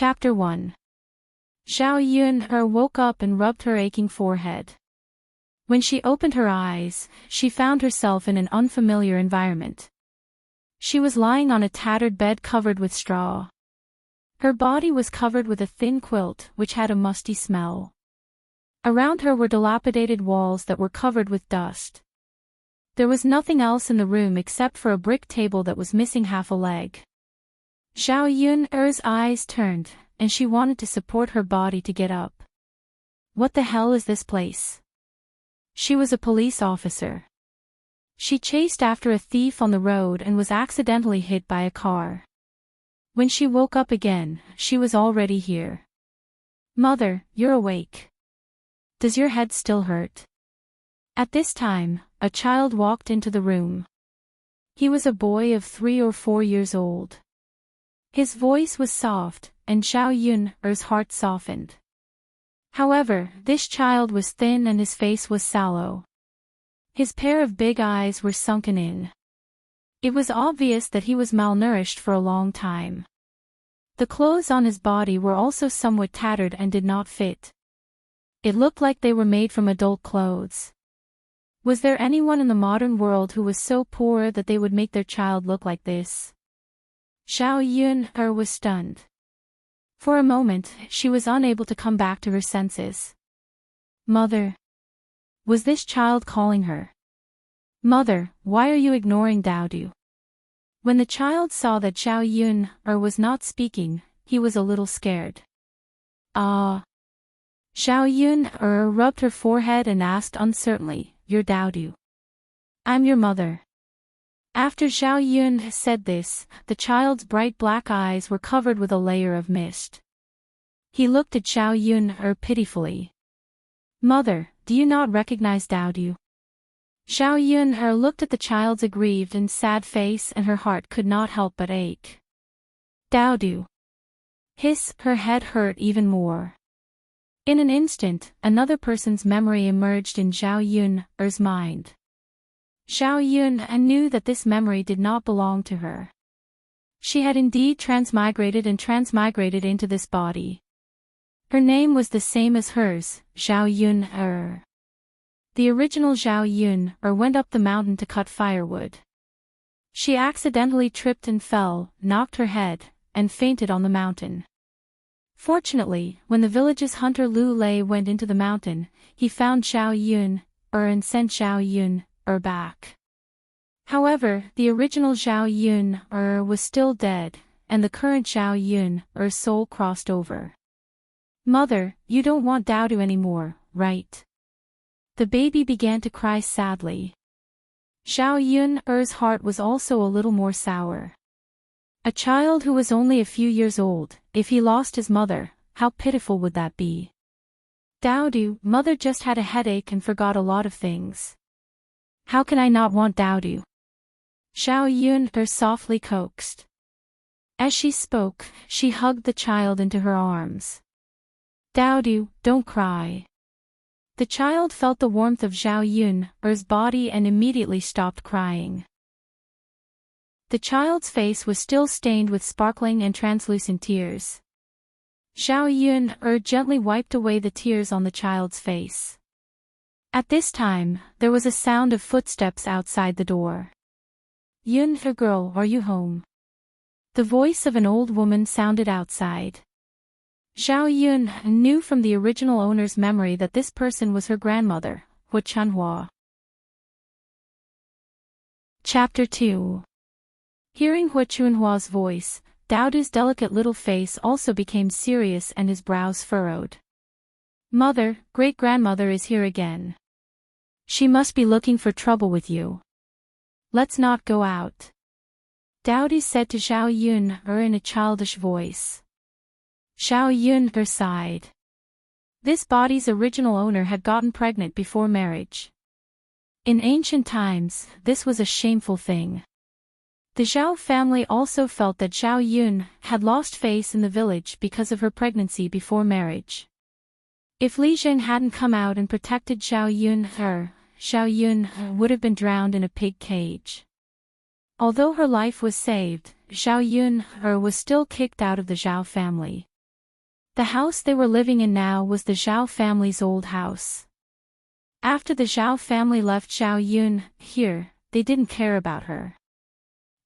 Chapter 1. Xiao Yun woke up and rubbed her aching forehead. When she opened her eyes, she found herself in an unfamiliar environment. She was lying on a tattered bed covered with straw. Her body was covered with a thin quilt which had a musty smell. Around her were dilapidated walls that were covered with dust. There was nothing else in the room except for a brick table that was missing half a leg. Xiao Yun's eyes turned, and she wanted to support her body to get up. What the hell is this place? She was a police officer. She chased after a thief on the road and was accidentally hit by a car. When she woke up again, she was already here. Mother, you're awake. Does your head still hurt? At this time, a child walked into the room. He was a boy of 3 or 4 years old. His voice was soft, and Xiao Yun's heart softened. However, this child was thin and his face was sallow. His pair of big eyes were sunken in. It was obvious that he was malnourished for a long time. The clothes on his body were also somewhat tattered and did not fit. It looked like they were made from adult clothes. Was there anyone in the modern world who was so poor that they would make their child look like this? Xiao Yun was stunned. For a moment, she was unable to come back to her senses. Mother. Was this child calling her? Mother, why are you ignoring Daodu? When the child saw that Xiao Yun was not speaking, he was a little scared. Ah. Xiao Yun rubbed her forehead and asked uncertainly, You're Daodu? I'm your mother. After Xiao Yun said this, the child's bright black eyes were covered with a layer of mist. He looked at Xiao Yun pitifully. Mother, do you not recognize Daodu? Xiao Yun looked at the child's aggrieved and sad face and her heart could not help but ache. Daodu. Her head hurt even more. In an instant, another person's memory emerged in Xiao Yun's mind. Xiao Yun knew that this memory did not belong to her. She had indeed transmigrated into this body. Her name was the same as hers, Xiao Yun. The original Xiao Yun went up the mountain to cut firewood. She accidentally tripped and fell, knocked her head, and fainted on the mountain. Fortunately, when the village's hunter Lu Lei went into the mountain, he found Xiao Yun and sent Xiao Yun back. However, the original Xiao Yun was still dead, and the current Xiao Yun's soul crossed over. Mother, you don't want Daodu anymore, right? The baby began to cry sadly. Xiao Yun's heart was also a little more sour. A child who was only a few years old, if he lost his mother, how pitiful would that be? Daodu, mother just had a headache and forgot a lot of things. How can I not want Daodu? Xiao Yun softly coaxed. As she spoke, she hugged the child into her arms. Daodu, don't cry. The child felt the warmth of Xiao Yun's body and immediately stopped crying. The child's face was still stained with sparkling and translucent tears. Xiao Yun gently wiped away the tears on the child's face. At this time, there was a sound of footsteps outside the door. Yun, girl, are you home? The voice of an old woman sounded outside. Xiao Yun knew from the original owner's memory that this person was her grandmother, Hu Chunhua. Chapter 2. Hearing Hu Chunhua's voice, Daodu's delicate little face also became serious and his brows furrowed. Mother, great-grandmother is here again. She must be looking for trouble with you. Let's not go out. Daodu said to Xiao Yun in a childish voice. Xiao Yun sighed. This body's original owner had gotten pregnant before marriage. In ancient times, this was a shameful thing. The Zhao family also felt that Xiao Yun had lost face in the village because of her pregnancy before marriage. If Li Zheng hadn't come out and protected Xiao Yun would have been drowned in a pig cage. Although her life was saved, Xiao Yun was still kicked out of the Zhao family. The house they were living in now was the Zhao family's old house. After the Zhao family left Zhao Yun here, they didn't care about her.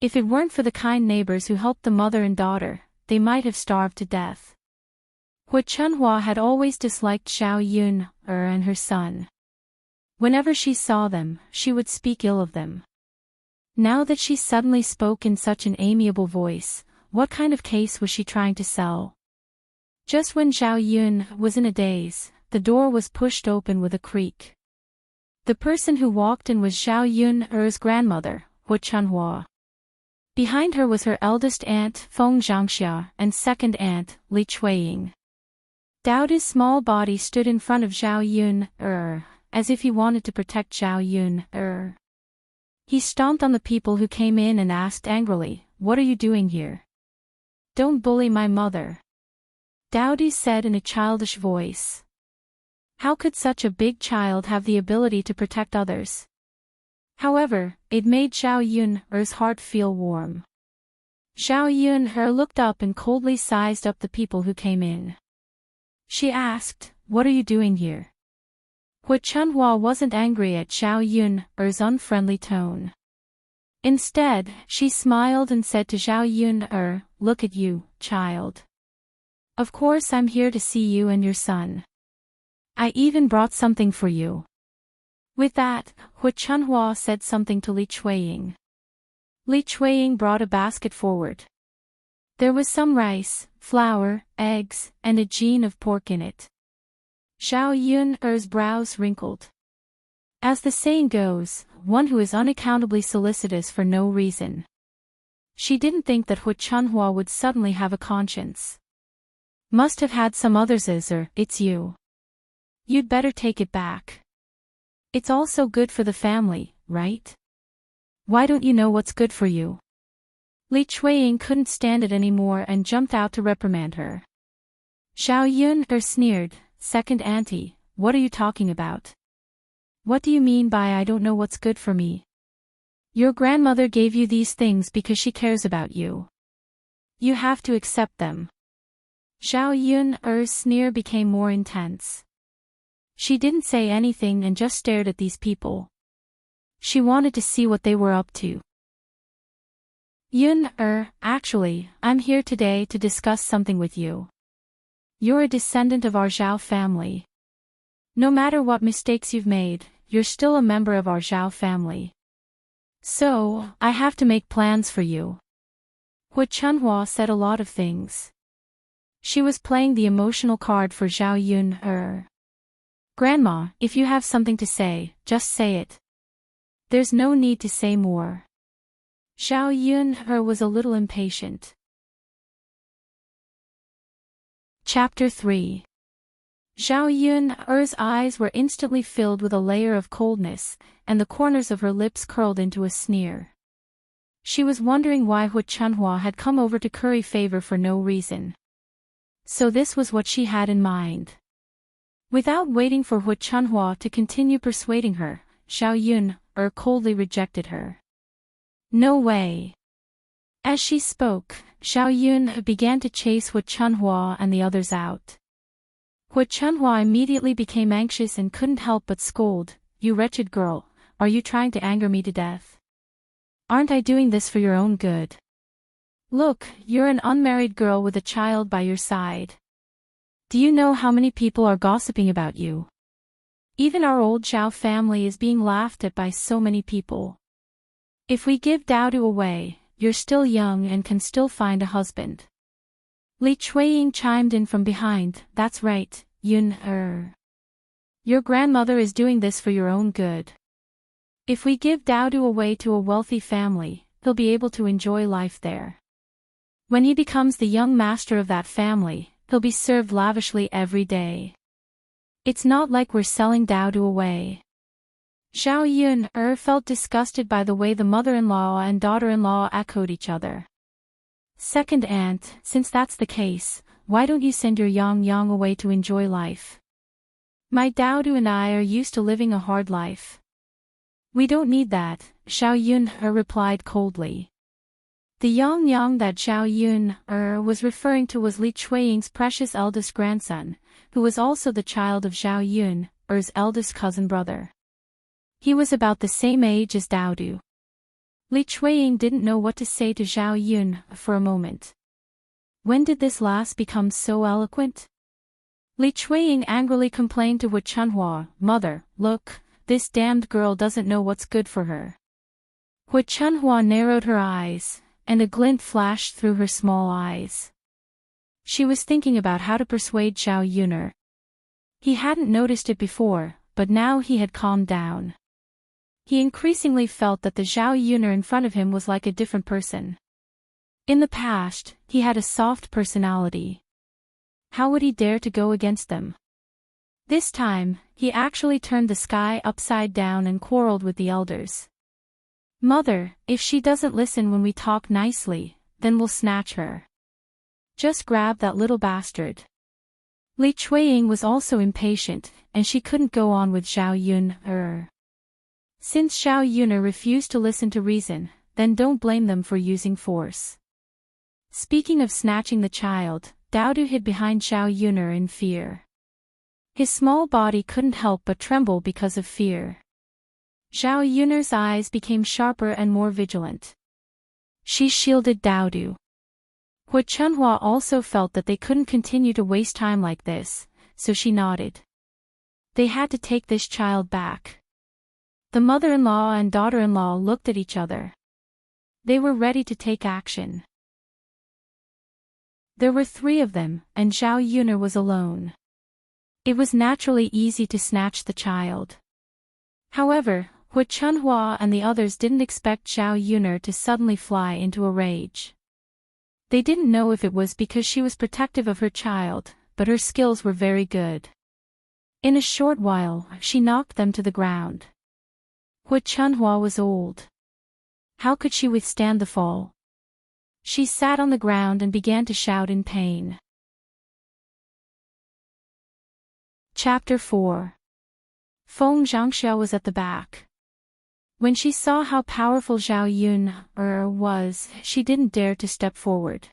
If it weren't for the kind neighbors who helped the mother and daughter, they might have starved to death. Hu Chunhua had always disliked Zhao Yun and her son. Whenever she saw them, she would speak ill of them. Now that she suddenly spoke in such an amiable voice, what kind of case was she trying to sell? Just when Zhao Yun was in a daze, the door was pushed open with a creak. The person who walked in was Zhao Yun's grandmother, Hu Chunhua. Behind her was her eldest aunt, Feng Zhangxia, and second aunt, Li Chuiying. Daodu's small body stood in front of Zhao Yun as if he wanted to protect Zhao Yun He stomped on the people who came in and asked angrily, "What are you doing here? Don't bully my mother," Daodu said in a childish voice. How could such a big child have the ability to protect others? However, it made Zhao Yun's heart feel warm. Zhao Yun looked up and coldly sized up the people who came in. She asked, "What are you doing here?" Hu Chunhua wasn't angry at Zhao Yun's unfriendly tone. Instead, she smiled and said to Zhao Yun, "Look at you, child. Of course I'm here to see you and your son. I even brought something for you." With that, Hu Chunhua said something to Li Chuiying. Li Chuiying brought a basket forward. There was some rice, flour, eggs, and a gene of pork in it. Zhao Yun's brows wrinkled. As the saying goes, one who is unaccountably solicitous for no reason. She didn't think that Hu Chunhua would suddenly have a conscience. Must have had some others it's you. You'd better take it back. It's also good for the family, right? Why don't you know what's good for you? Li Chuiying couldn't stand it anymore and jumped out to reprimand her. Zhao Yun sneered, "Second auntie, what are you talking about? What do you mean by I don't know what's good for me? Your grandmother gave you these things because she cares about you. You have to accept them." Zhao Yun's sneer became more intense. She didn't say anything and just stared at these people. She wanted to see what they were up to. "Yun, actually, I'm here today to discuss something with you. You're a descendant of our Zhao family. No matter what mistakes you've made, you're still a member of our Zhao family. So, I have to make plans for you." Hu Chunhua said a lot of things. She was playing the emotional card for Zhao Yun. "Grandma, if you have something to say, just say it. There's no need to say more." Zhao Yun was a little impatient. Chapter 3. Zhao Yun's eyes were instantly filled with a layer of coldness, and the corners of her lips curled into a sneer. She was wondering why Hu Chunhua had come over to curry favor for no reason. So this was what she had in mind. Without waiting for Hu Chunhua to continue persuading her, Zhao Yun coldly rejected her. "No way." As she spoke, Zhao Yun began to chase Hu Chunhua and the others out. Hu Chunhua immediately became anxious and couldn't help but scold, "You wretched girl, are you trying to anger me to death? Aren't I doing this for your own good? Look, you're an unmarried girl with a child by your side. Do you know how many people are gossiping about you? Even our old Zhao family is being laughed at by so many people. If we give Daodu away, you're still young and can still find a husband." Li Chuiying chimed in from behind, "That's right, Yun. Your grandmother is doing this for your own good. If we give Daodu away to a wealthy family, he'll be able to enjoy life there. When he becomes the young master of that family, he'll be served lavishly every day. It's not like we're selling Daodu away." Zhao Yun felt disgusted by the way the mother-in-law and daughter-in-law echoed each other. "Second aunt, since that's the case, why don't you send your Yang away to enjoy life? My Daodu and I are used to living a hard life." "We don't need that," Zhao Yun replied coldly. The Yang that Zhao Yun was referring to was Li Chuiying's precious eldest grandson, who was also the child of Zhao Yun's eldest cousin brother. He was about the same age as Dao Du. Li Chuiying didn't know what to say to Zhao Yun for a moment. When did this last become so eloquent? Li Chuiying angrily complained to Hu Chunhua, "Mother, look, this damned girl doesn't know what's good for her." Hu Chunhua narrowed her eyes, and a glint flashed through her small eyes. She was thinking about how to persuade Zhao Yun. He hadn't noticed it before, but now he had calmed down. He increasingly felt that the Zhao Yun in front of him was like a different person. In the past, he had a soft personality. How would he dare to go against them? This time, he actually turned the sky upside down and quarreled with the elders. "Mother, if she doesn't listen when we talk nicely, then we'll snatch her. Just grab that little bastard." Li Chuiying was also impatient, and she couldn't go on with Zhao Yun. Since Zhao Yun refused to listen to reason, then don't blame them for using force. Speaking of snatching the child, Dao Du hid behind Zhao Yun in fear. His small body couldn't help but tremble because of fear. Zhao Yun's eyes became sharper and more vigilant. She shielded Dao Du. Hu Chunhua also felt that they couldn't continue to waste time like this, so she nodded. They had to take this child back. The mother-in-law and daughter-in-law looked at each other. They were ready to take action. There were 3 of them, and Zhao Yun was alone. It was naturally easy to snatch the child. However, Hu Chunhua and the others didn't expect Zhao Yun to suddenly fly into a rage. They didn't know if it was because she was protective of her child, but her skills were very good. In a short while, she knocked them to the ground. Hu Chunhua was old. How could she withstand the fall? She sat on the ground and began to shout in pain. Chapter 4. Feng Zhangxia was at the back. When she saw how powerful Zhao Yun was, she didn't dare to step forward.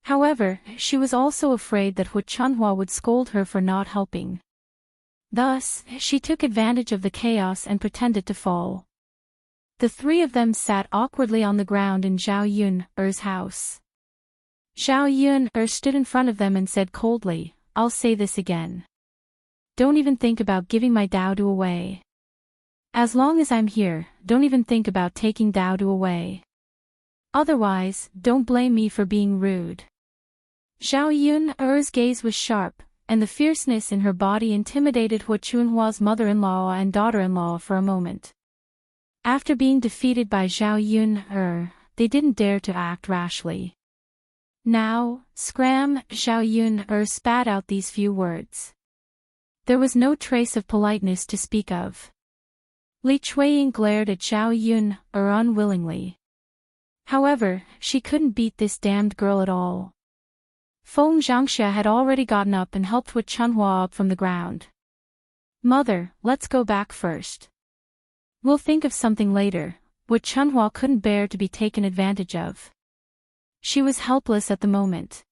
However, she was also afraid that Hu Chunhua would scold her for not helping. Thus, she took advantage of the chaos and pretended to fall. The 3 of them sat awkwardly on the ground in Zhao Yun's house. Zhao Yun stood in front of them and said coldly, "I'll say this again. Don't even think about giving my Dao Du away. As long as I'm here, don't even think about taking Dao Du away. Otherwise, don't blame me for being rude." Zhao Yun's gaze was sharp, and the fierceness in her body intimidated Hu Chunhua's mother-in-law and daughter-in-law for a moment. After being defeated by Zhao Yun, they didn't dare to act rashly. "Now, scram!" Zhao Yun spat out these few words. There was no trace of politeness to speak of. Li Chuiying glared at Zhao Yun unwillingly. However, she couldn't beat this damned girl at all. Feng Zhangxia had already gotten up and helped Hu Chunhua up from the ground. "Mother, let's go back first. We'll think of something later." Hu Chunhua couldn't bear to be taken advantage of. She was helpless at the moment.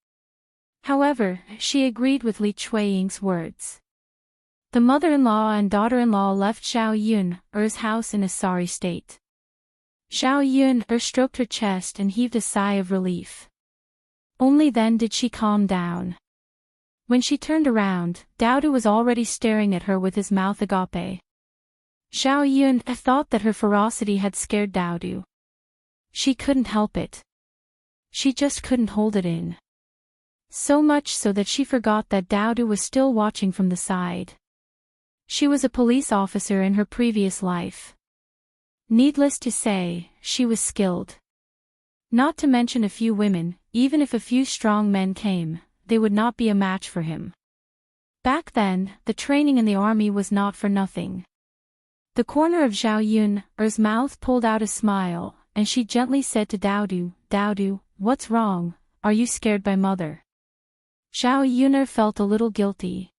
However, she agreed with Li Chuiying's words. The mother-in-law and daughter-in-law left Zhao Yun's house in a sorry state. Zhao Yun stroked her chest and heaved a sigh of relief. Only then did she calm down. When she turned around, Dao Du was already staring at her with his mouth agape. Zhao Yun thought that her ferocity had scared Dao Du. She couldn't help it. She just couldn't hold it in. So much so that she forgot that Dao Du was still watching from the side. She was a police officer in her previous life. Needless to say, she was skilled. Not to mention a few women, even if a few strong men came, they would not be a match for him. Back then, the training in the army was not for nothing. The corner of Zhao Yun's mouth pulled out a smile, and she gently said to Dao Du, "What's wrong? Are you scared by mother?" Zhao Yun felt a little guilty.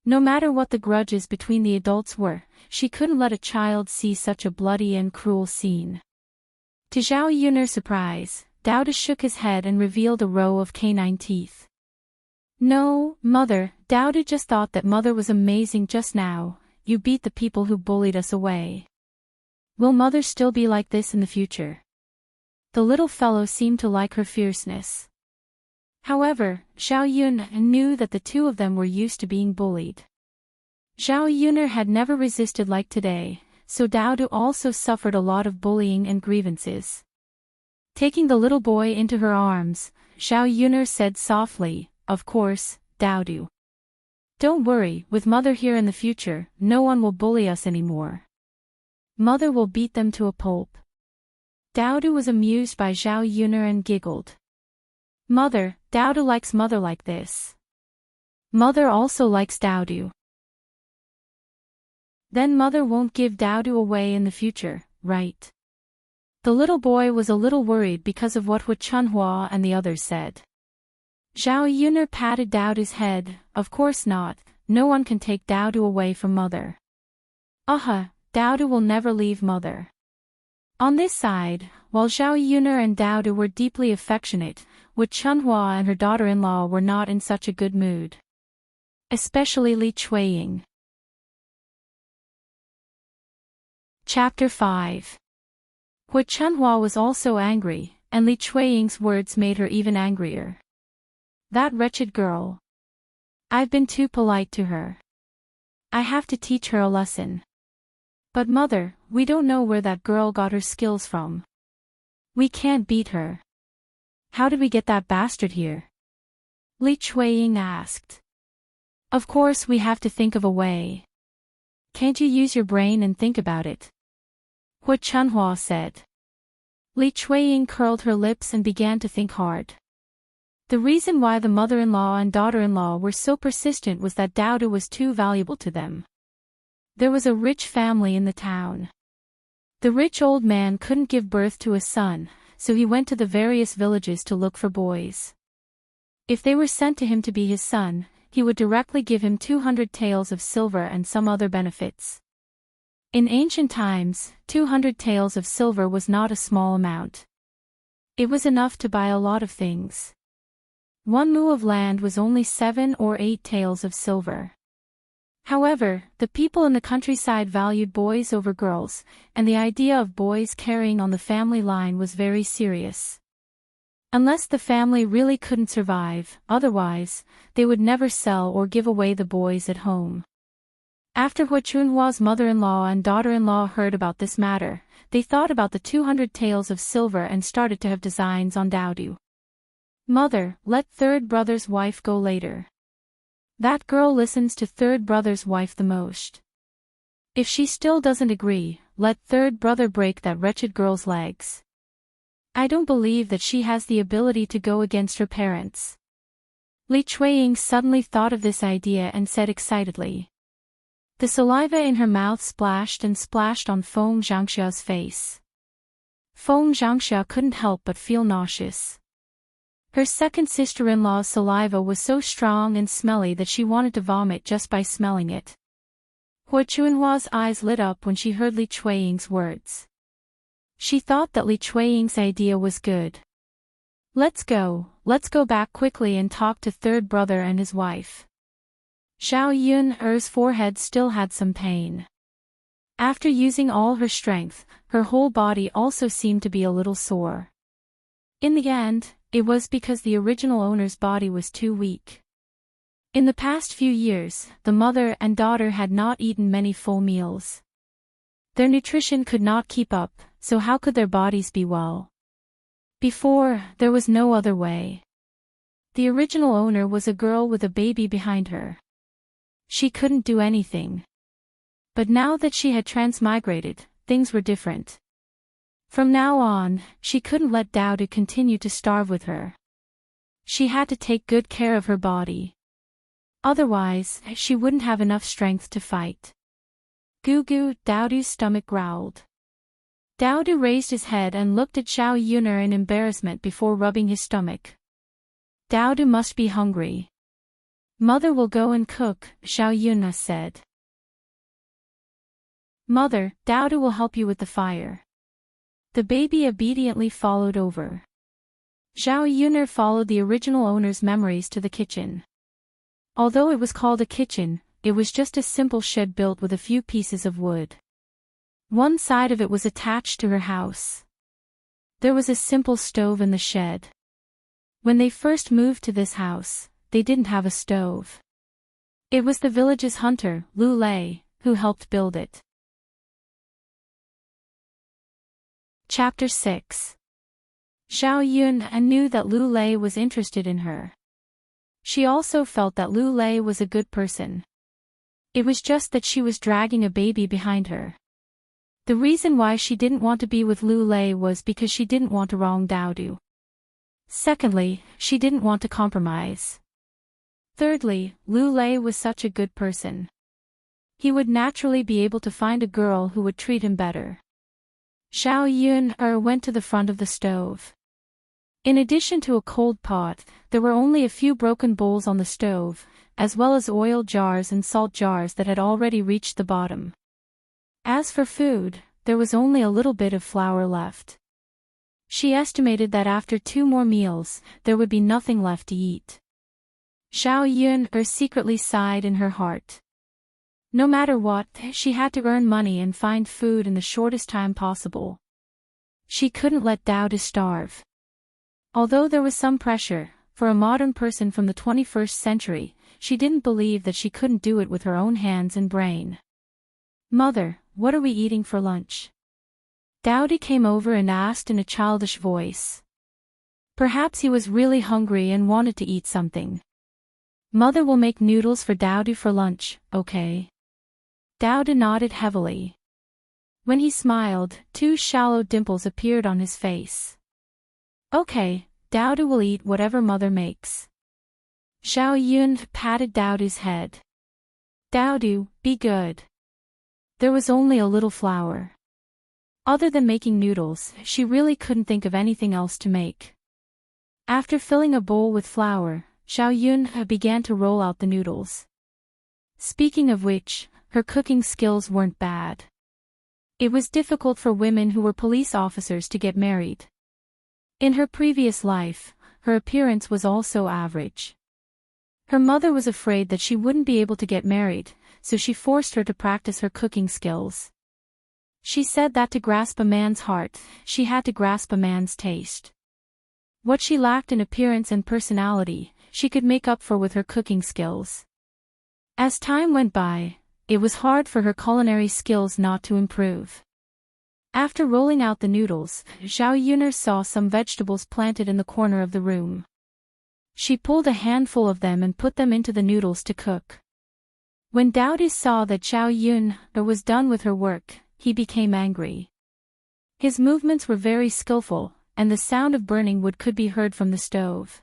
No matter what the grudges between the adults were, she couldn't let a child see such a bloody and cruel scene. To Zhao Yun's surprise, Dowda shook his head and revealed a row of canine teeth. No, Mother, Dowda just thought that Mother was amazing just now. You beat the people who bullied us away. Will Mother still be like this in the future? The little fellow seemed to like her fierceness. However, Zhao Yun knew that the two of them were used to being bullied. Zhao Yuner had never resisted like today, so Dowdu also suffered a lot of bullying and grievances. Taking the little boy into her arms, Zhao Yuner said softly, "Of course, Dowdu. Don't worry, with Mother here in the future, no one will bully us anymore. Mother will beat them to a pulp." Dowdu was amused by Zhao Yuner and giggled. Mother, Dowdu likes Mother like this. Mother also likes Dowdu. Then Mother won't give Dowdu away in the future, right? The little boy was a little worried because of what Hu Chunhua and the others said. Zhao Yuner patted Dowdu's head. Of course not, no one can take Dowdu away from Mother. Dowdu will never leave Mother. On this side, while Zhao Yuner and Dowdu were deeply affectionate, Hu Chunhua and her daughter-in-law were not in such a good mood. Especially Li Chuiying. Chapter 5. Hu Chunhua was also angry, and Li Chuiying's words made her even angrier. That wretched girl. I've been too polite to her. I have to teach her a lesson. But Mother, we don't know where that girl got her skills from. We can't beat her. How did we get that bastard here? Li Chuiying asked. Of course we have to think of a way. Can't you use your brain and think about it? Hu Chunhua said. Li Chuiying curled her lips and began to think hard. The reason why the mother-in-law and daughter-in-law were so persistent was that Dowda was too valuable to them. There was a rich family in the town. The rich old man couldn't give birth to a son, so he went to the various villages to look for boys. If they were sent to him to be his son, he would directly give him 200 taels of silver and some other benefits. In ancient times, 200 taels of silver was not a small amount. It was enough to buy a lot of things. 1 mu of land was only 7 or 8 taels of silver. However, the people in the countryside valued boys over girls, and the idea of boys carrying on the family line was very serious. Unless the family really couldn't survive, otherwise, they would never sell or give away the boys at home. After Hu Chunhua's mother-in-law and daughter-in-law heard about this matter, they thought about the 200 taels of silver and started to have designs on Dowdu. Mother, let third brother's wife go later. That girl listens to third brother's wife the most. If she still doesn't agree, let third brother break that wretched girl's legs. I don't believe that she has the ability to go against her parents. Li Chuiying suddenly thought of this idea and said excitedly. The saliva in her mouth splashed and splashed on Feng Zhangxia's face. Feng Zhangxia couldn't help but feel nauseous. Her second sister-in-law's saliva was so strong and smelly that she wanted to vomit just by smelling it. Hu Chunhua's eyes lit up when she heard Li Chuiying's words. She thought that Li Chuiying's idea was good. Let's go back quickly and talk to third brother and his wife. Zhao Yun's forehead still had some pain. After using all her strength, her whole body also seemed to be a little sore. In the end, it was because the original owner's body was too weak. In the past few years, the mother and daughter had not eaten many full meals. Their nutrition could not keep up, so how could their bodies be well? Before, there was no other way. The original owner was a girl with a baby behind her. She couldn't do anything. But now that she had transmigrated, things were different. From now on, she couldn't let Dowdu continue to starve with her. She had to take good care of her body. Otherwise, she wouldn't have enough strength to fight. Goo, Dowdu's stomach growled. Dowdu raised his head and looked at Zhao Yuner in embarrassment before rubbing his stomach. Dowdu must be hungry. Mother will go and cook, Zhao Yuner said. Mother, Dowdu will help you with the fire. The baby obediently followed over. Zhao Yuner followed the original owner's memories to the kitchen. Although it was called a kitchen, it was just a simple shed built with a few pieces of wood. One side of it was attached to her house. There was a simple stove in the shed. When they first moved to this house, they didn't have a stove. It was the village's hunter, Lu Lei, who helped build it. Chapter 6. Zhao Yun knew that Lu Lei was interested in her. She also felt that Lu Lei was a good person. It was just that she was dragging a baby behind her. The reason why she didn't want to be with Lu Lei was because she didn't want to wrong Daodu. Secondly, she didn't want to compromise. Thirdly, Lu Lei was such a good person. He would naturally be able to find a girl who would treat him better. Zhao Yun went to the front of the stove. In addition to a cold pot, there were only a few broken bowls on the stove, as well as oil jars and salt jars that had already reached the bottom. As for food, there was only a little bit of flour left. She estimated that after 2 more meals, there would be nothing left to eat. Zhao Yun secretly sighed in her heart. No matter what, she had to earn money and find food in the shortest time possible. She couldn't let Daodu starve. Although there was some pressure, for a modern person from the 21st century, she didn't believe that she couldn't do it with her own hands and brain. "Mother, what are we eating for lunch?" Daodu came over and asked in a childish voice. Perhaps he was really hungry and wanted to eat something. "Mother will make noodles for Daodu for lunch, okay?" Daodu nodded heavily. When he smiled, 2 shallow dimples appeared on his face. "Okay, Daodu will eat whatever mother makes." Zhao Yun patted Daodu's head. "Daodu, be good." There was only a little flour. Other than making noodles, she really couldn't think of anything else to make. After filling a bowl with flour, Zhao Yun began to roll out the noodles. Speaking of which, her cooking skills weren't bad. It was difficult for women who were police officers to get married. In her previous life, her appearance was also average. Her mother was afraid that she wouldn't be able to get married, so she forced her to practice her cooking skills. She said that to grasp a man's heart, she had to grasp a man's taste. What she lacked in appearance and personality, she could make up for with her cooking skills. As time went by, it was hard for her culinary skills not to improve. After rolling out the noodles, Zhao Yuner saw some vegetables planted in the corner of the room. She pulled a handful of them and put them into the noodles to cook. When Daodu saw that Zhao Yun was done with her work, he became angry. His movements were very skillful, and the sound of burning wood could be heard from the stove.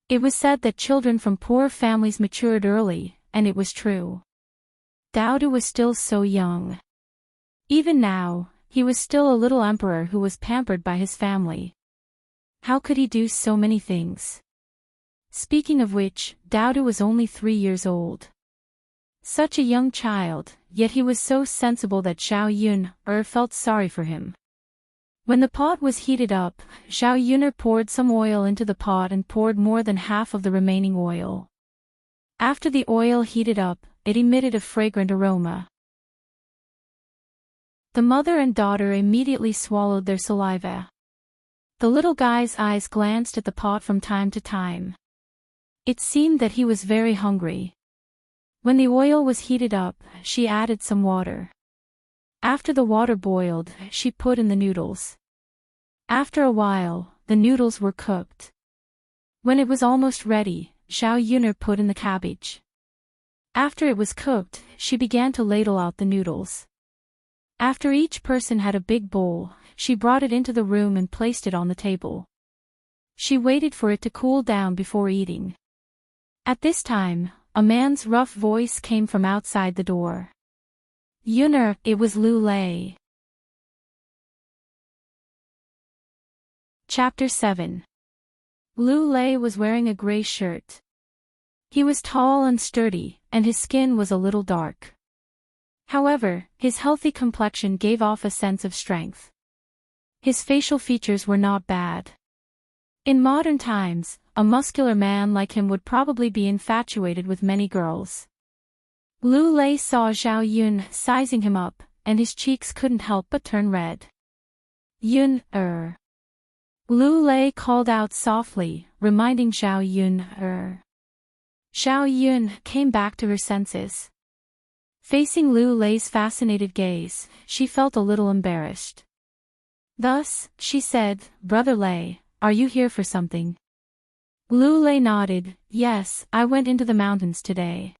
It was said that children from poor families matured early, and it was true. Daodu was still so young. Even now, he was still a little emperor who was pampered by his family. How could he do so many things? Speaking of which, Daodu was only 3 years old. Such a young child, yet he was so sensible that Zhao Yun felt sorry for him. When the pot was heated up, Zhao Yuner poured some oil into the pot and poured more than half of the remaining oil. After the oil heated up, it emitted a fragrant aroma. The mother and daughter immediately swallowed their saliva. The little guy's eyes glanced at the pot from time to time. It seemed that he was very hungry. When the oil was heated up, she added some water. After the water boiled, she put in the noodles. After a while, the noodles were cooked. When it was almost ready, Zhao Yuner put in the cabbage. After it was cooked, she began to ladle out the noodles. After each person had a big bowl, she brought it into the room and placed it on the table. She waited for it to cool down before eating. At this time, a man's rough voice came from outside the door. "Yuner," it was Lu Lei. Chapter 7. Lu Lei was wearing a gray shirt. He was tall and sturdy, and his skin was a little dark. However, his healthy complexion gave off a sense of strength. His facial features were not bad. In modern times, a muscular man like him would probably be infatuated with many girls. Lu Lei saw Zhao Yun sizing him up, and his cheeks couldn't help but turn red. Yun, Lu Lei called out softly, reminding Zhao Yun, Zhao Yun came back to her senses. Facing Lu Lei's fascinated gaze, she felt a little embarrassed. Thus, she said, "Brother Lei, are you here for something?" Lu Lei nodded, "Yes, I went into the mountains today.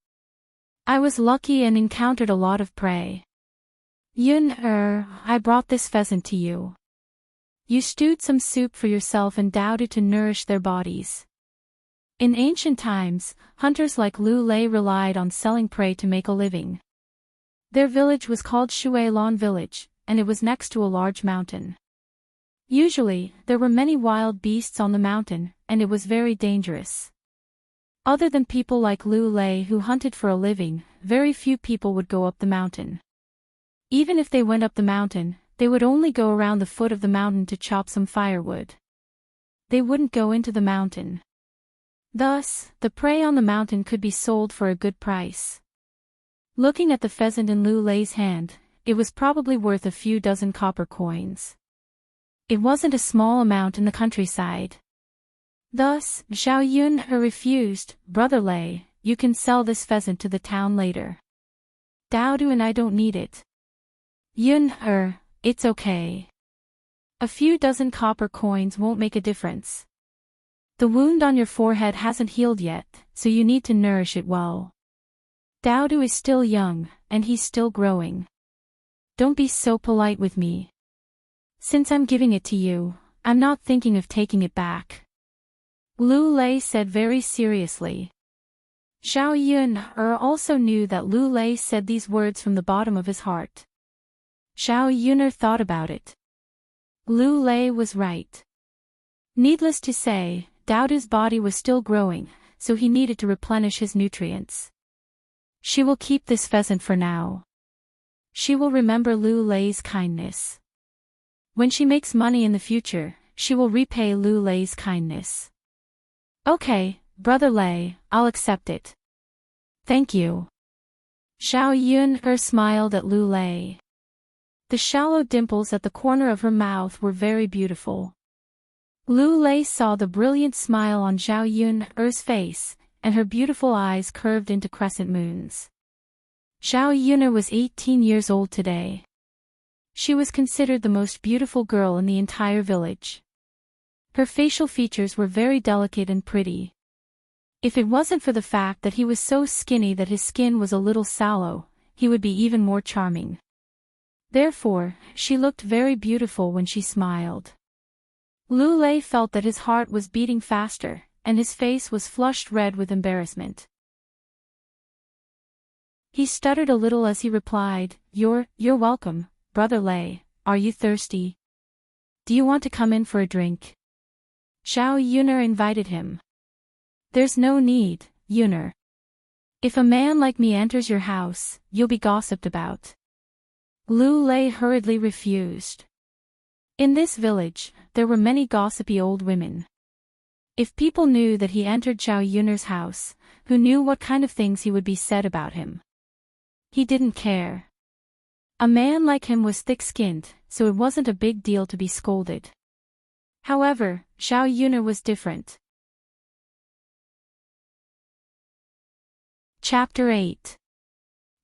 I was lucky and encountered a lot of prey. Yun, I brought this pheasant to you. You stewed some soup for yourself and Dao to nourish their bodies." In ancient times, hunters like Lu Lei relied on selling prey to make a living. Their village was called Shuilon Village, and it was next to a large mountain. Usually, there were many wild beasts on the mountain, and it was very dangerous. Other than people like Lu Lei who hunted for a living, very few people would go up the mountain. Even if they went up the mountain, they would only go around the foot of the mountain to chop some firewood. They wouldn't go into the mountain. Thus, the prey on the mountain could be sold for a good price. Looking at the pheasant in Lu Lei's hand, it was probably worth a few dozen copper coins. It wasn't a small amount in the countryside. Thus, Zhao Yun refused, "Brother Lei, you can sell this pheasant to the town later. Dao and I don't need it." "Yun, it's okay. A few dozen copper coins won't make a difference. The wound on your forehead hasn't healed yet, so you need to nourish it well. Dao is still young, and he's still growing. Don't be so polite with me. Since I'm giving it to you, I'm not thinking of taking it back," Lu Lei said very seriously. Zhao Yun also knew that Lu Lei said these words from the bottom of his heart. Zhao Yun thought about it. Lu Lei was right. Needless to say, Dao's body was still growing, so he needed to replenish his nutrients. She will keep this pheasant for now. She will remember Lu Lei's kindness. When she makes money in the future, she will repay Lu Lei's kindness. "Okay, Brother Lei, I'll accept it. Thank you." Zhao Yun smiled at Lu Lei. The shallow dimples at the corner of her mouth were very beautiful. Lu Lei saw the brilliant smile on Zhao Yun's face, and her beautiful eyes curved into crescent moons. Zhao Yun was 18 years old today. She was considered the most beautiful girl in the entire village. Her facial features were very delicate and pretty. If it wasn't for the fact that he was so skinny that his skin was a little sallow, he would be even more charming. Therefore, she looked very beautiful when she smiled. Lu Lei felt that his heart was beating faster, and his face was flushed red with embarrassment. He stuttered a little as he replied, You're welcome, Brother Lei. Are you thirsty? Do you want to come in for a drink?" Zhao Yun invited him. "There's no need, Yun. If a man like me enters your house, you'll be gossiped about." Lu Lei hurriedly refused. In this village, there were many gossipy old women. If people knew that he entered Zhao Yun's house, who knew what kind of things he would be said about him? He didn't care. A man like him was thick-skinned, so it wasn't a big deal to be scolded. However, Zhao Yun was different. Chapter 8.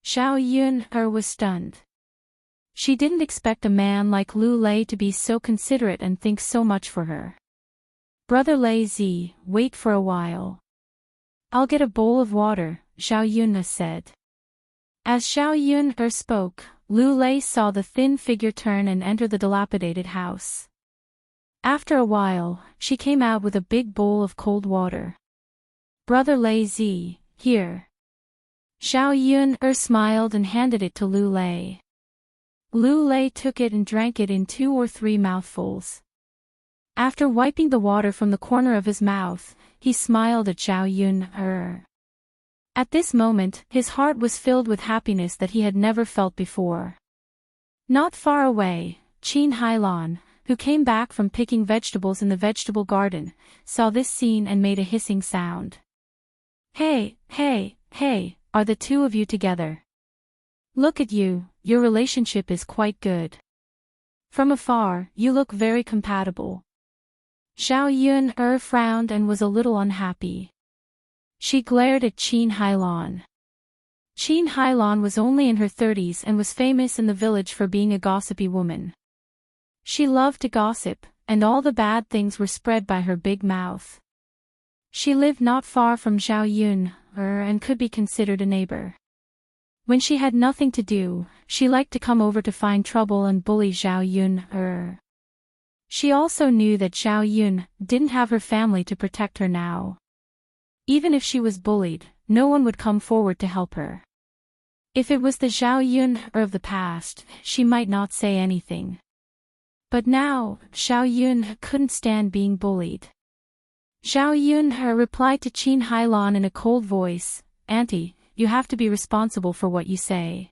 Zhao Yun was stunned. She didn't expect a man like Lu Lei to be so considerate and think so much for her. "Brother Lei Z, wait for a while. I'll get a bowl of water," Zhao Yun said. As Zhao Yun spoke, Lu Lei saw the thin figure turn and enter the dilapidated house. After a while, she came out with a big bowl of cold water. "Brother Lei Z, here." Zhao Yun smiled and handed it to Lu Lei. Lu Lei took it and drank it in 2 or 3 mouthfuls. After wiping the water from the corner of his mouth, he smiled at Zhao Yun. At this moment, his heart was filled with happiness that he had never felt before. Not far away, Qin Hailan, who came back from picking vegetables in the vegetable garden, saw this scene and made a hissing sound. Hey, hey, hey, are the two of you together? Look at you, your relationship is quite good. From afar, you look very compatible. Xiao Yun frowned and was a little unhappy. She glared at Qin Hailan. Qin Hailan was only in her 30s and was famous in the village for being a gossipy woman. She loved to gossip, and all the bad things were spread by her big mouth. She lived not far from Xiao Yun and could be considered a neighbor. When she had nothing to do, she liked to come over to find trouble and bully Xiao Yun. She also knew that Xiao Yun didn't have her family to protect her now. Even if she was bullied, no one would come forward to help her. If it was the Xiao Yun of the past, she might not say anything. But now, Xiao Yun couldn't stand being bullied. Xiao Yun replied to Qin Hailan in a cold voice, "Auntie, you have to be responsible for what you say.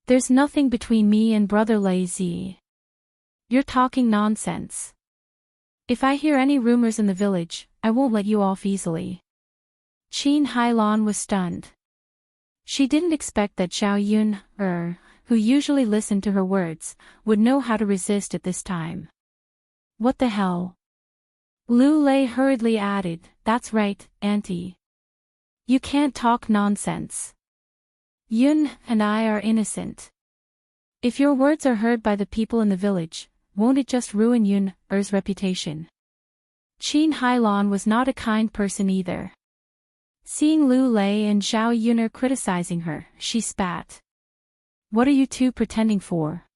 There's nothing between me and Brother Lazy. You're talking nonsense. If I hear any rumors in the village, I won't let you off easily." Qin Hailan was stunned. She didn't expect that Xiao Yun, who usually listened to her words, would know how to resist at this time. What the hell? Lu Lei hurriedly added, "That's right, Auntie. You can't talk nonsense. Yun and I are innocent. If your words are heard by the people in the village, won't it just ruin Yun's reputation?" Qin Hailan was not a kind person either. Seeing Lu Lei and Xiao Yun criticizing her, she spat. "What are you two pretending for?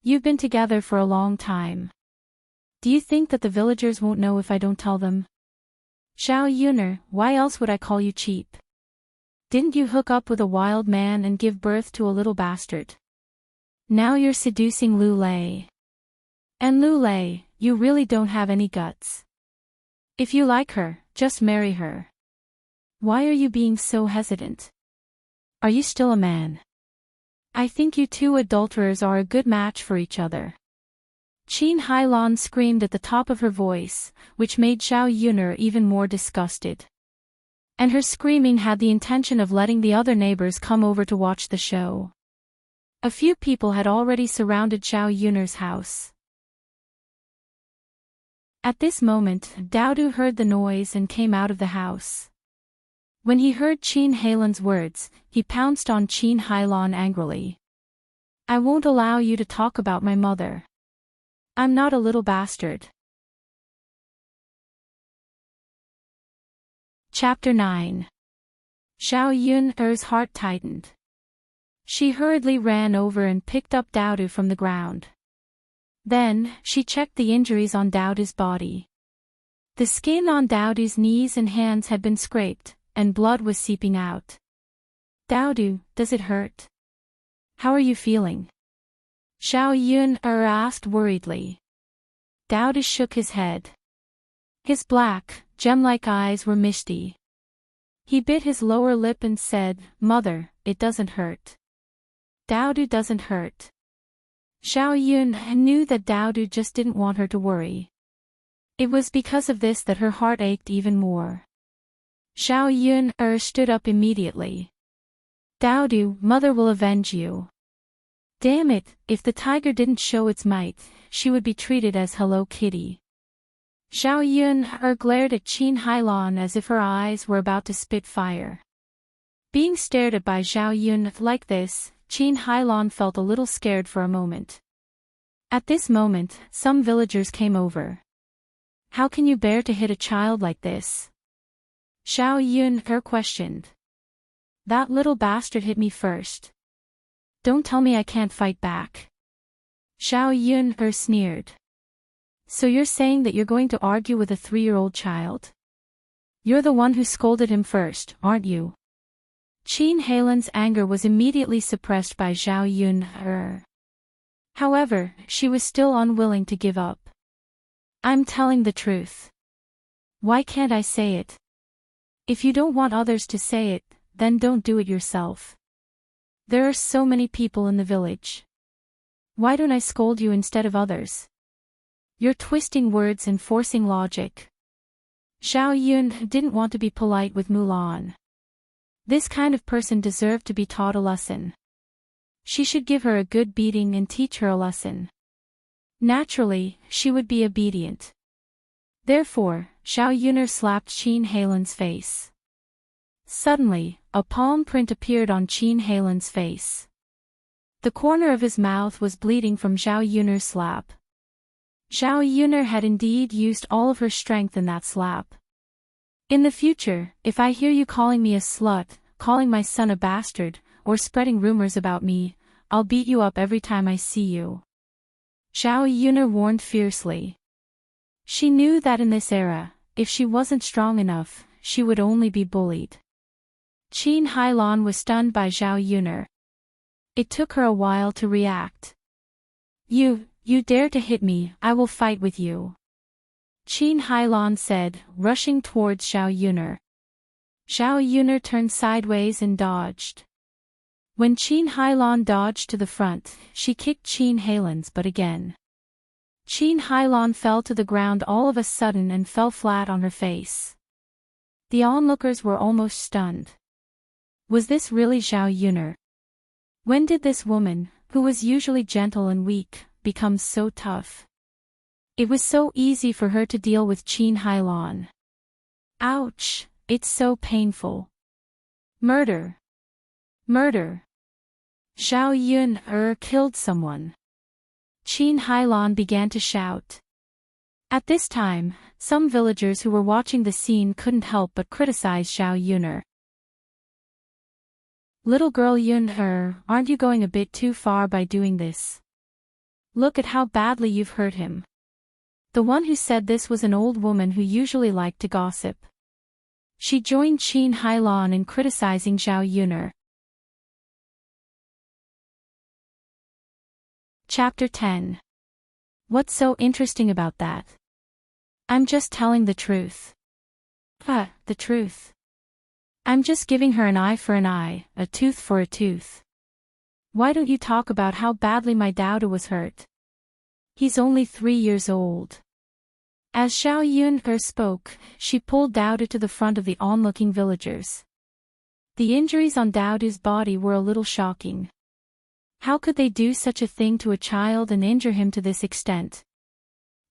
You've been together for a long time. Do you think that the villagers won't know if I don't tell them? Xiao Yun, why else would I call you cheap? Didn't you hook up with a wild man and give birth to a little bastard? Now you're seducing Lu Lei. And Lu Lei, you really don't have any guts. If you like her, just marry her. Why are you being so hesitant? Are you still a man? I think you two adulterers are a good match for each other." Qin Hailan screamed at the top of her voice, which made Xiao Yun even more disgusted. And her screaming had the intention of letting the other neighbors come over to watch the show. A few people had already surrounded Xiao Yun's house. At this moment, Daodu heard the noise and came out of the house. When he heard Qin Hailan's words, he pounced on Qin Hailan angrily. "I won't allow you to talk about my mother. I'm not a little bastard." Chapter 9. Xiao Yun's heart tightened. She hurriedly ran over and picked up Daodu from the ground. Then, she checked the injuries on Daodu's body. The skin on Daodu's knees and hands had been scraped, and blood was seeping out. "Daodu, does it hurt? How are you feeling?" Xiao Yun asked worriedly. Daodu shook his head. His black, gem-like eyes were misty. He bit his lower lip and said, "Mother, it doesn't hurt. Daodu doesn't hurt." Xiao Yun knew that Daodu just didn't want her to worry. It was because of this that her heart ached even more. Xiao Yun stood up immediately. "Daodu, mother will avenge you. Damn it, if the tiger didn't show its might, she would be treated as Hello Kitty." Xiao Yun glared at Qin Hailan as if her eyes were about to spit fire. Being stared at by Xiao Yun like this, Qin Hailan felt a little scared for a moment. At this moment, some villagers came over. "How can you bear to hit a child like this?" Xiao Yun questioned. "That little bastard hit me first. Don't tell me I can't fight back." Xiao Yun sneered. "So you're saying that you're going to argue with a 3-year-old child? You're the one who scolded him first, aren't you?" Qin Hailan's anger was immediately suppressed by Xiao Yun. However, she was still unwilling to give up. "I'm telling the truth. Why can't I say it? If you don't want others to say it, then don't do it yourself. There are so many people in the village. Why don't I scold you instead of others?" You're twisting words and forcing logic. Zhao Yun didn't want to be polite with Mulan. This kind of person deserved to be taught a lesson. She should give her a good beating and teach her a lesson. Naturally, she would be obedient. Therefore, Zhao Yun'er slapped Qin Heilan's face. Suddenly, a palm print appeared on Qin Heilan's face. The corner of his mouth was bleeding from Zhao Yun'er's slap. Zhao Yun'er had indeed used all of her strength in that slap. In the future, if I hear you calling me a slut, calling my son a bastard, or spreading rumors about me, I'll beat you up every time I see you. Zhao Yun'er warned fiercely. She knew that in this era, if she wasn't strong enough, she would only be bullied. Qin Heilan was stunned by Zhao Yun'er. It took her a while to react. You dare to hit me, I will fight with you. Qin Heilan said, rushing towards Zhao Yun'er. Zhao Yun'er turned sideways and dodged. When Qin Heilan dodged to the front, she kicked Qin Heilan's butt again. Qin Heilan fell to the ground all of a sudden and fell flat on her face. The onlookers were almost stunned. Was this really Zhao Yun'er? When did this woman, who was usually gentle and weak, become so tough? It was so easy for her to deal with Qin Heilan. Ouch, it's so painful. Murder. Murder. Zhao Yun'er killed someone. Qin Heilan began to shout. At this time, some villagers who were watching the scene couldn't help but criticize Zhao Yun'er. Little girl Yun'er, aren't you going a bit too far by doing this? Look at how badly you've hurt him. The one who said this was an old woman who usually liked to gossip. She joined Qin Heilan in criticizing Zhao Yun'er. Chapter 10. What's so interesting about that? I'm just telling the truth. The truth. I'm just giving her an eye for an eye, a tooth for a tooth. Why don't you talk about how badly my daughter was hurt? He's only 3 years old. As Zhao Yun'er spoke, she pulled Daudu to the front of the onlooking villagers. The injuries on Daudu's body were a little shocking. How could they do such a thing to a child and injure him to this extent?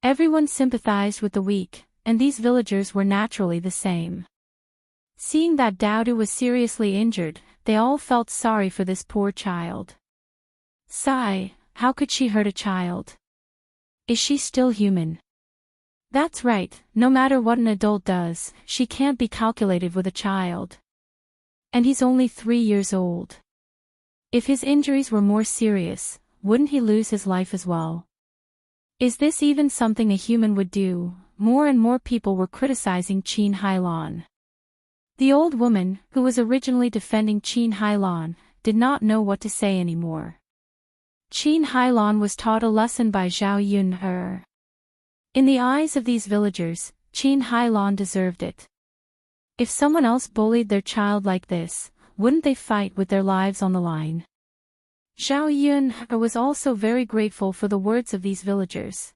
Everyone sympathized with the weak, and these villagers were naturally the same. Seeing that Daudu was seriously injured, they all felt sorry for this poor child. Sigh, how could she hurt a child? Is she still human? That's right, no matter what an adult does, she can't be calculated with a child. And he's only 3 years old. If his injuries were more serious, wouldn't he lose his life as well? Is this even something a human would do? More and more people were criticizing Qin Heilan. The old woman, who was originally defending Qin Heilan, did not know what to say anymore. Qin Heilan was taught a lesson by Zhao Yun'er. In the eyes of these villagers, Qin Heilan deserved it. If someone else bullied their child like this, wouldn't they fight with their lives on the line? Zhao Yun'er was also very grateful for the words of these villagers.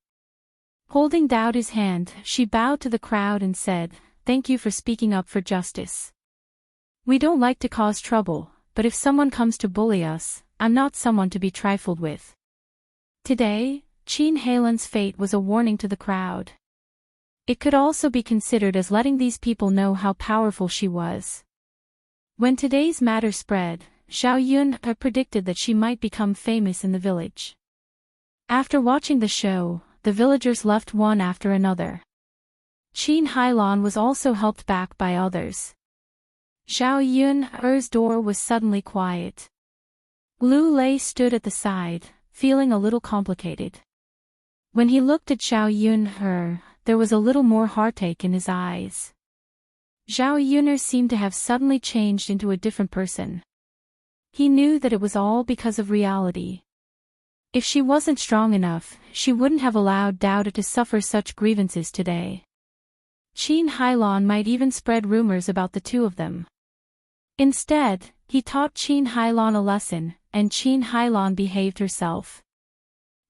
Holding Daudu's hand, she bowed to the crowd and said, "Thank you for speaking up for justice. We don't like to cause trouble, but if someone comes to bully us, I'm not someone to be trifled with." Today, Qin Heilan's fate was a warning to the crowd. It could also be considered as letting these people know how powerful she was. When today's matter spread, Zhao Yun'er predicted that she might become famous in the village. After watching the show, the villagers left one after another. Qin Heilan was also helped back by others. Zhao Yun'er's door was suddenly quiet. Lu Lei stood at the side, feeling a little complicated. When he looked at Zhao Yun'er, there was a little more heartache in his eyes. Zhao Yun'er seemed to have suddenly changed into a different person. He knew that it was all because of reality. If she wasn't strong enough, she wouldn't have allowed Daudu to suffer such grievances today. Qin Heilan might even spread rumors about the two of them. Instead, he taught Qin Heilan a lesson, and Qin Heilan behaved herself.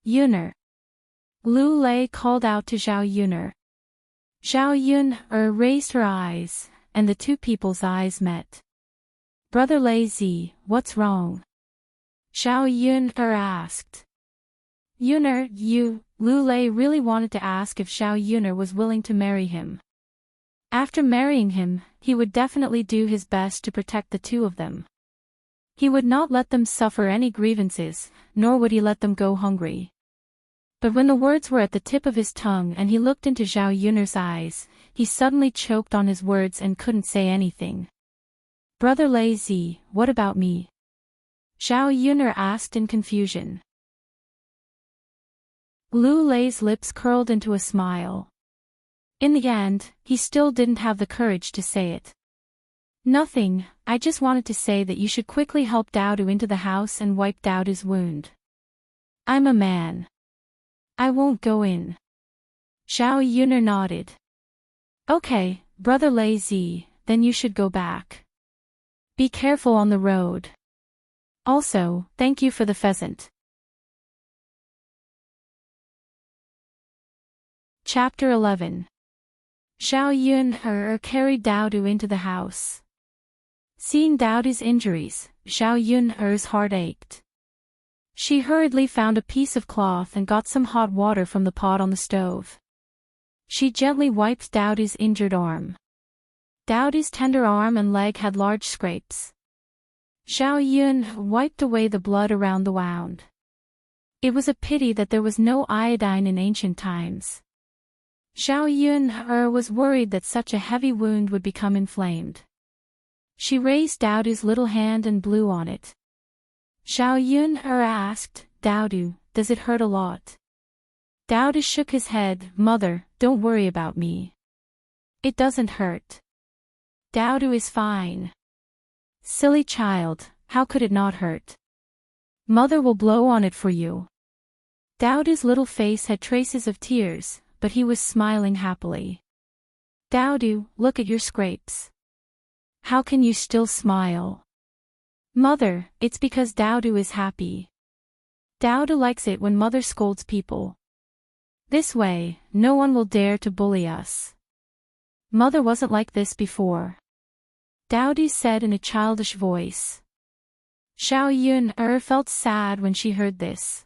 Yun'er. Lu Lei called out to Zhao Yuner. Zhao Yuner raised her eyes, and the two people's eyes met. Brother Lei Zi, what's wrong? Zhao Yuner asked. Yuner, Lu Lei really wanted to ask if Zhao Yuner was willing to marry him. After marrying him, he would definitely do his best to protect the two of them. He would not let them suffer any grievances, nor would he let them go hungry. But when the words were at the tip of his tongue and he looked into Zhao Yuner's eyes, he suddenly choked on his words and couldn't say anything. Brother Lei Zi, what about me? Zhao Yuner asked in confusion. Lu Lei's lips curled into a smile. In the end, he still didn't have the courage to say it. Nothing, I just wanted to say that you should quickly help Daodu into the house and wipe Daodu's wound. I'm a man. I won't go in. Zhao Yuner nodded. Okay, Brother Lei Zi, then you should go back. Be careful on the road. Also, thank you for the pheasant. Chapter 11. Zhao Yuner carried Daodu into the house. Seeing Daodu's injuries, Zhao Yuner's heart ached. She hurriedly found a piece of cloth and got some hot water from the pot on the stove. She gently wiped Daodu's injured arm. Daodu's tender arm and leg had large scrapes. Zhao Yuner wiped away the blood around the wound. It was a pity that there was no iodine in ancient times. Zhao Yuner was worried that such a heavy wound would become inflamed. She raised Daodu's little hand and blew on it. Zhao Yuner asked, Daodu, does it hurt a lot? Daodu shook his head, Mother, don't worry about me. It doesn't hurt. Daodu is fine. Silly child, how could it not hurt? Mother will blow on it for you. Daodu's little face had traces of tears, but he was smiling happily. Daodu, look at your scrapes. How can you still smile? Mother, it's because Daodu is happy. Daodu likes it when Mother scolds people. This way, no one will dare to bully us. Mother wasn't like this before. Daodu said in a childish voice. Zhao Yuner felt sad when she heard this.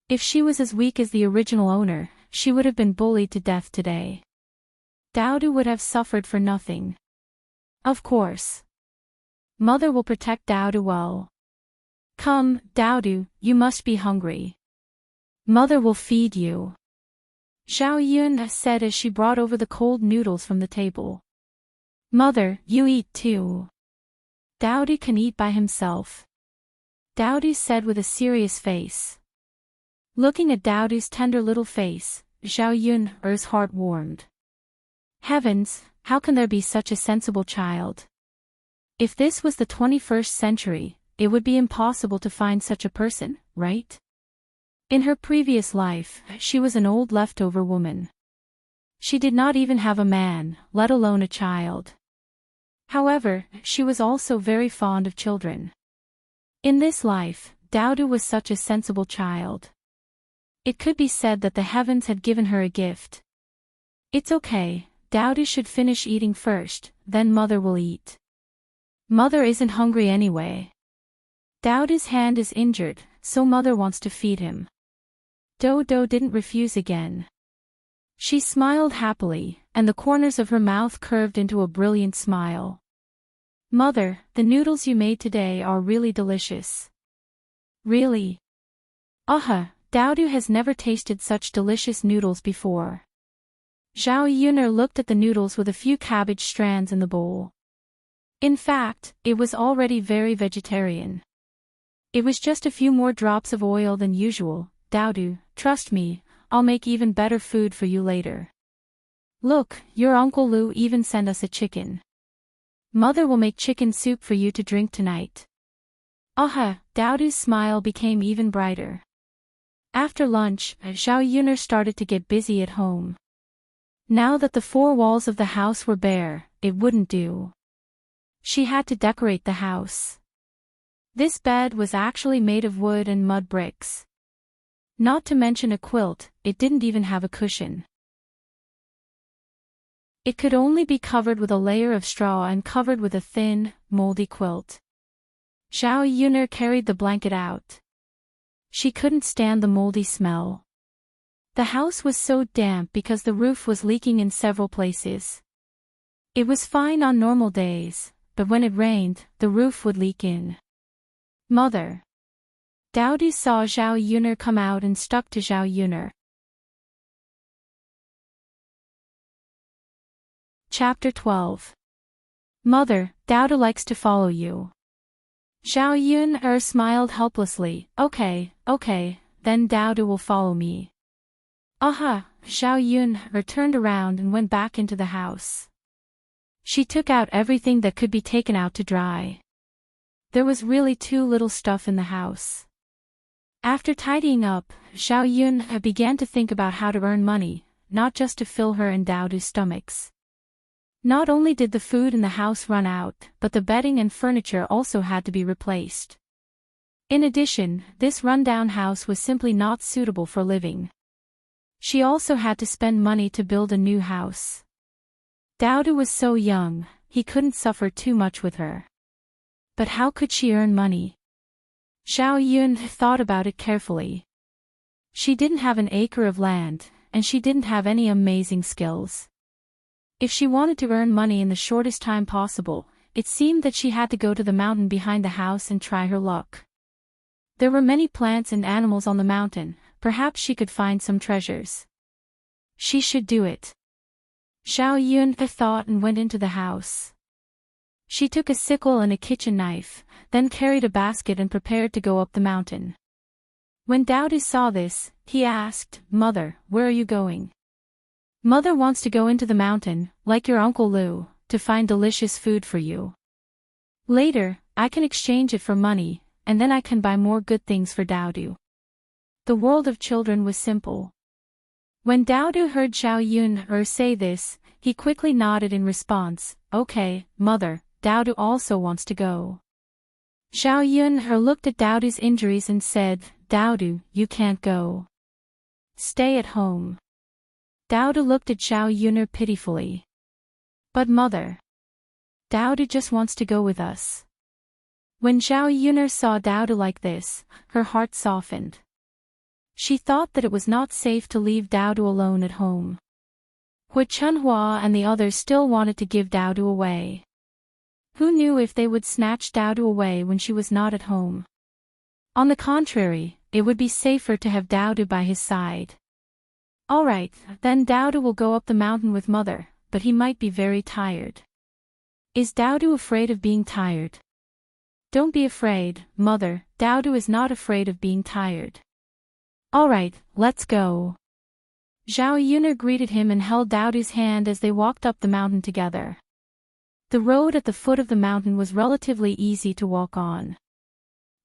If she was as weak as the original owner, she would have been bullied to death today. Daodu would have suffered for nothing. Of course. Mother will protect Daodu well. Come, Daodu, you must be hungry. Mother will feed you. Zhao Yuner said as she brought over the cold noodles from the table. Mother, you eat too. Daodu can eat by himself. Daodu said with a serious face. Looking at Daodu's tender little face, Zhao Yuner's heart warmed. Heavens, how can there be such a sensible child? If this was the 21st century, it would be impossible to find such a person, right? In her previous life, she was an old leftover woman. She did not even have a man, let alone a child. However, she was also very fond of children. In this life, Daodu was such a sensible child. It could be said that the heavens had given her a gift. It's okay, Daodu should finish eating first, then Mother will eat. Mother isn't hungry anyway. Daodu's hand is injured, so Mother wants to feed him. Dodo didn't refuse again. She smiled happily, and the corners of her mouth curved into a brilliant smile. Mother, the noodles you made today are really delicious. Really? Daodu has never tasted such delicious noodles before. Zhao Yuner looked at the noodles with a few cabbage strands in the bowl. In fact, it was already very vegetarian. It was just a few more drops of oil than usual. Daodu, trust me, I'll make even better food for you later. Look, your Uncle Lu even sent us a chicken. Mother will make chicken soup for you to drink tonight. Daodu's smile became even brighter. After lunch, Zhao Yuner started to get busy at home. Now that the four walls of the house were bare, it wouldn't do. She had to decorate the house. This bed was actually made of wood and mud bricks. Not to mention a quilt, it didn't even have a cushion. It could only be covered with a layer of straw and covered with a thin, moldy quilt. Zhao Yuner carried the blanket out. She couldn't stand the moldy smell. The house was so damp because the roof was leaking in several places. It was fine on normal days, but when it rained, the roof would leak in. Mother. Dowdy saw Zhao Yuner come out and stuck to Zhao Yuner. Chapter 12. Mother, Dowdy likes to follow you. Zhao Yuner smiled helplessly. Okay, then Dowdy will follow me. Aha, Zhao Yuner turned around and went back into the house. She took out everything that could be taken out to dry. There was really too little stuff in the house. After tidying up, Zhao Yuner began to think about how to earn money, not just to fill her and Dowdy's stomachs. Not only did the food in the house run out, but the bedding and furniture also had to be replaced. In addition, this rundown house was simply not suitable for living. She also had to spend money to build a new house. Dowdy was so young, he couldn't suffer too much with her. But how could she earn money? Zhao Yuner thought about it carefully. She didn't have an acre of land, and she didn't have any amazing skills. If she wanted to earn money in the shortest time possible, it seemed that she had to go to the mountain behind the house and try her luck. There were many plants and animals on the mountain, perhaps she could find some treasures. She should do it. Zhao Yuner thought and went into the house. She took a sickle and a kitchen knife, then carried a basket and prepared to go up the mountain. When Dowdy saw this, he asked, Mother, where are you going? Mother wants to go into the mountain, like your Uncle Lu, to find delicious food for you. Later, I can exchange it for money, and then I can buy more good things for Dowdy. The world of children was simple. When Dowdy heard Zhao Yuner say this, he quickly nodded in response. Okay, Mother, Dowdy also wants to go. Zhao Yuner looked at Dowdy's injuries and said, Dowdy, you can't go. Stay at home. Dowdy looked at Zhao Yuner pitifully. But Mother. Dowdy just wants to go with us. When Zhao Yuner saw Dowdy like this, her heart softened. She thought that it was not safe to leave Dowdy alone at home. Hui Chunhua and the others still wanted to give Dowdy away. Who knew if they would snatch Dowdy away when she was not at home? On the contrary, it would be safer to have Dowdy by his side. Alright, then Dowdy will go up the mountain with Mother, but he might be very tired. Is Dowdy afraid of being tired? Don't be afraid, Mother, Dowdy is not afraid of being tired. Alright, let's go. Zhao Yuner greeted him and held Dowdy's hand as they walked up the mountain together. The road at the foot of the mountain was relatively easy to walk on.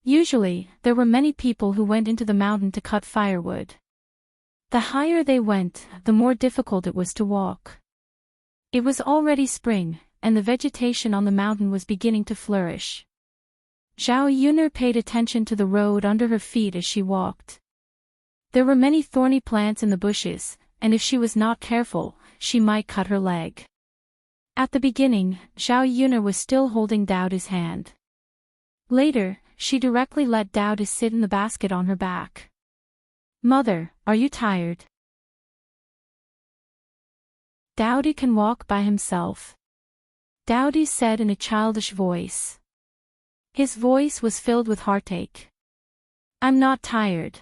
Usually, there were many people who went into the mountain to cut firewood. The higher they went, the more difficult it was to walk. It was already spring, and the vegetation on the mountain was beginning to flourish. Zhao Yuner paid attention to the road under her feet as she walked. There were many thorny plants in the bushes, and if she was not careful, she might cut her leg. At the beginning, Zhao Yuner was still holding Dowdy's hand. Later, she directly let Dowdy sit in the basket on her back. Mother, are you tired? Dowdy can walk by himself. Dowdy said in a childish voice. His voice was filled with heartache. I'm not tired.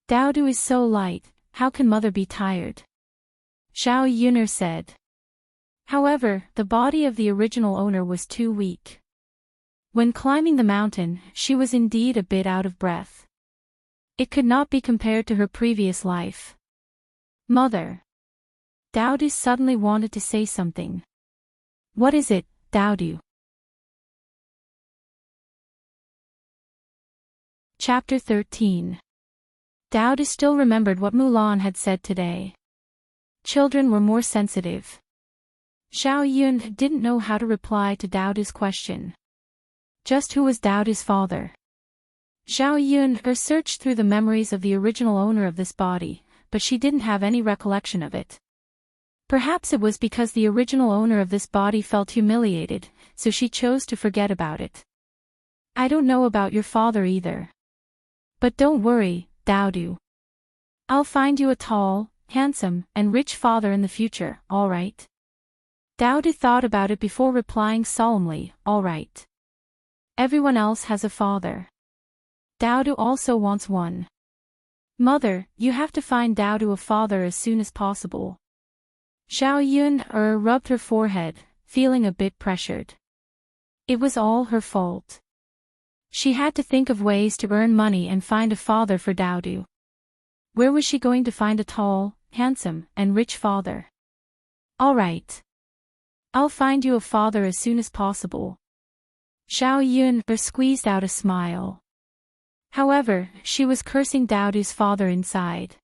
Dowdy is so light, how can Mother be tired? Zhao Yuner said. However, the body of the original owner was too weak. When climbing the mountain, she was indeed a bit out of breath. It could not be compared to her previous life. Mother. Dowdy suddenly wanted to say something. What is it, Dowdy? Chapter 13. Dowdy still remembered what Mulan had said today. Children were more sensitive. Zhao Yuner didn't know how to reply to Dowdy's question. Just who was Dowdy's father? Zhao Yun searched through the memories of the original owner of this body, but she didn't have any recollection of it. Perhaps it was because the original owner of this body felt humiliated, so she chose to forget about it. I don't know about your father either. But don't worry, Daodu. I'll find you a tall, handsome, and rich father in the future, alright? Daodu thought about it before replying solemnly, alright. Everyone else has a father. Daodu also wants one. Mother, you have to find Daodu a father as soon as possible. Zhao Yun rubbed her forehead, feeling a bit pressured. It was all her fault. She had to think of ways to earn money and find a father for Daodu. Where was she going to find a tall, handsome, and rich father? All right. I'll find you a father as soon as possible. Zhao Yun squeezed out a smile. However, she was cursing Daodu's father inside.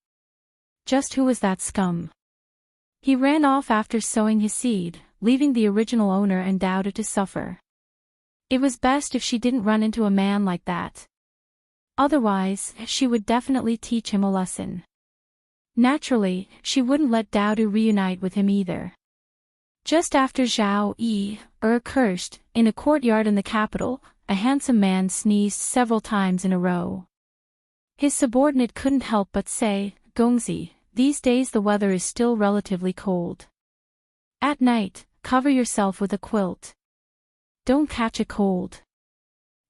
Just who was that scum? He ran off after sowing his seed, leaving the original owner and Daodu to suffer. It was best if she didn't run into a man like that. Otherwise, she would definitely teach him a lesson. Naturally, she wouldn't let Daodu reunite with him either. Just after Zhao Yi cursed, in a courtyard in the capital, a handsome man sneezed several times in a row. His subordinate couldn't help but say, Gongzi, these days the weather is still relatively cold. At night, cover yourself with a quilt. Don't catch a cold.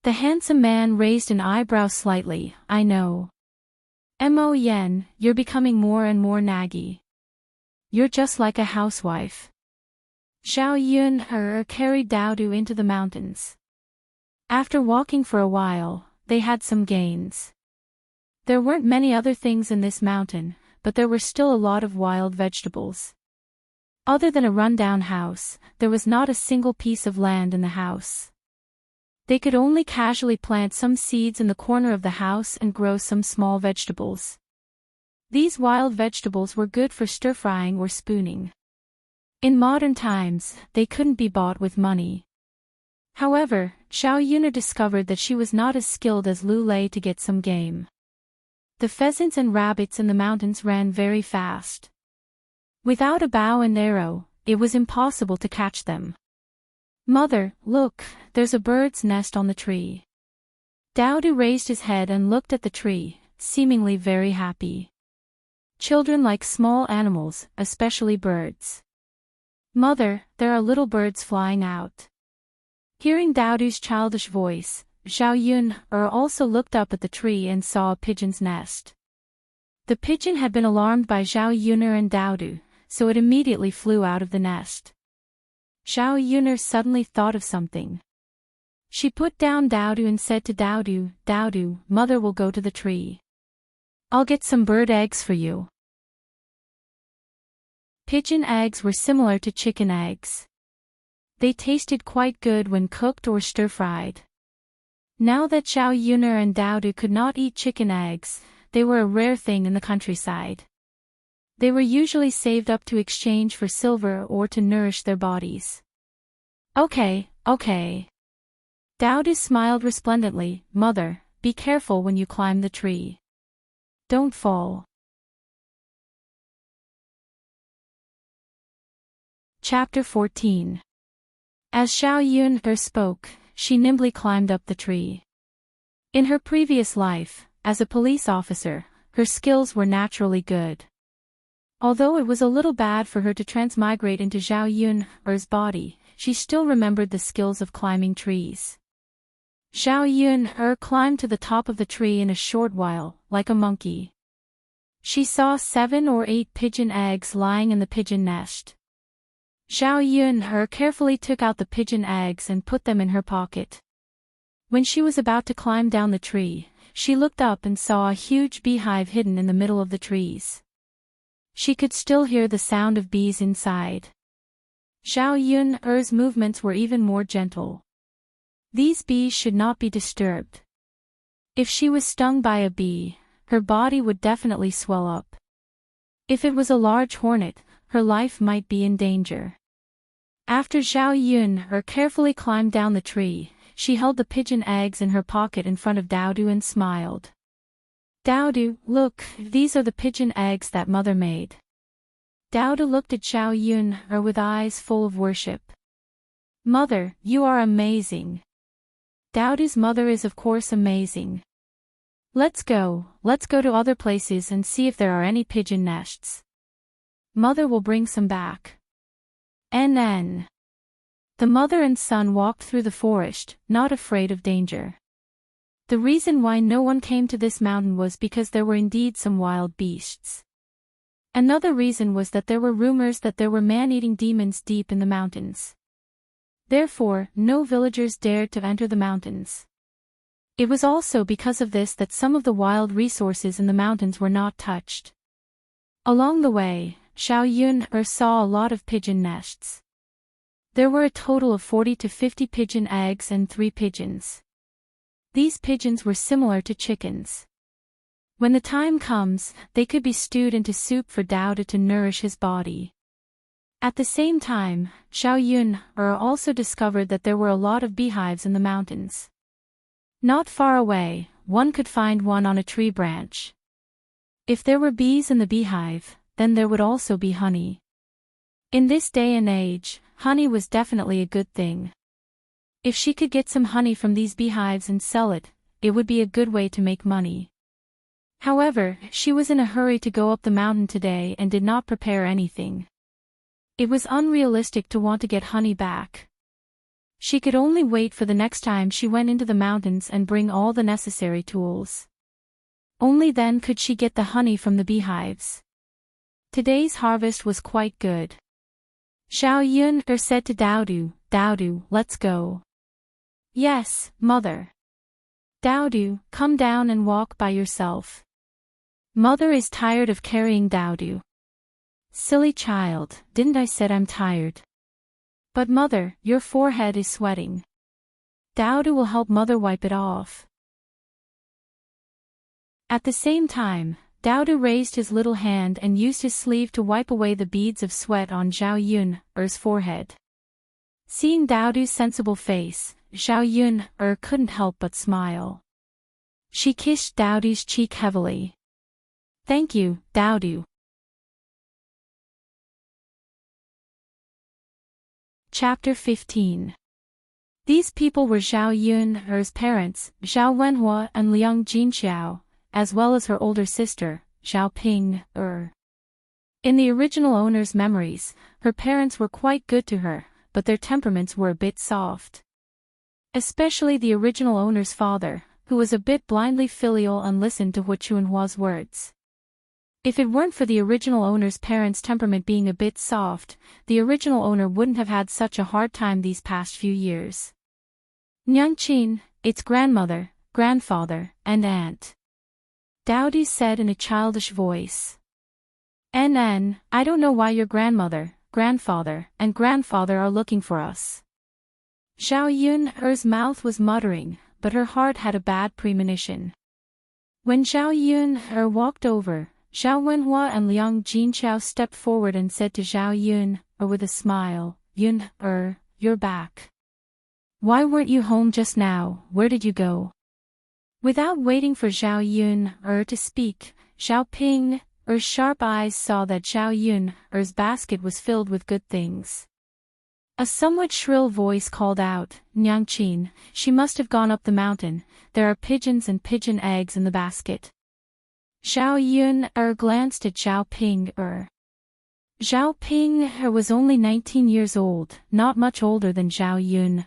The handsome man raised an eyebrow slightly, I know. Mo Yen, you're becoming more and more naggy. You're just like a housewife. Zhao Yun carried Daodu into the mountains. After walking for a while, they had some gains. There weren't many other things in this mountain, but there were still a lot of wild vegetables. Other than a rundown house, there was not a single piece of land in the house. They could only casually plant some seeds in the corner of the house and grow some small vegetables. These wild vegetables were good for stir-frying or spooning. In modern times, they couldn't be bought with money. However, Zhao Yun discovered that she was not as skilled as Lu Lei to get some game. The pheasants and rabbits in the mountains ran very fast. Without a bow and arrow, it was impossible to catch them. Mother, look, there's a bird's nest on the tree. Daodu raised his head and looked at the tree, seemingly very happy. Children like small animals, especially birds. Mother, there are little birds flying out. Hearing Daodu's childish voice, Zhao Yun also looked up at the tree and saw a pigeon's nest. The pigeon had been alarmed by Zhao Yun and Daodu, so it immediately flew out of the nest. Zhao Yun suddenly thought of something. She put down Daodu and said to Daodu, Daodu, Mother will go to the tree. I'll get some bird eggs for you. Pigeon eggs were similar to chicken eggs. They tasted quite good when cooked or stir-fried. Now that Zhao Yun and Daodu could not eat chicken eggs, they were a rare thing in the countryside. They were usually saved up to exchange for silver or to nourish their bodies. Okay. Daodu smiled resplendently, Mother, be careful when you climb the tree. Don't fall. Chapter 14. As Zhao Yun spoke, she nimbly climbed up the tree. In her previous life, as a police officer, her skills were naturally good. Although it was a little bad for her to transmigrate into Zhao Yun's body, she still remembered the skills of climbing trees. Zhao Yun climbed to the top of the tree in a short while, like a monkey. She saw 7 or 8 pigeon eggs lying in the pigeon nest. Zhao Yun carefully took out the pigeon eggs and put them in her pocket. When she was about to climb down the tree, she looked up and saw a huge beehive hidden in the middle of the trees. She could still hear the sound of bees inside. Zhao Yun's movements were even more gentle. These bees should not be disturbed. If she was stung by a bee, her body would definitely swell up. If it was a large hornet, her life might be in danger. After Zhao Yun carefully climbed down the tree, she held the pigeon eggs in her pocket in front of Dowdu and smiled. Dowdu, look, these are the pigeon eggs that mother made. Dowdu looked at Xiao Yun with eyes full of worship. Mother, you are amazing. Dowdu's mother is of course amazing. Let's go to other places and see if there are any pigeon nests. Mother will bring some back. NN. The mother and son walked through the forest, not afraid of danger. The reason why no one came to this mountain was because there were indeed some wild beasts. Another reason was that there were rumors that there were man-eating demons deep in the mountains. Therefore, no villagers dared to enter the mountains. It was also because of this that some of the wild resources in the mountains were not touched. Along the way, Xiao Yun saw a lot of pigeon nests. There were a total of 40 to 50 pigeon eggs and 3 pigeons. These pigeons were similar to chickens. When the time comes, they could be stewed into soup for Dowdu to nourish his body. At the same time, Xiao Yun also discovered that there were a lot of beehives in the mountains. Not far away, one could find one on a tree branch. If there were bees in the beehive, then there would also be honey. In this day and age, honey was definitely a good thing. If she could get some honey from these beehives and sell it, it would be a good way to make money. However, she was in a hurry to go up the mountain today and did not prepare anything. It was unrealistic to want to get honey back. She could only wait for the next time she went into the mountains and bring all the necessary tools. Only then could she get the honey from the beehives. Today's harvest was quite good. Xiao Yun said to Dowdu, Dowdu, let's go. Yes, mother. Dowdu, come down and walk by yourself. Mother is tired of carrying Dowdu. Silly child, didn't I said I'm tired? But mother, your forehead is sweating. Dowdu will help mother wipe it off. At the same time, Dowdu raised his little hand and used his sleeve to wipe away the beads of sweat on Xiao Yun's forehead. Seeing Dowdu's sensible face, Xiao Yun couldn't help but smile. She kissed Dowdu's cheek heavily. Thank you, Dowdu. Chapter 15. These people were Xiao Yun's parents, Xiao Wenhua and Liang Jinxiao, as well as her older sister, Xiao Ping. In the original owner's memories, her parents were quite good to her, but their temperaments were a bit soft. Especially the original owner's father, who was a bit blindly filial and listened to Hu Chunhua's words. If it weren't for the original owner's parents' temperament being a bit soft, the original owner wouldn't have had such a hard time these past few years. Nyangqin, its grandmother, grandfather, and aunt. Dowdy said in a childish voice. NN, I don't know why your grandmother, grandfather, and grandfather are looking for us. Xiao Yun's mouth was muttering, but her heart had a bad premonition. When Xiao Yun walked over, Xiao Wenhua and Liang Jinxiao stepped forward and said to Xiao Yun, with a smile, Yun, you're back. Why weren't you home just now? Where did you go? Without waiting for Xiao Yun to speak, Xiao Ping's sharp eyes saw that Xiao Yun's basket was filled with good things. A somewhat shrill voice called out, Nyangqin, she must have gone up the mountain, there are pigeons and pigeon eggs in the basket. Xiao Yun glanced at Xiao Ping. Xiao Ping was only 19 years old, not much older than Xiao Yun.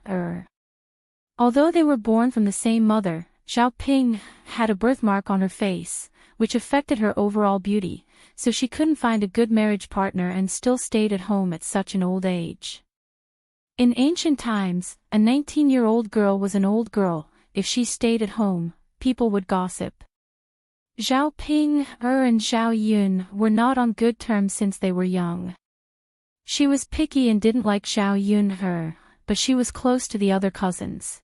Although they were born from the same mother, Xiao Ping had a birthmark on her face, which affected her overall beauty, so she couldn't find a good marriage partner and still stayed at home at such an old age. In ancient times, a 19-year-old girl was an old girl. If she stayed at home, people would gossip. Xiao Ping and Xiao Yun were not on good terms since they were young. She was picky and didn't like Xiao Yun, but she was close to the other cousins.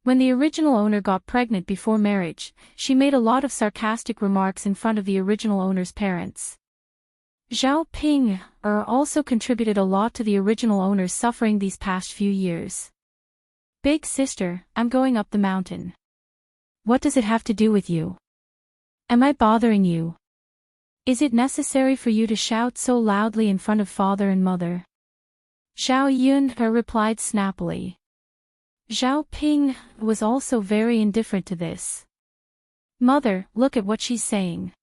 When the original owner got pregnant before marriage, she made a lot of sarcastic remarks in front of the original owner's parents. Xiao Ping also contributed a lot to the original owner's suffering these past few years. Big sister, I'm going up the mountain. What does it have to do with you? Am I bothering you? Is it necessary for you to shout so loudly in front of father and mother? Zhao Yun replied snappily. Zhao Ping was also very indifferent to this. Mother, look at what she's saying.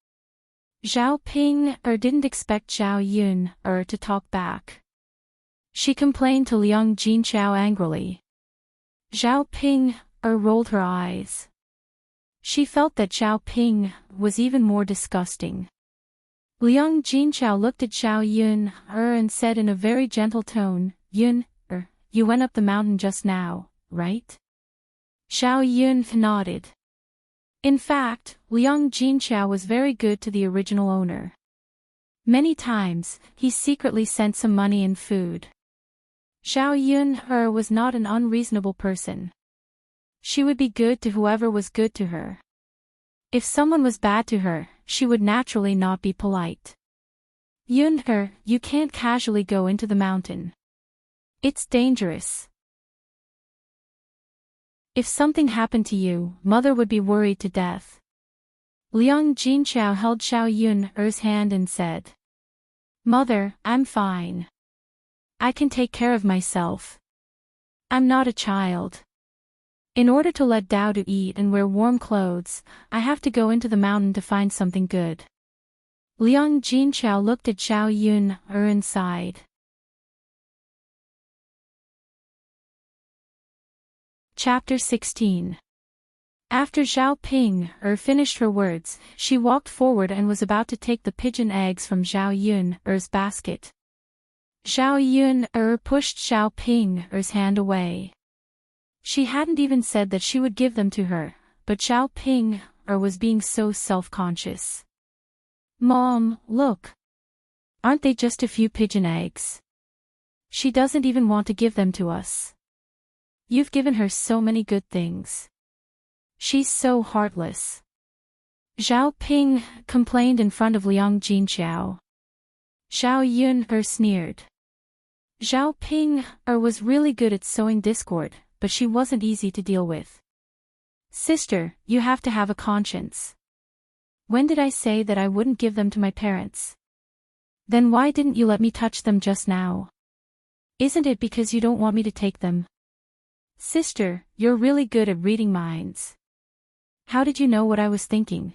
Zhao Ping didn't expect Zhao Yun to talk back. She complained to Liang Jinchao angrily. Zhao Ping rolled her eyes. She felt that Zhao Ping was even more disgusting. Liang Jinchao looked at Zhao Yun and said in a very gentle tone, Yun, you went up the mountain just now, right? Zhao Yun nodded. In fact, Liang Jinchao was very good to the original owner. Many times, he secretly sent some money and food. Zhao Yun was not an unreasonable person. She would be good to whoever was good to her. If someone was bad to her, she would naturally not be polite. Yun, you can't casually go into the mountain. It's dangerous. If something happened to you, mother would be worried to death. Liang Jinchao held Zhao Yun's hand and said, Mother, I'm fine. I can take care of myself. I'm not a child. In order to let Dao to eat and wear warm clothes, I have to go into the mountain to find something good. Liang Jinchao looked at Zhao Yun and sighed. Chapter 16. After Zhao Ping finished her words, she walked forward and was about to take the pigeon eggs from Zhao Yun's basket. Zhao Yun pushed Zhao Ping's hand away. She hadn't even said that she would give them to her, but Zhao Ping was being so self-conscious. Mom, look. Aren't they just a few pigeon eggs? She doesn't even want to give them to us. You've given her so many good things. She's so heartless. Zhao Ping complained in front of Liang Jinchao. Zhao Yun sneered. Zhao Ping was really good at sowing discord, but she wasn't easy to deal with. Sister, you have to have a conscience. When did I say that I wouldn't give them to my parents? Then why didn't you let me touch them just now? Isn't it because you don't want me to take them? Sister, you're really good at reading minds. How did you know what I was thinking?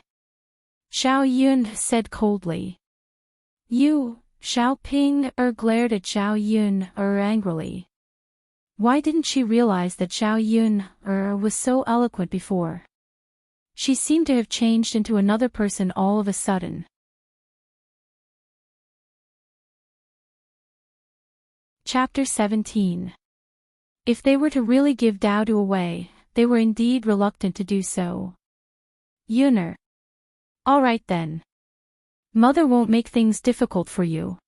Zhao Yun said coldly. You, Zhao Ping glared at Zhao Yun angrily. Why didn't she realize that Zhao Yun was so eloquent before? She seemed to have changed into another person all of a sudden. Chapter 17. If they were to really give Daodu away, they were indeed reluctant to do so. Yuner. All right then. Mother won't make things difficult for you.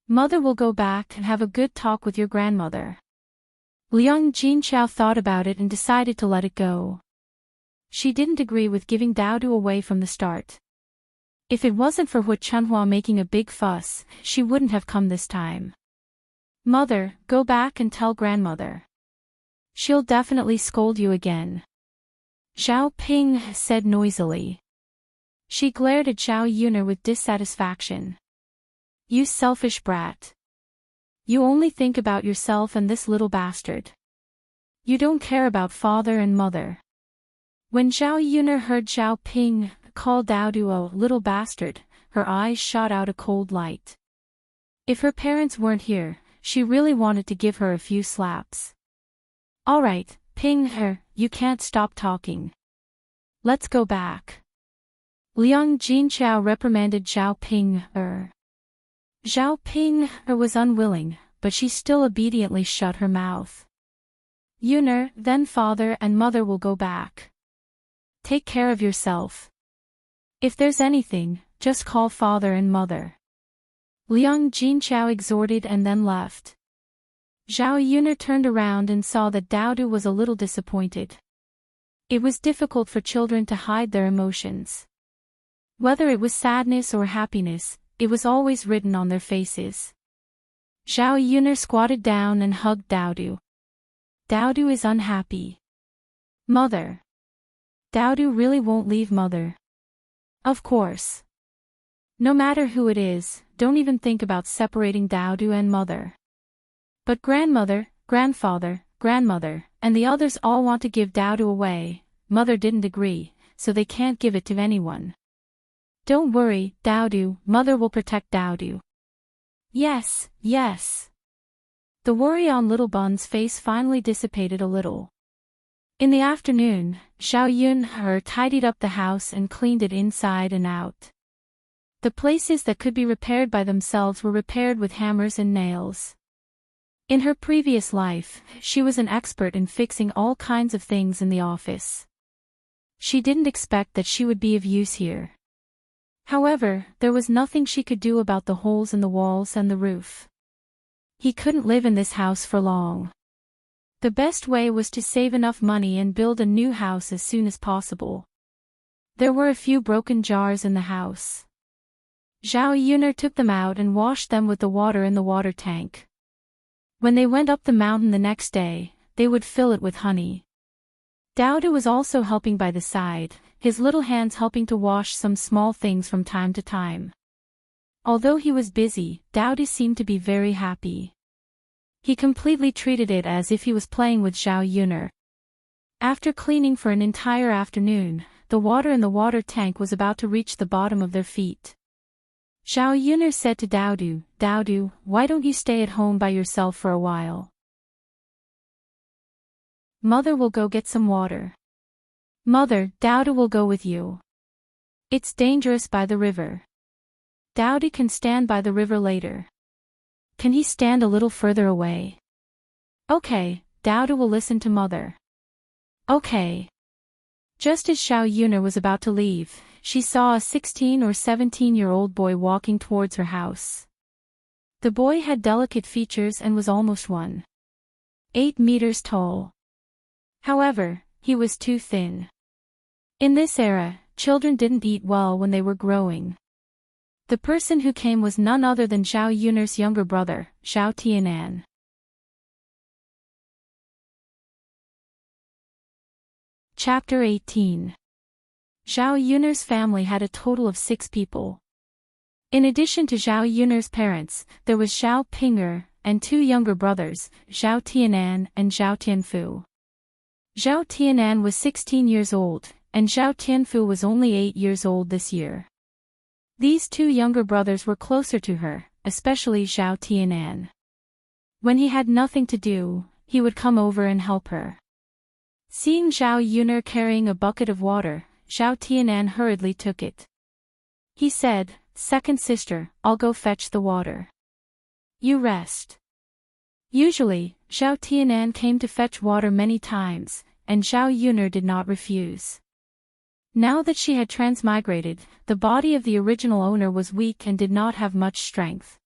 Mother will go back and have a good talk with your grandmother. Liang Jinchao thought about it and decided to let it go. She didn't agree with giving Daodu away from the start. If it wasn't for Hu Chunhua making a big fuss, she wouldn't have come this time. Mother, go back and tell grandmother. She'll definitely scold you again. Zhao Ping said noisily. She glared at Zhao Yuner with dissatisfaction. You selfish brat. You only think about yourself and this little bastard. You don't care about father and mother. When Zhao Yuner heard Zhao Ping call Daodu a little bastard, her eyes shot out a cold light. If her parents weren't here, she really wanted to give her a few slaps. All right, Ping, you can't stop talking. Let's go back. Liang Jinchao reprimanded Zhao Ping. Zhao Ping was unwilling, but she still obediently shut her mouth. Yuner, then father and mother will go back. Take care of yourself. If there's anything, just call father and mother. Liang Jinchao exhorted and then left. Zhao Yuner turned around and saw that Daodu was a little disappointed. It was difficult for children to hide their emotions. Whether it was sadness or happiness, it was always written on their faces. Zhao Yuner squatted down and hugged Daodu. Daodu is unhappy. Mother. Daodu really won't leave mother. Of course. No matter who it is, don't even think about separating Daodu and mother. But grandmother, grandfather, grandmother, and the others all want to give Daodu away. Mother didn't agree, so they can't give it to anyone. Don't worry, Daodu, mother will protect Daodu. Yes, yes. The worry on little Bun's face finally dissipated a little. In the afternoon, Xiao Yunhe tidied up the house and cleaned it inside and out. The places that could be repaired by themselves were repaired with hammers and nails. In her previous life, she was an expert in fixing all kinds of things in the office. She didn't expect that she would be of use here. However, there was nothing she could do about the holes in the walls and the roof. He couldn't live in this house for long. The best way was to save enough money and build a new house as soon as possible. There were a few broken jars in the house. Zhao Yun'er took them out and washed them with the water in the water tank. When they went up the mountain the next day, they would fill it with honey. Daodu was also helping by the side, his little hands helping to wash some small things from time to time. Although he was busy, Daodu seemed to be very happy. He completely treated it as if he was playing with Zhao Yun'er. After cleaning for an entire afternoon, the water in the water tank was about to reach the bottom of their feet. Zhao Yun'er said to Daodu, "Daodu, why don't you stay at home by yourself for a while? Mother will go get some water." "Mother, Daodu will go with you. It's dangerous by the river. Daodu can stand by the river later. Can he stand a little further away?" "Okay, Daodu will listen to mother." "Okay." Just as Xiao Yun'er was about to leave, she saw a 16 or 17-year-old boy walking towards her house. The boy had delicate features and was almost 1.8 meters tall. However, he was too thin. In this era, children didn't eat well when they were growing. The person who came was none other than Zhao Yun'er's younger brother, Zhao Tianan. Chapter 18. Zhao Yun'er's family had a total of 6 people. In addition to Zhao Yun'er's parents, there was Zhao Ping'er, and 2 younger brothers, Zhao Tianan and Zhao Tianfu. Zhao Tianan was 16 years old, and Zhao Tianfu was only 8 years old this year. These 2 younger brothers were closer to her, especially Zhao Tianan. When he had nothing to do, he would come over and help her. Seeing Zhao Yun'er carrying a bucket of water, Zhao Tianan hurriedly took it. He said, "Second sister, I'll go fetch the water. You rest." Usually, Zhao Tianan came to fetch water many times, and Zhao Yun'er did not refuse. Now that she had transmigrated, the body of the original owner was weak and did not have much strength.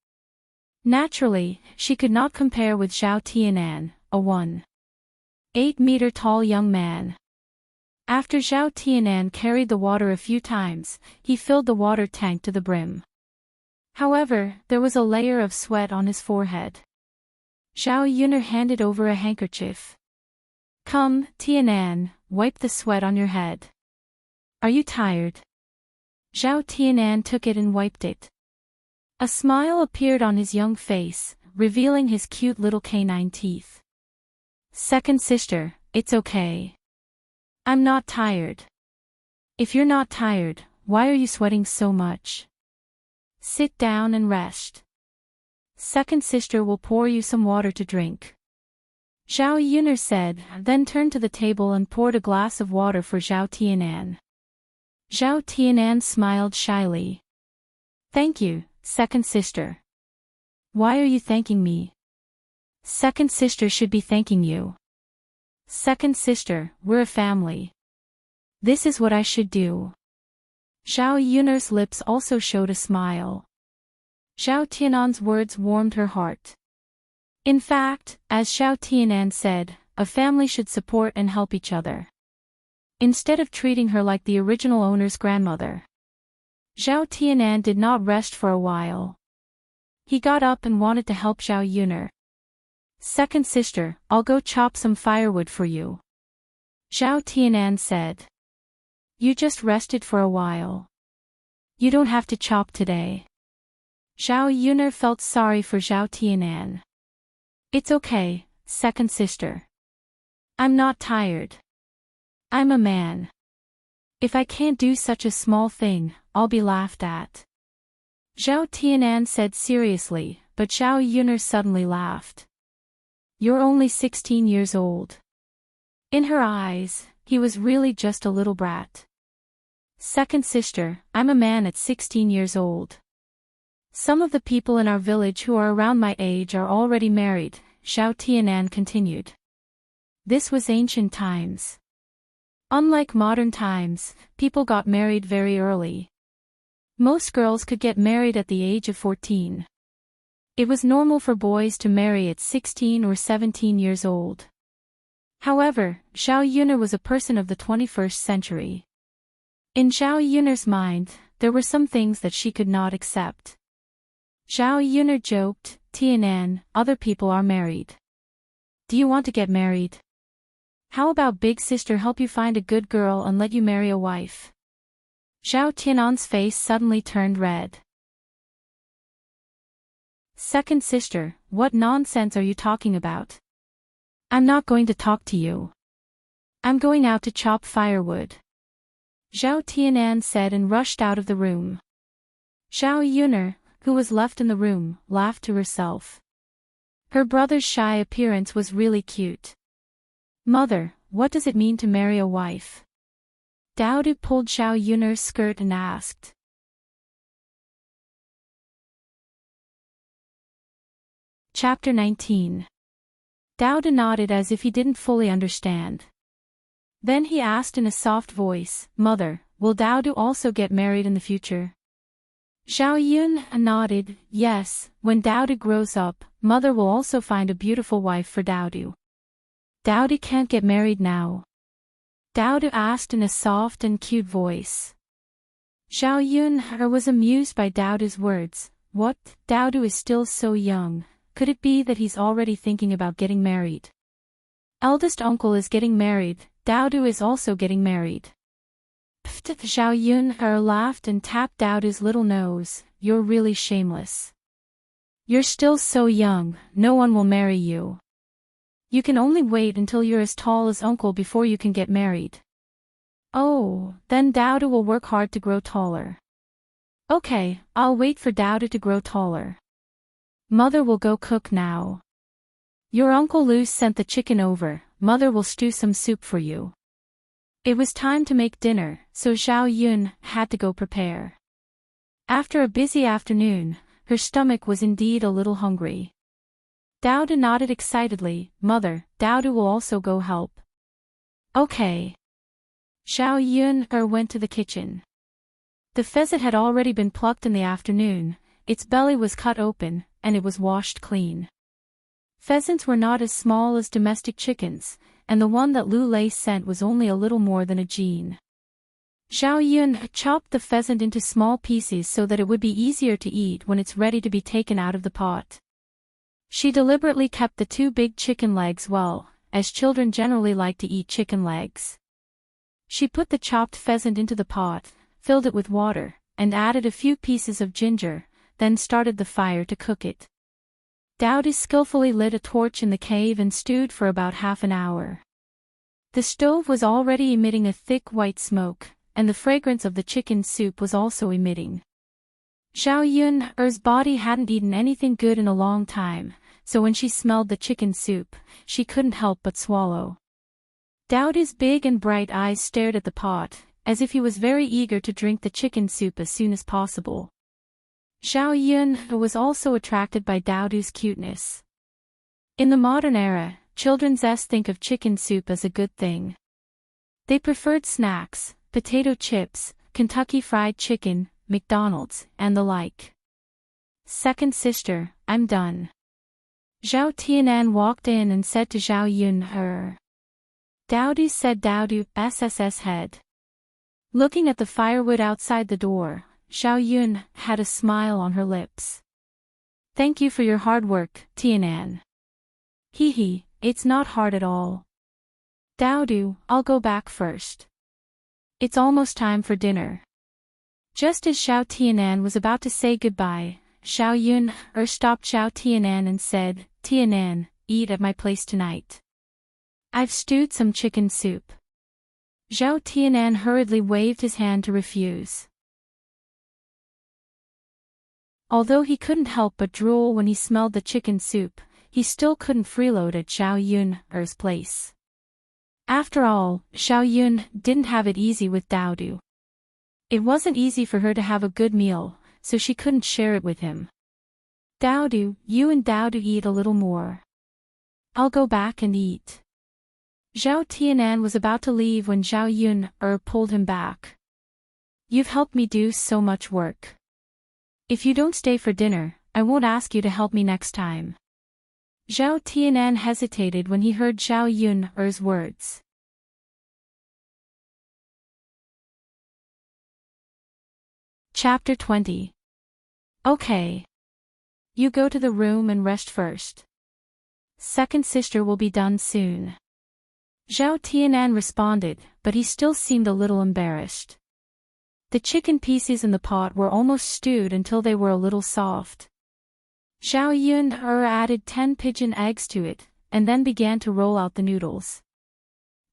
Naturally, she could not compare with Zhao Tianan, a 1.8-meter tall young man. After Zhao Tianan carried the water a few times, he filled the water tank to the brim. However, there was a layer of sweat on his forehead. Zhao Yun'er handed over a handkerchief. "Come, Tianan, wipe the sweat on your head. Are you tired?" Zhao Tianan took it and wiped it. A smile appeared on his young face, revealing his cute little canine teeth. "Second sister, it's okay. I'm not tired." "If you're not tired, why are you sweating so much? Sit down and rest. Second sister will pour you some water to drink." Zhao Yun'er said, then turned to the table and poured a glass of water for Zhao Tianan. Zhao Tianan smiled shyly. "Thank you, second sister." "Why are you thanking me? Second sister should be thanking you." "Second sister, we're a family. This is what I should do." Zhao Yun'er's lips also showed a smile. Zhao Tianan's words warmed her heart. In fact, as Zhao Tianan said, a family should support and help each other. Instead of treating her like the original owner's grandmother. Zhao Tianan did not rest for a while. He got up and wanted to help Zhao Yun'er. Second sister, I'll go chop some firewood for you. Zhao Tianan said. You just rested for a while. You don't have to chop today. Zhao Yuner felt sorry for Zhao Tianan. It's okay, second sister. I'm not tired. I'm a man. If I can't do such a small thing, I'll be laughed at. Zhao Tianan said seriously, but Zhao Yuner suddenly laughed. You're only 16 years old. In her eyes, he was really just a little brat. Second sister, I'm a man at 16 years old. Some of the people in our village who are around my age are already married, Zhao Tianan continued. This was ancient times. Unlike modern times, people got married very early. Most girls could get married at the age of 14. It was normal for boys to marry at 16 or 17 years old. However, Zhao Yuner was a person of the 21st century. In Zhao Yuner's mind, there were some things that she could not accept. Zhao Yuner joked, Tianan, other people are married. Do you want to get married? How about big sister help you find a good girl and let you marry a wife? Zhao Tianan's face suddenly turned red. Second sister, what nonsense are you talking about? I'm not going to talk to you. I'm going out to chop firewood. Zhao Tianan said and rushed out of the room. Zhao Yuner, who was left in the room, laughed to herself. Her brother's shy appearance was really cute. Mother, what does it mean to marry a wife? Daodu pulled Zhao Yuner's skirt and asked. Chapter 19. Daodu nodded as if he didn't fully understand. Then he asked in a soft voice, Mother, will Daodu also get married in the future? Zhao Yun nodded, yes, when Daodu grows up, Mother will also find a beautiful wife for Daodu. Daodu can't get married now. Daodu asked in a soft and cute voice. Zhao Yun was amused by Daodu's words. What? Daodu is still so young. Could it be that he's already thinking about getting married? Eldest uncle is getting married, Daodu is also getting married. Zhao Yun laughed and tapped Daodu's little nose. You're really shameless. You're still so young, no one will marry you. You can only wait until you're as tall as uncle before you can get married. Oh, then Daodu will work hard to grow taller. Okay, I'll wait for Daodu to grow taller. Mother will go cook now. Your Uncle Lu sent the chicken over, Mother will stew some soup for you. It was time to make dinner, so Zhao Yun had to go prepare. After a busy afternoon, her stomach was indeed a little hungry. Daodu nodded excitedly, Mother, Daodu will also go help. Okay. Zhao Yun went to the kitchen. The pheasant had already been plucked in the afternoon, its belly was cut open, and it was washed clean. Pheasants were not as small as domestic chickens, and the one that Lu Lei sent was only a little more than a jean. Zhao Yun chopped the pheasant into small pieces so that it would be easier to eat when it's ready to be taken out of the pot. She deliberately kept the 2 big chicken legs well, as children generally like to eat chicken legs. She put the chopped pheasant into the pot, filled it with water, and added a few pieces of ginger, then started the fire to cook it. Daodu skillfully lit a torch in the cave and stewed for about half an hour. The stove was already emitting a thick white smoke, and the fragrance of the chicken soup was also emitting. Zhao Yun's body hadn't eaten anything good in a long time, so when she smelled the chicken soup, she couldn't help but swallow. Daodu's big and bright eyes stared at the pot, as if he was very eager to drink the chicken soup as soon as possible. Zhao Yun was also attracted by Daodu's cuteness. In the modern era, children think of chicken soup as a good thing. They preferred snacks, potato chips, Kentucky Fried Chicken, McDonald's, and the like. Second sister, I'm done. Zhao Tianan walked in and said to Zhao Yun, Daodu said Daodu, SSS head. Looking at the firewood outside the door, Zhao Yun had a smile on her lips. Thank you for your hard work, Tianan. Hee hee, it's not hard at all. Dowdu, I'll go back first. It's almost time for dinner. Just as Xiao Tianan was about to say goodbye, Xiao Yun stopped Xiao Tianan and said, Tianan, eat at my place tonight. I've stewed some chicken soup. Xiao Tianan hurriedly waved his hand to refuse. Although he couldn't help but drool when he smelled the chicken soup, he still couldn't freeload at Xiao Yun's place. After all, Xiao Yun didn't have it easy with Dowdu. It wasn't easy for her to have a good meal, so she couldn't share it with him. Dowdu, you and Dowdu eat a little more. I'll go back and eat. Xiao Tianan was about to leave when Xiao Yun pulled him back. You've helped me do so much work. If you don't stay for dinner, I won't ask you to help me next time. Xiao Tianan hesitated when he heard Xiao Yun's words. Chapter 20. Okay. You go to the room and rest first. Second sister will be done soon. Xiao Tianan responded, but he still seemed a little embarrassed. The chicken pieces in the pot were almost stewed until they were a little soft. Xiao Yun added 10 pigeon eggs to it, and then began to roll out the noodles.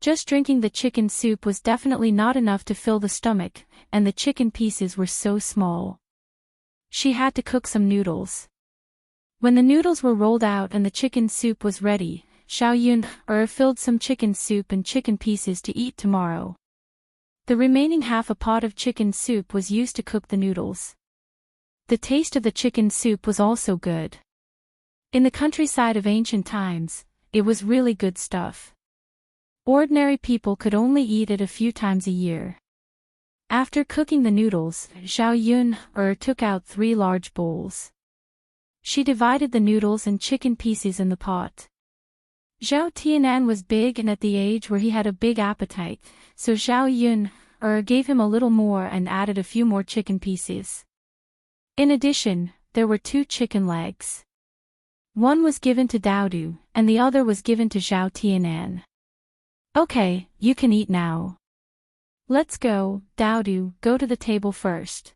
Just drinking the chicken soup was definitely not enough to fill the stomach, and the chicken pieces were so small. She had to cook some noodles. When the noodles were rolled out and the chicken soup was ready, Xiao Yun filled some chicken soup and chicken pieces to eat tomorrow. The remaining half a pot of chicken soup was used to cook the noodles. The taste of the chicken soup was also good. In the countryside of ancient times, it was really good stuff. Ordinary people could only eat it a few times a year. After cooking the noodles, Xiao Yun took out 3 large bowls. She divided the noodles and chicken pieces in the pot. Xiao Tianan was big and at the age where he had a big appetite, so Xiao Yun gave him a little more and added a few more chicken pieces. In addition, there were 2 chicken legs. One was given to Dowdu, and the other was given to Xiao Tianan. Okay, you can eat now. Let's go, Dowdu, go to the table first.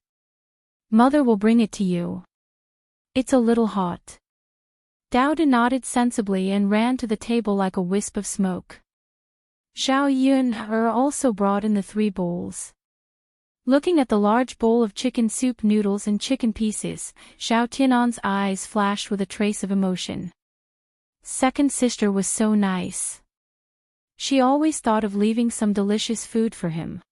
Mother will bring it to you. It's a little hot. Dowdu nodded sensibly and ran to the table like a wisp of smoke. Xiao Yun also brought in the 3 bowls. Looking at the large bowl of chicken soup, noodles and chicken pieces, Xiao Tianan's eyes flashed with a trace of emotion. Second sister was so nice. She always thought of leaving some delicious food for him.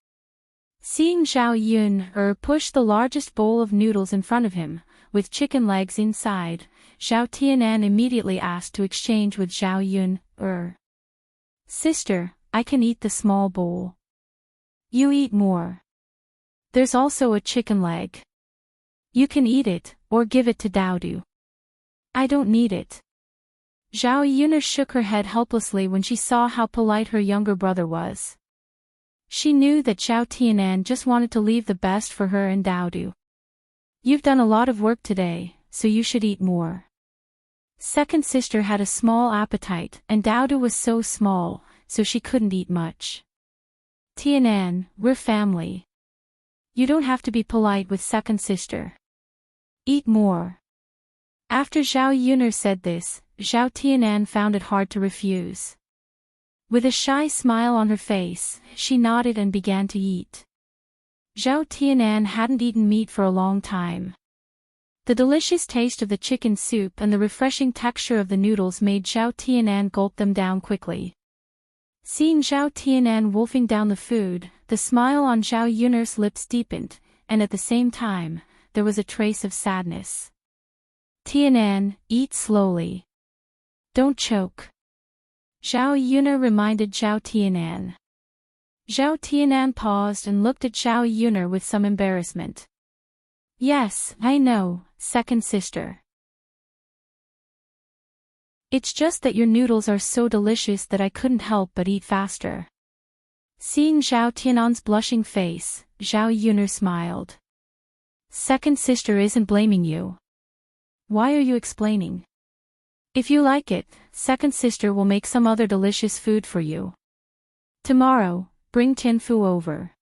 Seeing Xiao Yun push the largest bowl of noodles in front of him, with chicken legs inside, Xiao Tianan immediately asked to exchange with Xiao Yun. Sister, I can eat the small bowl. You eat more. There's also a chicken leg. You can eat it, or give it to Dowdu. I don't need it. Xiao Yun shook her head helplessly when she saw how polite her younger brother was. She knew that Xiao Tianan just wanted to leave the best for her and Dowdu. You've done a lot of work today, so you should eat more. Second sister had a small appetite, and Dowdu was so small, so she couldn't eat much. Tianan, we're family. You don't have to be polite with second sister. Eat more. After Xiao Yun said this, Xiao Tianan found it hard to refuse. With a shy smile on her face, she nodded and began to eat. Xiao Tianan hadn't eaten meat for a long time. The delicious taste of the chicken soup and the refreshing texture of the noodles made Xiao Tianan gulp them down quickly. Seeing Xiao Tianan wolfing down the food, the smile on Xiao Yun's lips deepened, and at the same time, there was a trace of sadness. Tianan, eat slowly. Don't choke. Xiao Yun reminded Xiao Tianan. Xiao Tianan paused and looked at Xiao Yun with some embarrassment. Yes, I know, second sister. It's just that your noodles are so delicious that I couldn't help but eat faster. Seeing Xiao Tianan's blushing face, Xiao Yun smiled. Second sister isn't blaming you. Why are you explaining? If you like it, second sister will make some other delicious food for you. Tomorrow, bring Tinfu over.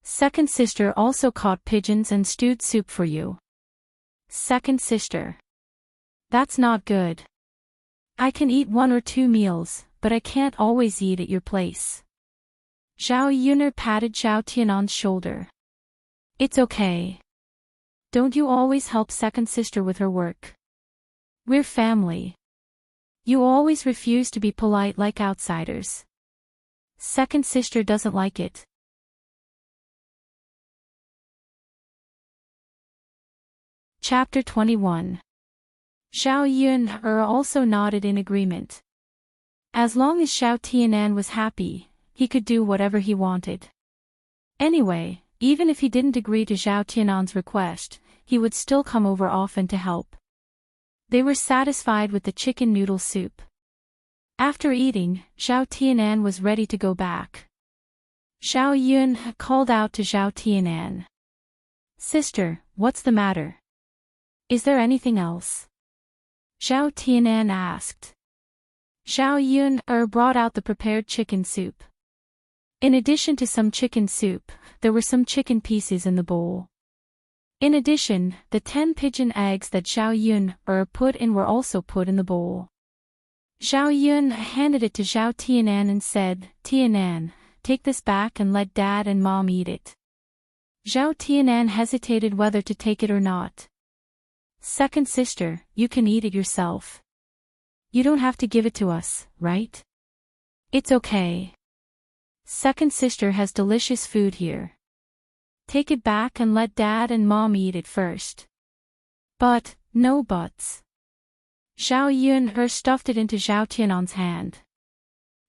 Second sister also caught pigeons and stewed soup for you. Second sister. That's not good. I can eat 1 or 2 meals, but I can't always eat at your place. Zhao Yuner patted Zhao Tianan's shoulder. It's okay. Don't you always help second sister with her work? We're family. You always refuse to be polite like outsiders. Second sister doesn't like it. Chapter 21. Zhao Yunhe also nodded in agreement. As long as Zhao Tianan was happy, he could do whatever he wanted. Anyway, even if he didn't agree to Zhao Tianan's request, he would still come over often to help. They were satisfied with the chicken noodle soup. After eating, Zhao Tianan was ready to go back. Zhao Yunhe called out to Zhao Tianan. Sister, what's the matter? Is there anything else? Zhao Tianan asked. Zhao Yunhe brought out the prepared chicken soup. In addition to some chicken soup, there were some chicken pieces in the bowl. In addition, the 10 pigeon eggs that Zhao Yunhe put in were also put in the bowl. Zhao Yunhe handed it to Zhao Tianan and said, Tianan, take this back and let Dad and Mom eat it. Zhao Tianan hesitated whether to take it or not. Second sister, you can eat it yourself. You don't have to give it to us, right? It's okay. Second sister has delicious food here. Take it back and let Dad and Mom eat it first. But, no buts. Zhao Yunhe stuffed it into Zhao Tianan's hand.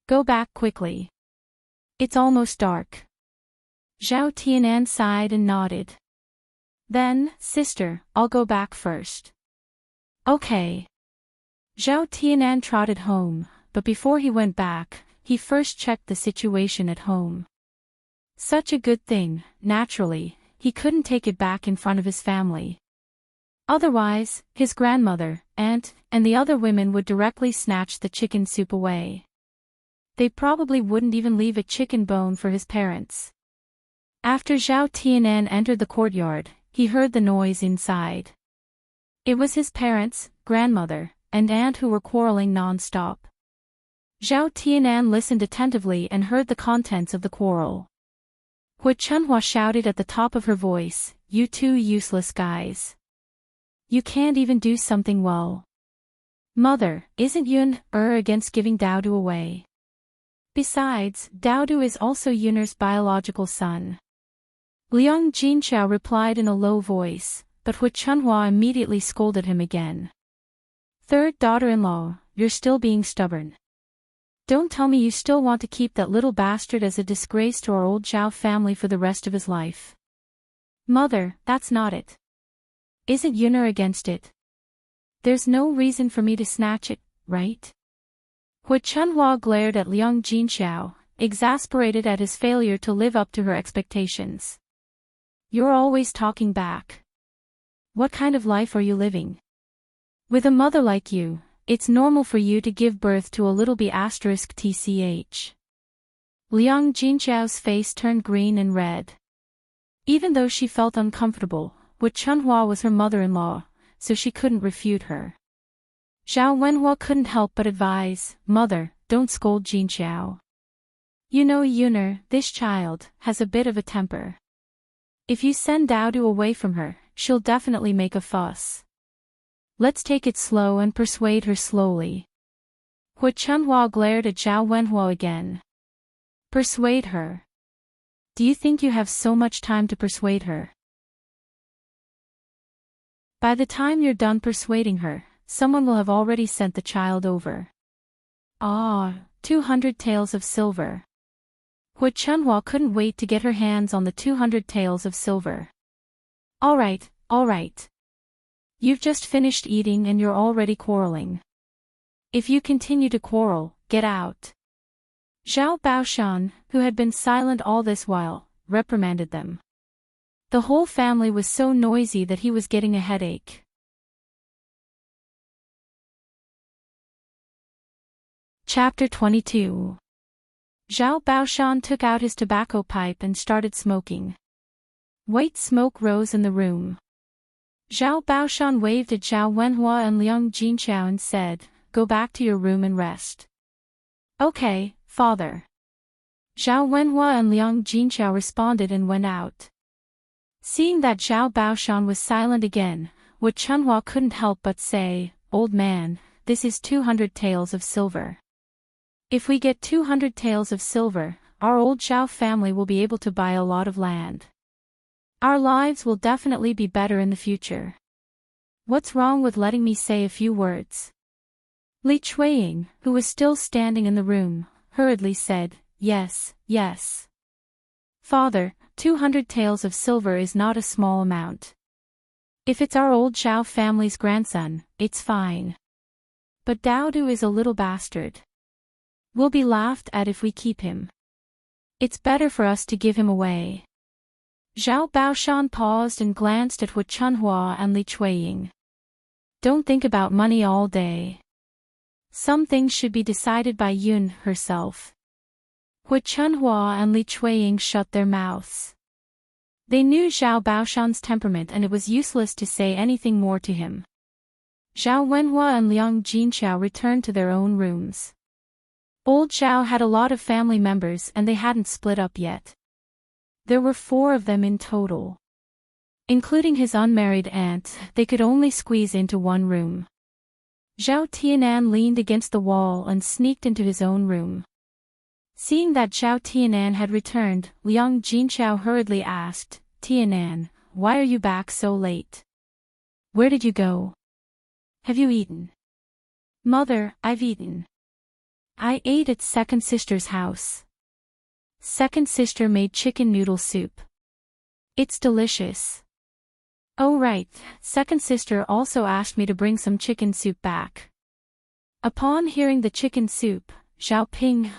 Go back quickly. It's almost dark. Zhao Tianan sighed and nodded. Then, sister, I'll go back first. Okay. Zhao Tianan trotted home, but before he went back, he first checked the situation at home. Such a good thing, naturally, he couldn't take it back in front of his family. Otherwise, his grandmother, aunt, and the other women would directly snatch the chicken soup away. They probably wouldn't even leave a chicken bone for his parents. After Zhao Tianan entered the courtyard, he heard the noise inside. It was his parents, grandmother, and aunt who were quarreling non-stop. Zhao Tianan listened attentively and heard the contents of the quarrel. Hu Chunhua shouted at the top of her voice, "You two useless guys. You can't even do something well. Mother, isn't Yun against giving Daodu away? Besides, Daodu is also Yun'er's biological son." Liang Jinchao replied in a low voice, but Hu Chunhua immediately scolded him again. Third daughter-in-law, you're still being stubborn. Don't tell me you still want to keep that little bastard as a disgrace to our old Zhao family for the rest of his life. Mother, that's not it. Isn't Yun'er against it? There's no reason for me to snatch it, right? Hu Chunhua glared at Liang Jinchao, exasperated at his failure to live up to her expectations. You're always talking back. What kind of life are you living? With a mother like you, it's normal for you to give birth to a little b*tch. Liang Jinchao's face turned green and red. Even though she felt uncomfortable, Hu Chunhua was her mother-in-law, so she couldn't refute her. Zhao Wenhua couldn't help but advise, Mother, don't scold Jinchao. You know Yun'er, this child, has a bit of a temper. If you send Daodu away from her, she'll definitely make a fuss. Let's take it slow and persuade her slowly. Hu Chunhua glared at Zhao Wenhua again. Persuade her? Do you think you have so much time to persuade her? By the time you're done persuading her, someone will have already sent the child over. 200 taels of silver. Hu Chunhua couldn't wait to get her hands on the 200 taels of silver. All right. You've just finished eating and you're already quarreling. If you continue to quarrel, get out. Zhao Baoshan, who had been silent all this while, reprimanded them. The whole family was so noisy that he was getting a headache. Chapter 22. Zhao Baoshan took out his tobacco pipe and started smoking. White smoke rose in the room. Zhao Baoshan waved at Zhao Wenhua and Liang Jinqiao and said, "Go back to your room and rest." "Okay, father." Zhao Wenhua and Liang Jinqiao responded and went out. Seeing that Zhao Baoshan was silent again, Wu Chunhua couldn't help but say, "Old man, this is 200 taels of silver. If we get 200 taels of silver, our old Zhao family will be able to buy a lot of land. Our lives will definitely be better in the future. What's wrong with letting me say a few words?" Li Chuiying, who was still standing in the room, hurriedly said, "Yes, yes. Father, 200 taels of silver is not a small amount. If it's our old Zhao family's grandson, it's fine. But Daodu is a little bastard. We'll be laughed at if we keep him. It's better for us to give him away." Zhao Baoshan paused and glanced at Wu Chunhua and Li Chuiying. "Don't think about money all day. Some things should be decided by Yun herself." Wu Chunhua and Li Chuiying shut their mouths. They knew Zhao Baoshan's temperament and it was useless to say anything more to him. Zhao Wenhua and Liang Jinqiao returned to their own rooms. Old Zhao had a lot of family members and they hadn't split up yet. There were 4 of them in total. Including his unmarried aunt, they could only squeeze into one room. Zhao Tianan leaned against the wall and sneaked into his own room. Seeing that Zhao Tianan had returned, Liang Jinqiao hurriedly asked, "Tianan, why are you back so late? Where did you go? Have you eaten?" "Mother, I've eaten. I ate at second sister's house. Second sister made chicken noodle soup. It's delicious." "Oh right, second sister also asked me to bring some chicken soup back." Upon hearing the chicken soup, Zhao Ping,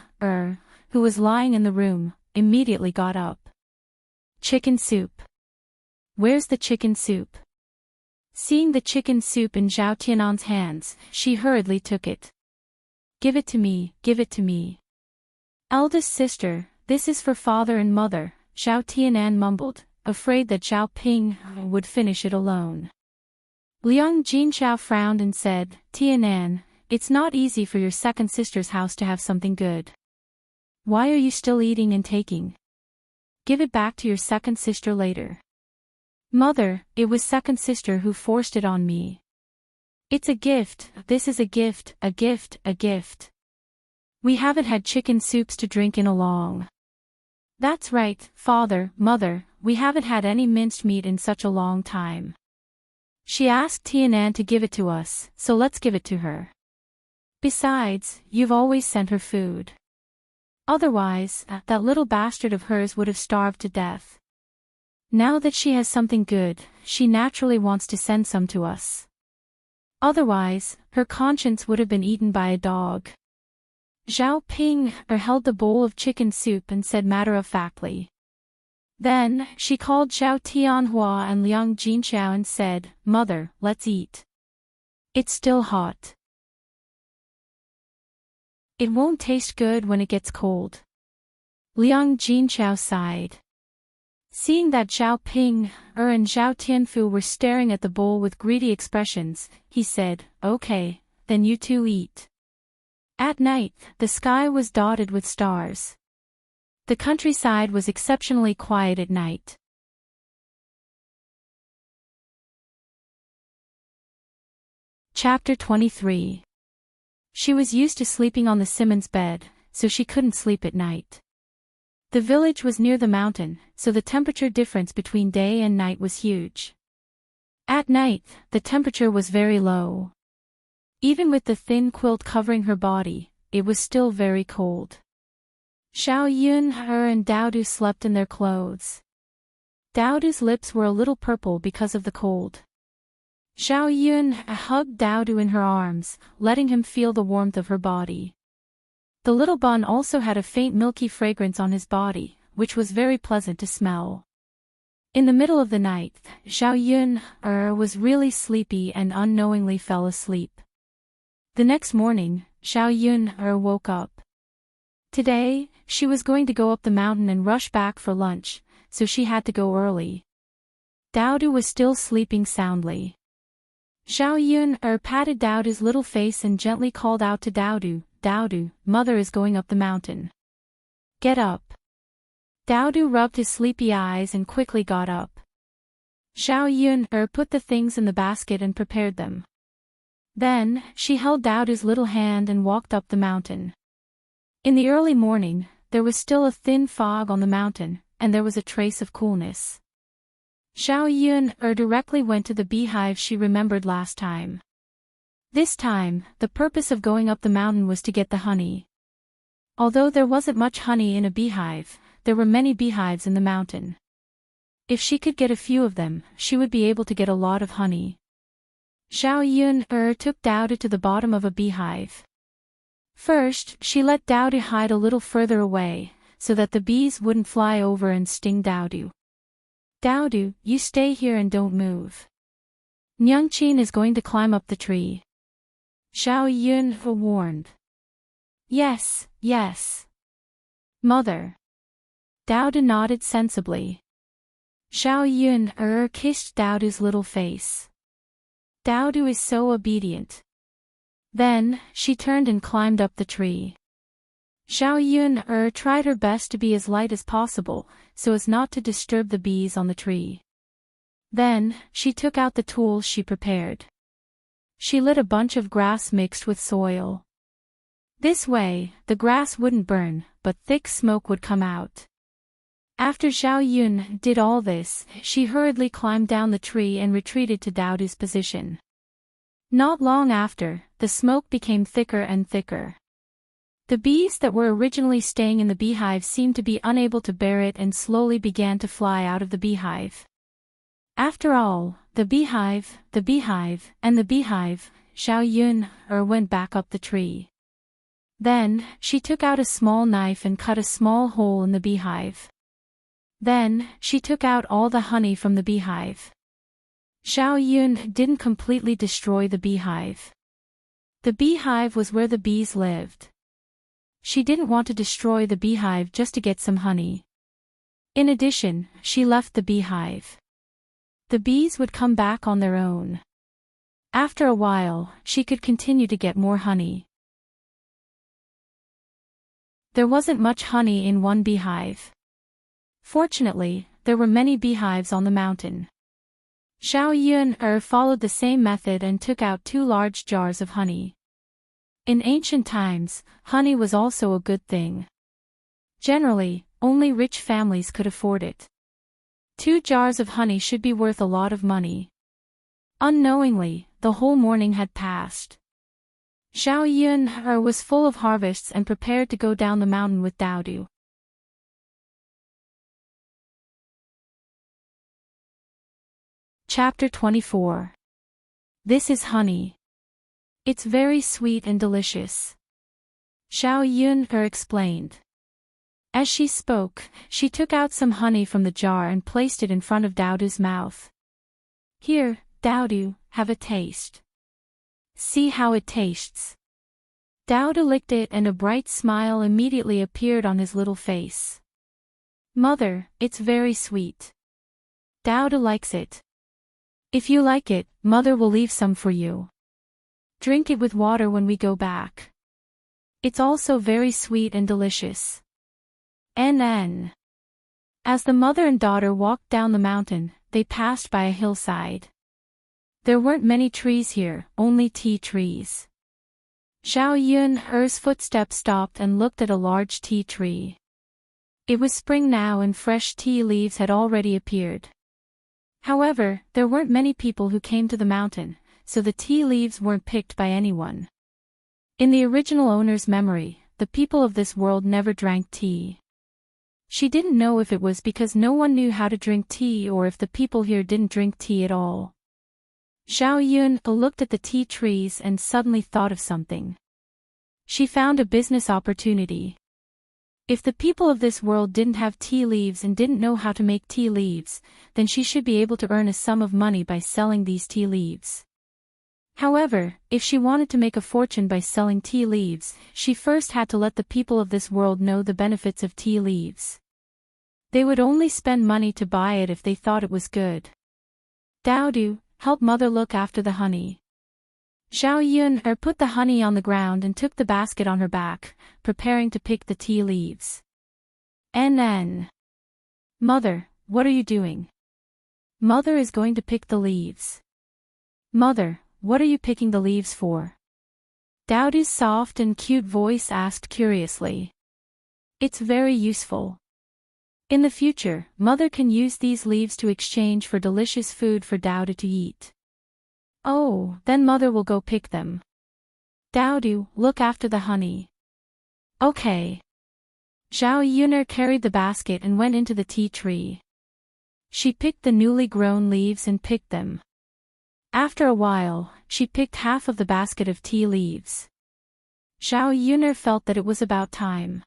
who was lying in the room, immediately got up. "Chicken soup? Where's the chicken soup?" Seeing the chicken soup in Zhao Tianan's hands, she hurriedly took it. "Give it to me, give it to me." "Eldest sister, this is for father and mother," Zhao Tianan mumbled, afraid that Zhao Ping would finish it alone. Liang Jinqiao frowned and said, "Tianan, it's not easy for your second sister's house to have something good. Why are you still eating and taking? Give it back to your second sister later." "Mother, it was second sister who forced it on me. It's a gift, this is a gift, a gift, a gift. We haven't had chicken soups to drink in a long." "That's right, father, mother, we haven't had any minced meat in such a long time. She asked Tianan to give it to us, so let's give it to her. Besides, you've always sent her food. Otherwise, that little bastard of hers would have starved to death. Now that she has something good, she naturally wants to send some to us. Otherwise, her conscience would have been eaten by a dog." Zhao Ping held the bowl of chicken soup and said matter-of-factly. Then, she called Zhao Tianhua and Liang Jinqiao and said, "Mother, let's eat. It's still hot. It won't taste good when it gets cold." Liang Jinqiao sighed. Seeing that Zhao Ping and Zhao Tianfu were staring at the bowl with greedy expressions, he said, "Okay, then you two eat." At night, the sky was dotted with stars. The countryside was exceptionally quiet at night. Chapter 23. She was used to sleeping on the Simmons bed, so she couldn't sleep at night. The village was near the mountain, so the temperature difference between day and night was huge. At night, the temperature was very low. Even with the thin quilt covering her body, it was still very cold. Xiao Yun and Daodu slept in their clothes. Daodu's lips were a little purple because of the cold. Xiao Yun hugged Daodu in her arms, letting him feel the warmth of her body. The little bun also had a faint milky fragrance on his body, which was very pleasant to smell. In the middle of the night, Xiao Yun was really sleepy and unknowingly fell asleep. The next morning, Xiao Yun woke up. Today, she was going to go up the mountain and rush back for lunch, so she had to go early. Daodu was still sleeping soundly. Xiao Yun patted Daodu's little face and gently called out to Daodu, "Daodu, mother is going up the mountain. Get up." Daodu rubbed his sleepy eyes and quickly got up. Xiao Yun put the things in the basket and prepared them. Then, she held Daodu's little hand and walked up the mountain. In the early morning, there was still a thin fog on the mountain, and there was a trace of coolness. Xiao Yun directly went to the beehive she remembered last time. This time, the purpose of going up the mountain was to get the honey. Although there wasn't much honey in a beehive, there were many beehives in the mountain. If she could get a few of them, she would be able to get a lot of honey. Xiao Yun took Daodu to the bottom of a beehive. First, she let Daodu hide a little further away, so that the bees wouldn't fly over and sting Daodu. "Daodu, you stay here and don't move. Nyangqin is going to climb up the tree," Xiao Yun warned. Yes, yes. Mother." Daodu nodded sensibly. Xiao Yun kissed Daodu's little face. Daodu is so obedient. Then, she turned and climbed up the tree. Xiao Yun tried her best to be as light as possible, so as not to disturb the bees on the tree. Then, she took out the tools she prepared. She lit a bunch of grass mixed with soil. This way, the grass wouldn't burn, but thick smoke would come out. After Xiao Yun did all this, she hurriedly climbed down the tree and retreated to Daodu's position. Not long after, the smoke became thicker and thicker. The bees that were originally staying in the beehive seemed to be unable to bear it and slowly began to fly out of the beehive. After all, the beehive, and the beehive, Xiao Yun went back up the tree. Then, she took out a small knife and cut a small hole in the beehive. Then, she took out all the honey from the beehive. Xiao Yun didn't completely destroy the beehive. The beehive was where the bees lived. She didn't want to destroy the beehive just to get some honey. In addition, she left the beehive. The bees would come back on their own. After a while, she could continue to get more honey. There wasn't much honey in one beehive. Fortunately, there were many beehives on the mountain. Xiao Yun followed the same method and took out 2 large jars of honey. In ancient times, honey was also a good thing. Generally, only rich families could afford it. 2 jars of honey should be worth a lot of money. Unknowingly, the whole morning had passed. Xiao Yun was full of harvests and prepared to go down the mountain with Daodu. Chapter 24. This is honey. It's very sweet and delicious. Xiao Yun explained. As she spoke, she took out some honey from the jar and placed it in front of Daodu's mouth. Here, Daodu, have a taste. See how it tastes. Daodu licked it and a bright smile immediately appeared on his little face. Mother, it's very sweet. Daodu likes it. If you like it, Mother will leave some for you. Drink it with water when we go back. It's also very sweet and delicious. NN. As the mother and daughter walked down the mountain, they passed by a hillside. There weren't many trees here, only tea trees. Xiao Yun's footsteps stopped and looked at a large tea tree. It was spring now and fresh tea leaves had already appeared. However, there weren't many people who came to the mountain, so the tea leaves weren't picked by anyone. In the original owner's memory, the people of this world never drank tea. She didn't know if it was because no one knew how to drink tea or if the people here didn't drink tea at all. Xiao Yun looked at the tea trees and suddenly thought of something. She found a business opportunity. If the people of this world didn't have tea leaves and didn't know how to make tea leaves, then she should be able to earn a sum of money by selling these tea leaves. However, if she wanted to make a fortune by selling tea leaves, she first had to let the people of this world know the benefits of tea leaves. They would only spend money to buy it if they thought it was good. Dowdu, help mother look after the honey. Zhao Yun put the honey on the ground and took the basket on her back, preparing to pick the tea leaves. NN. Mother, what are you doing? Mother is going to pick the leaves. Mother, what are you picking the leaves for? Dowdu's soft and cute voice asked curiously. It's very useful. In the future, mother can use these leaves to exchange for delicious food for Dowdu to eat. Oh, then mother will go pick them. Dowdu, look after the honey. Okay. Zhao Yun'er carried the basket and went into the tea tree. She picked the newly grown leaves and picked them. After a while, she picked half of the basket of tea leaves. Zhao Yun'er felt that it was about time.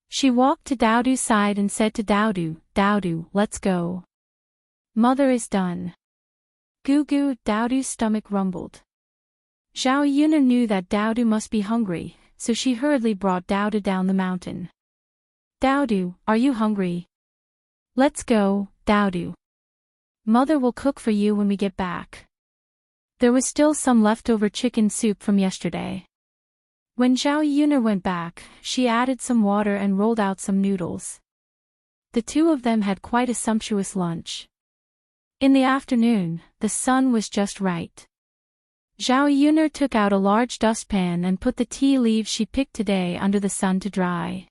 She walked to Dowdu's side and said to Dowdu, Dowdu, let's go. Mother is done. Goo goo, Dowdu's stomach rumbled. Zhao Yun'er knew that Dowdu must be hungry, so she hurriedly brought Dowdu down the mountain. Dowdu, are you hungry? Let's go, Dowdu. Mother will cook for you when we get back. There was still some leftover chicken soup from yesterday. When Zhao Yun'er went back, she added some water and rolled out some noodles. The two of them had quite a sumptuous lunch. In the afternoon, the sun was just right. Zhao Yun'er took out a large dustpan and put the tea leaves she picked today under the sun to dry.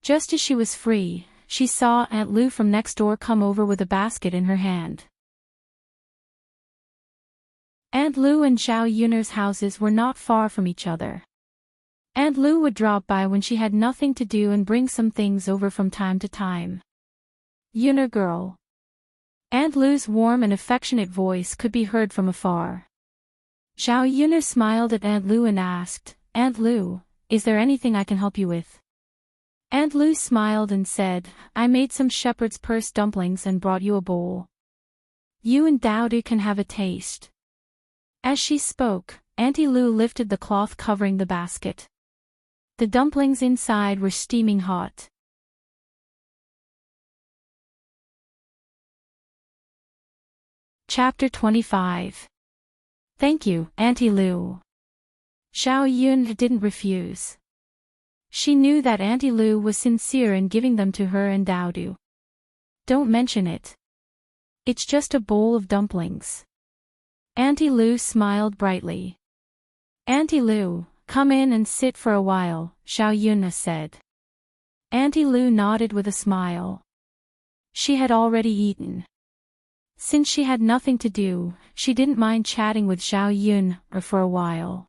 Just as she was free, she saw Aunt Lu from next door come over with a basket in her hand. Aunt Lu and Zhao Yun'er's houses were not far from each other. Aunt Lu would drop by when she had nothing to do and bring some things over from time to time. Yun'er girl. Aunt Lu's warm and affectionate voice could be heard from afar. Zhao Yun'er smiled at Aunt Lu and asked, Aunt Lu, is there anything I can help you with? Aunt Lu smiled and said, I made some shepherd's purse dumplings and brought you a bowl. You and Dowdu can have a taste. As she spoke, Auntie Lu lifted the cloth covering the basket. The dumplings inside were steaming hot. Chapter 25. Thank you, Auntie Lu. Zhao Yun didn't refuse. She knew that Auntie Lu was sincere in giving them to her and Dowdu. Don't mention it. It's just a bowl of dumplings. Auntie Lu smiled brightly. Auntie Lu, come in and sit for a while, Zhao Yun said. Auntie Lu nodded with a smile. She had already eaten. Since she had nothing to do, she didn't mind chatting with Zhao Yun for a while.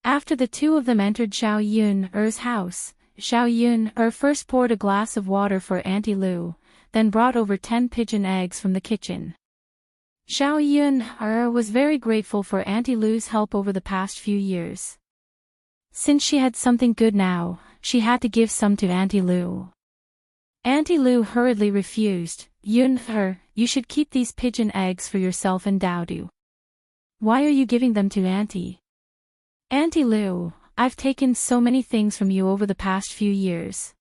After the two of them entered Zhao Yun's house, Zhao Yun first poured a glass of water for Auntie Lu, then brought over 10 pigeon eggs from the kitchen. Zhao Yun was very grateful for Auntie Lu's help over the past few years. Since she had something good now, she had to give some to Auntie Lu. Auntie Lu hurriedly refused. Yun, you should keep these pigeon eggs for yourself and Dowdu. Why are you giving them to Auntie? Auntie Lu, I've taken so many things from you over the past few years.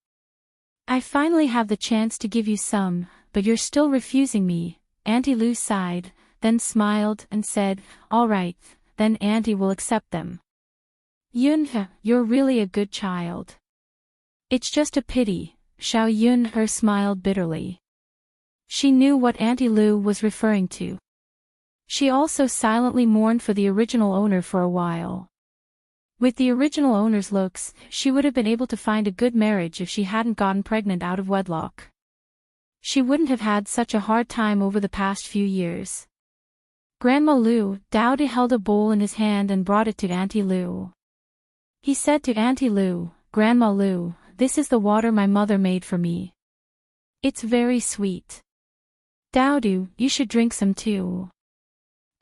I finally have the chance to give you some, but you're still refusing me. Auntie Lu sighed, then smiled and said, all right, then Auntie will accept them. Yun, you're really a good child. It's just a pity, Zhao Yun smiled bitterly. She knew what Auntie Lu was referring to. She also silently mourned for the original owner for a while. With the original owner's looks, she would have been able to find a good marriage if she hadn't gotten pregnant out of wedlock. She wouldn't have had such a hard time over the past few years. Grandma Lu, Dowdu held a bowl in his hand and brought it to Auntie Lu. He said to Auntie Lu, Grandma Lu, this is the water my mother made for me. It's very sweet. Dowdu, you should drink some too.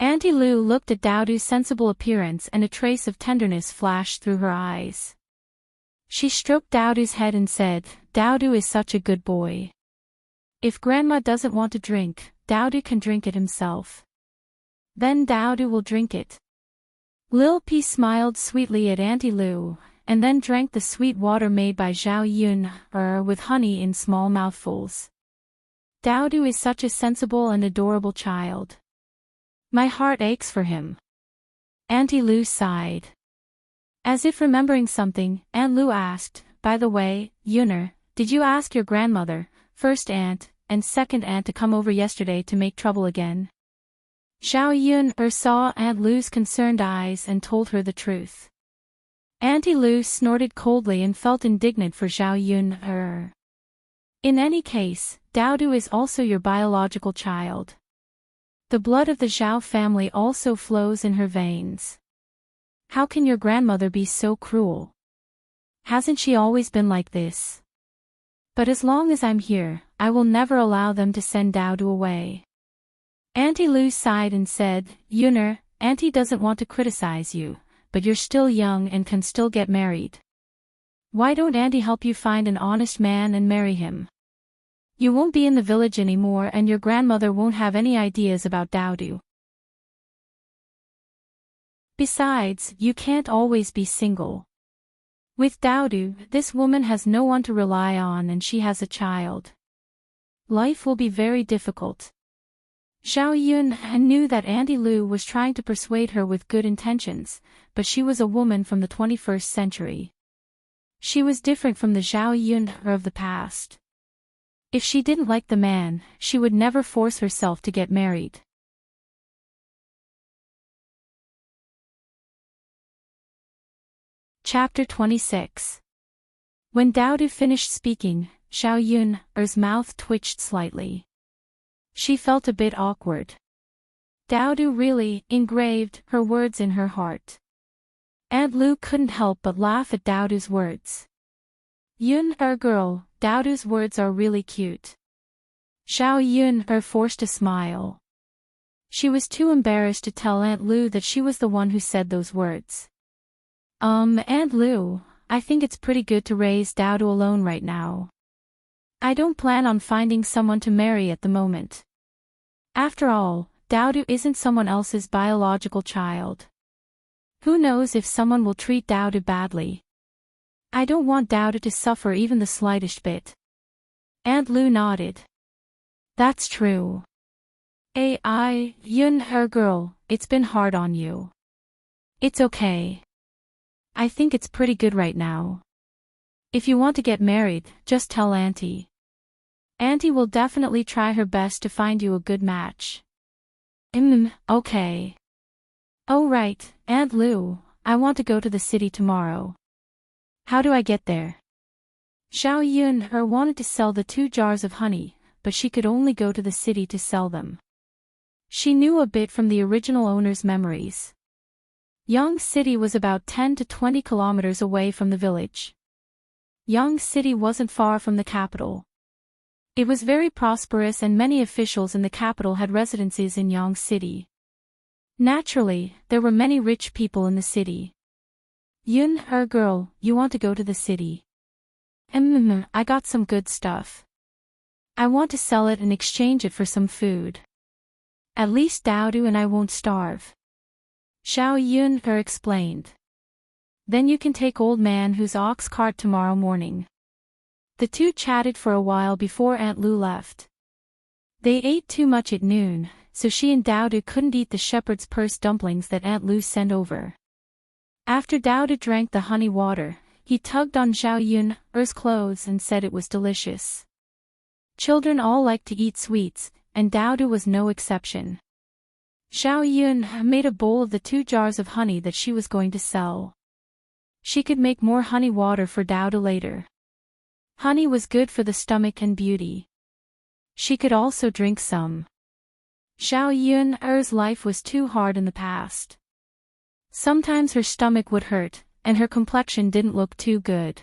Auntie Lu looked at Dowdu's sensible appearance and a trace of tenderness flashed through her eyes. She stroked Dowdu's head and said, Dowdu is such a good boy. If Grandma doesn't want to drink, Dowdu can drink it himself. Then Dowdu will drink it. Lil P smiled sweetly at Auntie Lu, and then drank the sweet water made by Zhao Yun with honey in small mouthfuls. Daodu is such a sensible and adorable child. My heart aches for him. Auntie Lu sighed. As if remembering something, Aunt Lu asked, by the way, Yuner, did you ask your grandmother, first aunt, and second aunt to come over yesterday to make trouble again? Zhao Yun saw Aunt Lu's concerned eyes and told her the truth. Auntie Lu snorted coldly and felt indignant for Zhao Yun. In any case, Daodu is also your biological child. The blood of the Zhao family also flows in her veins. How can your grandmother be so cruel? Hasn't she always been like this? But as long as I'm here, I will never allow them to send Daodu away. Auntie Lu sighed and said, Yuner, Auntie doesn't want to criticize you, but you're still young and can still get married. Why don't Auntie help you find an honest man and marry him? You won't be in the village anymore and your grandmother won't have any ideas about Daodu. Besides, you can't always be single. With Daodu, this woman has no one to rely on and she has a child. Life will be very difficult. Zhao Yun knew that Auntie Lu was trying to persuade her with good intentions, but she was a woman from the 21st century. She was different from the Zhao Yun of the past. If she didn't like the man, she would never force herself to get married. Chapter 26. When Daodu finished speaking, Zhao Yun's mouth twitched slightly. She felt a bit awkward. Daodu really engraved her words in her heart. Aunt Lu couldn't help but laugh at Daodu's words. Yun, girl, Daodu's words are really cute. Zhao Yun forced a smile. She was too embarrassed to tell Aunt Lu that she was the one who said those words. Aunt Lu, I think it's pretty good to raise Daodu alone right now. I don't plan on finding someone to marry at the moment. After all, Daodu isn't someone else's biological child. Who knows if someone will treat Daodu badly. I don't want Daodu to suffer even the slightest bit. Aunt Lu nodded. That's true. Yun, girl, it's been hard on you. It's okay. I think it's pretty good right now. If you want to get married, just tell Auntie. Auntie will definitely try her best to find you a good match. Okay. Oh right, Aunt Lu, I want to go to the city tomorrow. How do I get there? Zhao Yun wanted to sell the 2 jars of honey, but she could only go to the city to sell them. She knew a bit from the original owner's memories. Yang City was about 10 to 20 kilometers away from the village. Yang City wasn't far from the capital. It was very prosperous and many officials in the capital had residences in Yang City. Naturally, there were many rich people in the city. Yun, girl, you want to go to the city? I got some good stuff. I want to sell it and exchange it for some food. At least Daodu and I won't starve. Zhao Yun explained. Then you can take old man whose ox cart tomorrow morning. The two chatted for a while before Aunt Lu left. They ate too much at noon, so she and Daodu couldn't eat the shepherd's purse dumplings that Aunt Lu sent over. After Daodu drank the honey water, he tugged on Zhao Yun's clothes and said it was delicious. Children all like to eat sweets, and Daodu was no exception. Zhao Yun made a bowl of the 2 jars of honey that she was going to sell. She could make more honey water for Daodu later. Honey was good for the stomach and beauty. She could also drink some. Zhao Yun's life was too hard in the past. Sometimes her stomach would hurt, and her complexion didn't look too good.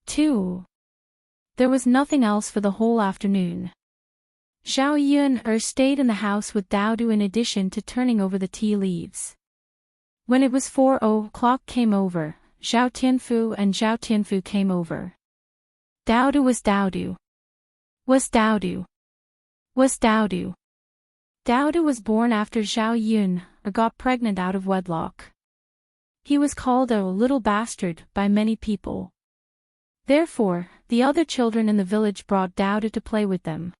There was nothing else for the whole afternoon. Zhao Yun stayed in the house with Daodu in addition to turning over the tea leaves. When it was 4:00 came over, Zhao Tianfu and Zhao Tianfu came over. Daodu was Daodu. Was Daodu. Was Daodu. Daodu was born after Zhao Yun got pregnant out of wedlock. He was called a little bastard by many people. Therefore, the other children in the village brought Dowda to play with them.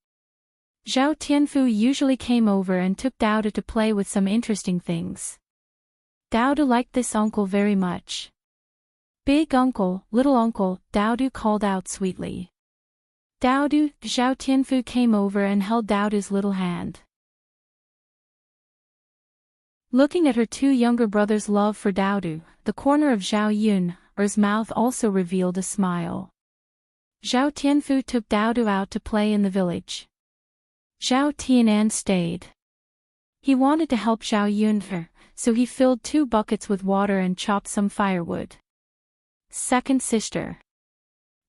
Zhao Tianfu usually came over and took Dowda to play with some interesting things. Dowda liked this uncle very much. Big uncle, little uncle, Dowda called out sweetly. Dowda, Zhao Tianfu came over and held Dowda's little hand. Looking at her two younger brothers' love for Dowda, the corner of Zhao Yun's mouth also revealed a smile. Zhao Tianfu took Dowda out to play in the village. Zhao Tianan stayed. He wanted to help Zhao Yun, so he filled 2 buckets with water and chopped some firewood. Second sister.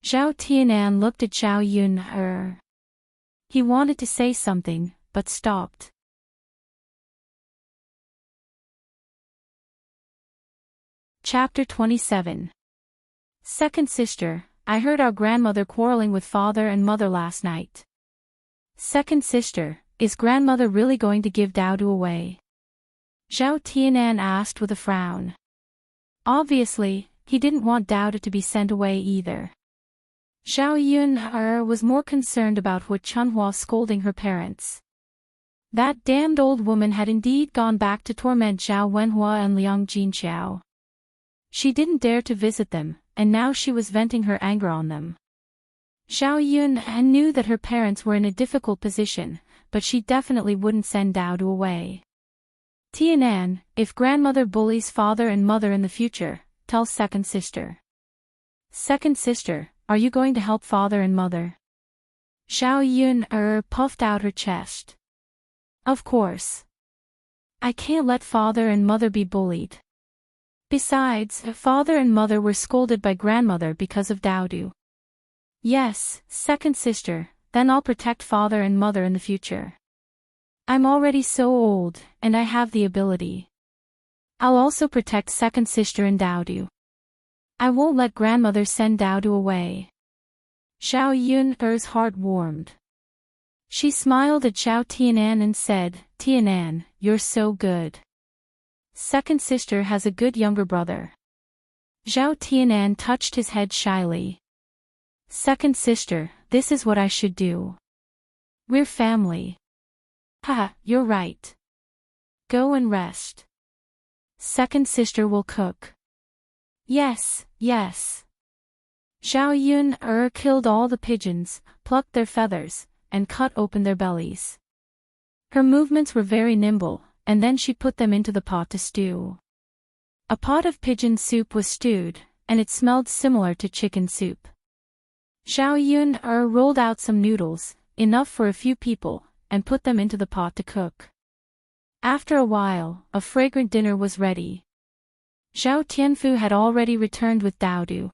Zhao Tianan looked at Zhao Yun. He wanted to say something, but stopped. Chapter 27. Second sister, I heard our grandmother quarreling with father and mother last night. Second sister, is grandmother really going to give Dowda away? Zhao Tianan asked with a frown. Obviously, he didn't want Dowda to be sent away either. Zhao Yun was more concerned about what Chunhua scolding her parents. That damned old woman had indeed gone back to torment Zhao Wenhua and Liang Jinqiao. She didn't dare to visit them, and now she was venting her anger on them. Zhao Yun knew that her parents were in a difficult position, but she definitely wouldn't send Dowda away. Tianan, if grandmother bullies father and mother in the future, tell second sister. Second sister, are you going to help father and mother? Zhao Yun puffed out her chest. Of course. I can't let father and mother be bullied. Besides, father and mother were scolded by grandmother because of Dowda. Yes, second sister, then I'll protect father and mother in the future. I'm already so old, and I have the ability. I'll also protect second sister and Dowda. I won't let grandmother send Dowda away. Zhao Yun's heart warmed. She smiled at Zhao Tianan and said, Tianan, you're so good. Second sister has a good younger brother. Zhao Tianan touched his head shyly. Second sister, this is what I should do. We're family. Haha, you're right. Go and rest. Second sister will cook. Yes, yes. Zhao Yun killed all the pigeons, plucked their feathers, and cut open their bellies. Her movements were very nimble, and then she put them into the pot to stew. A pot of pigeon soup was stewed, and it smelled similar to chicken soup. Zhao Yun rolled out some noodles, enough for a few people, and put them into the pot to cook. After a while, a fragrant dinner was ready. Zhao Tianfu had already returned with Dowda.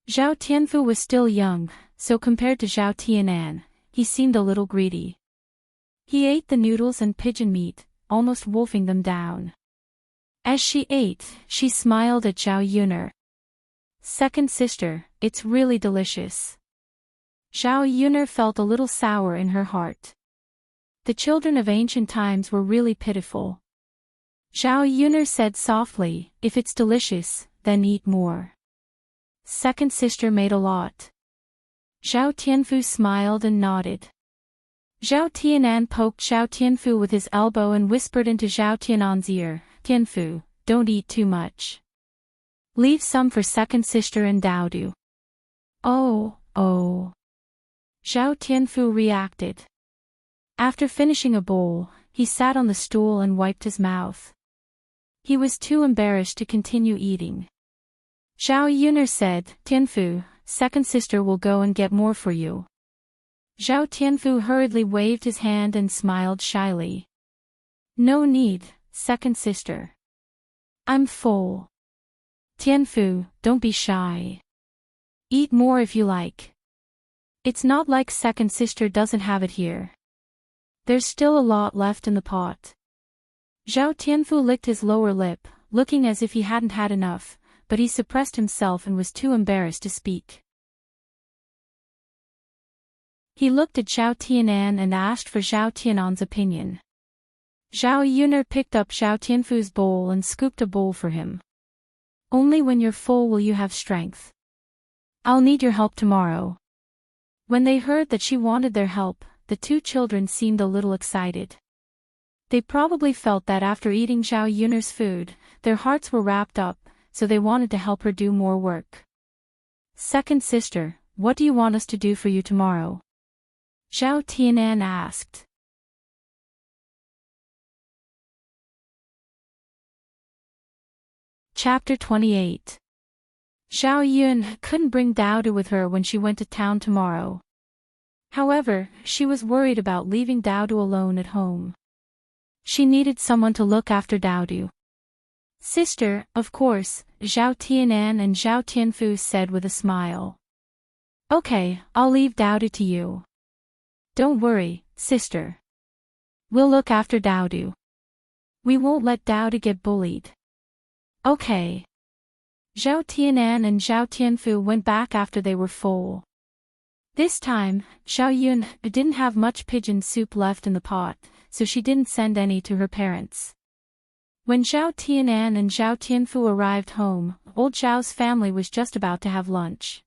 Zhao Tianfu was still young, so compared to Zhao Tianan, he seemed a little greedy. He ate the noodles and pigeon meat, almost wolfing them down. As she ate, she smiled at Zhao Yun. Second sister, it's really delicious. Zhao Yun felt a little sour in her heart. The children of ancient times were really pitiful. Zhao Yun said softly, if it's delicious, then eat more. Second sister made a lot. Zhao Tianfu smiled and nodded. Zhao Tianan poked Zhao Tianfu with his elbow and whispered into Zhao Tianan's ear, Tianfu, don't eat too much. Leave some for second sister and Dowda. Oh. Zhao Tianfu reacted. After finishing a bowl, he sat on the stool and wiped his mouth. He was too embarrassed to continue eating. Zhao Yun said, Tianfu, second sister will go and get more for you. Zhao Tianfu hurriedly waved his hand and smiled shyly. No need, second sister. I'm full. Tianfu, don't be shy. Eat more if you like. It's not like second sister doesn't have it here. There's still a lot left in the pot. Zhao Tianfu licked his lower lip, looking as if he hadn't had enough, but he suppressed himself and was too embarrassed to speak. He looked at Zhao Tianan and asked for Zhao Tianan's opinion. Zhao Yun picked up Zhao Tianfu's bowl and scooped a bowl for him. Only when you're full will you have strength. I'll need your help tomorrow. When they heard that she wanted their help, the two children seemed a little excited. They probably felt that after eating Zhao Yun'er's food, their hearts were wrapped up, so they wanted to help her do more work. Second sister, what do you want us to do for you tomorrow? Zhao Tianan asked. Chapter 28. Zhao Yun couldn't bring Daodu with her when she went to town tomorrow. However, she was worried about leaving Daodu alone at home. She needed someone to look after Daodu. Sister, of course, Zhao Tianan and Zhao Tianfu said with a smile. Okay, I'll leave Daodu to you. Don't worry, sister. We'll look after Daodu. We won't let Daodu get bullied. Okay. Zhao Tianan and Zhao Tianfu went back after they were full. This time, Zhao Yun didn't have much pigeon soup left in the pot, so she didn't send any to her parents. When Zhao Tianan and Zhao Tianfu arrived home, old Zhao's family was just about to have lunch.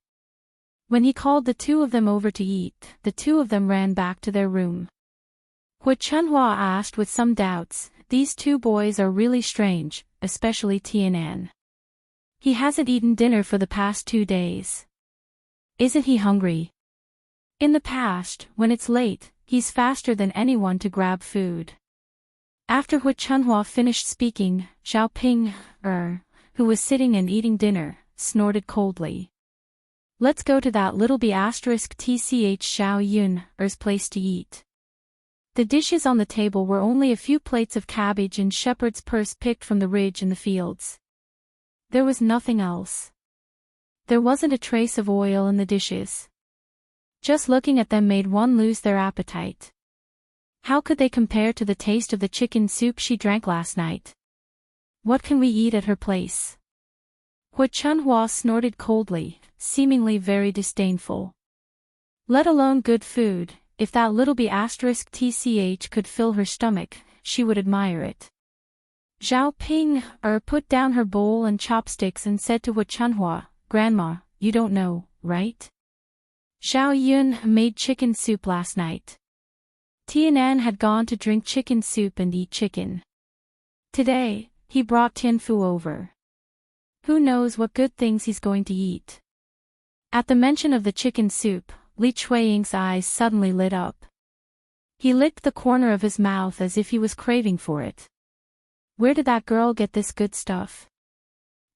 When he called the two of them over to eat, the two of them ran back to their room. Hu Chunhua asked with some doubts, these two boys are really strange, especially Tianan. He hasn't eaten dinner for the past 2 days. Isn't he hungry? In the past, when it's late, he's faster than anyone to grab food. After Hu Chunhua finished speaking, Zhao Ping, who was sitting and eating dinner, snorted coldly. Let's go to that little B*tch Zhao Yun's place to eat. The dishes on the table were only a few plates of cabbage and shepherd's purse picked from the ridge in the fields. There was nothing else. There wasn't a trace of oil in the dishes. Just looking at them made one lose their appetite. How could they compare to the taste of the chicken soup she drank last night? What can we eat at her place? Hu Chunhua snorted coldly, seemingly very disdainful. Let alone good food, if that little B*tch could fill her stomach, she would admire it. Zhao Ping put down her bowl and chopsticks and said to Hu Chunhua, Grandma, you don't know, right? Zhao Yun made chicken soup last night. Tianan had gone to drink chicken soup and eat chicken. Today, he brought Tianfu over. Who knows what good things he's going to eat? At the mention of the chicken soup, Li Chuiying's eyes suddenly lit up. He licked the corner of his mouth as if he was craving for it. Where did that girl get this good stuff?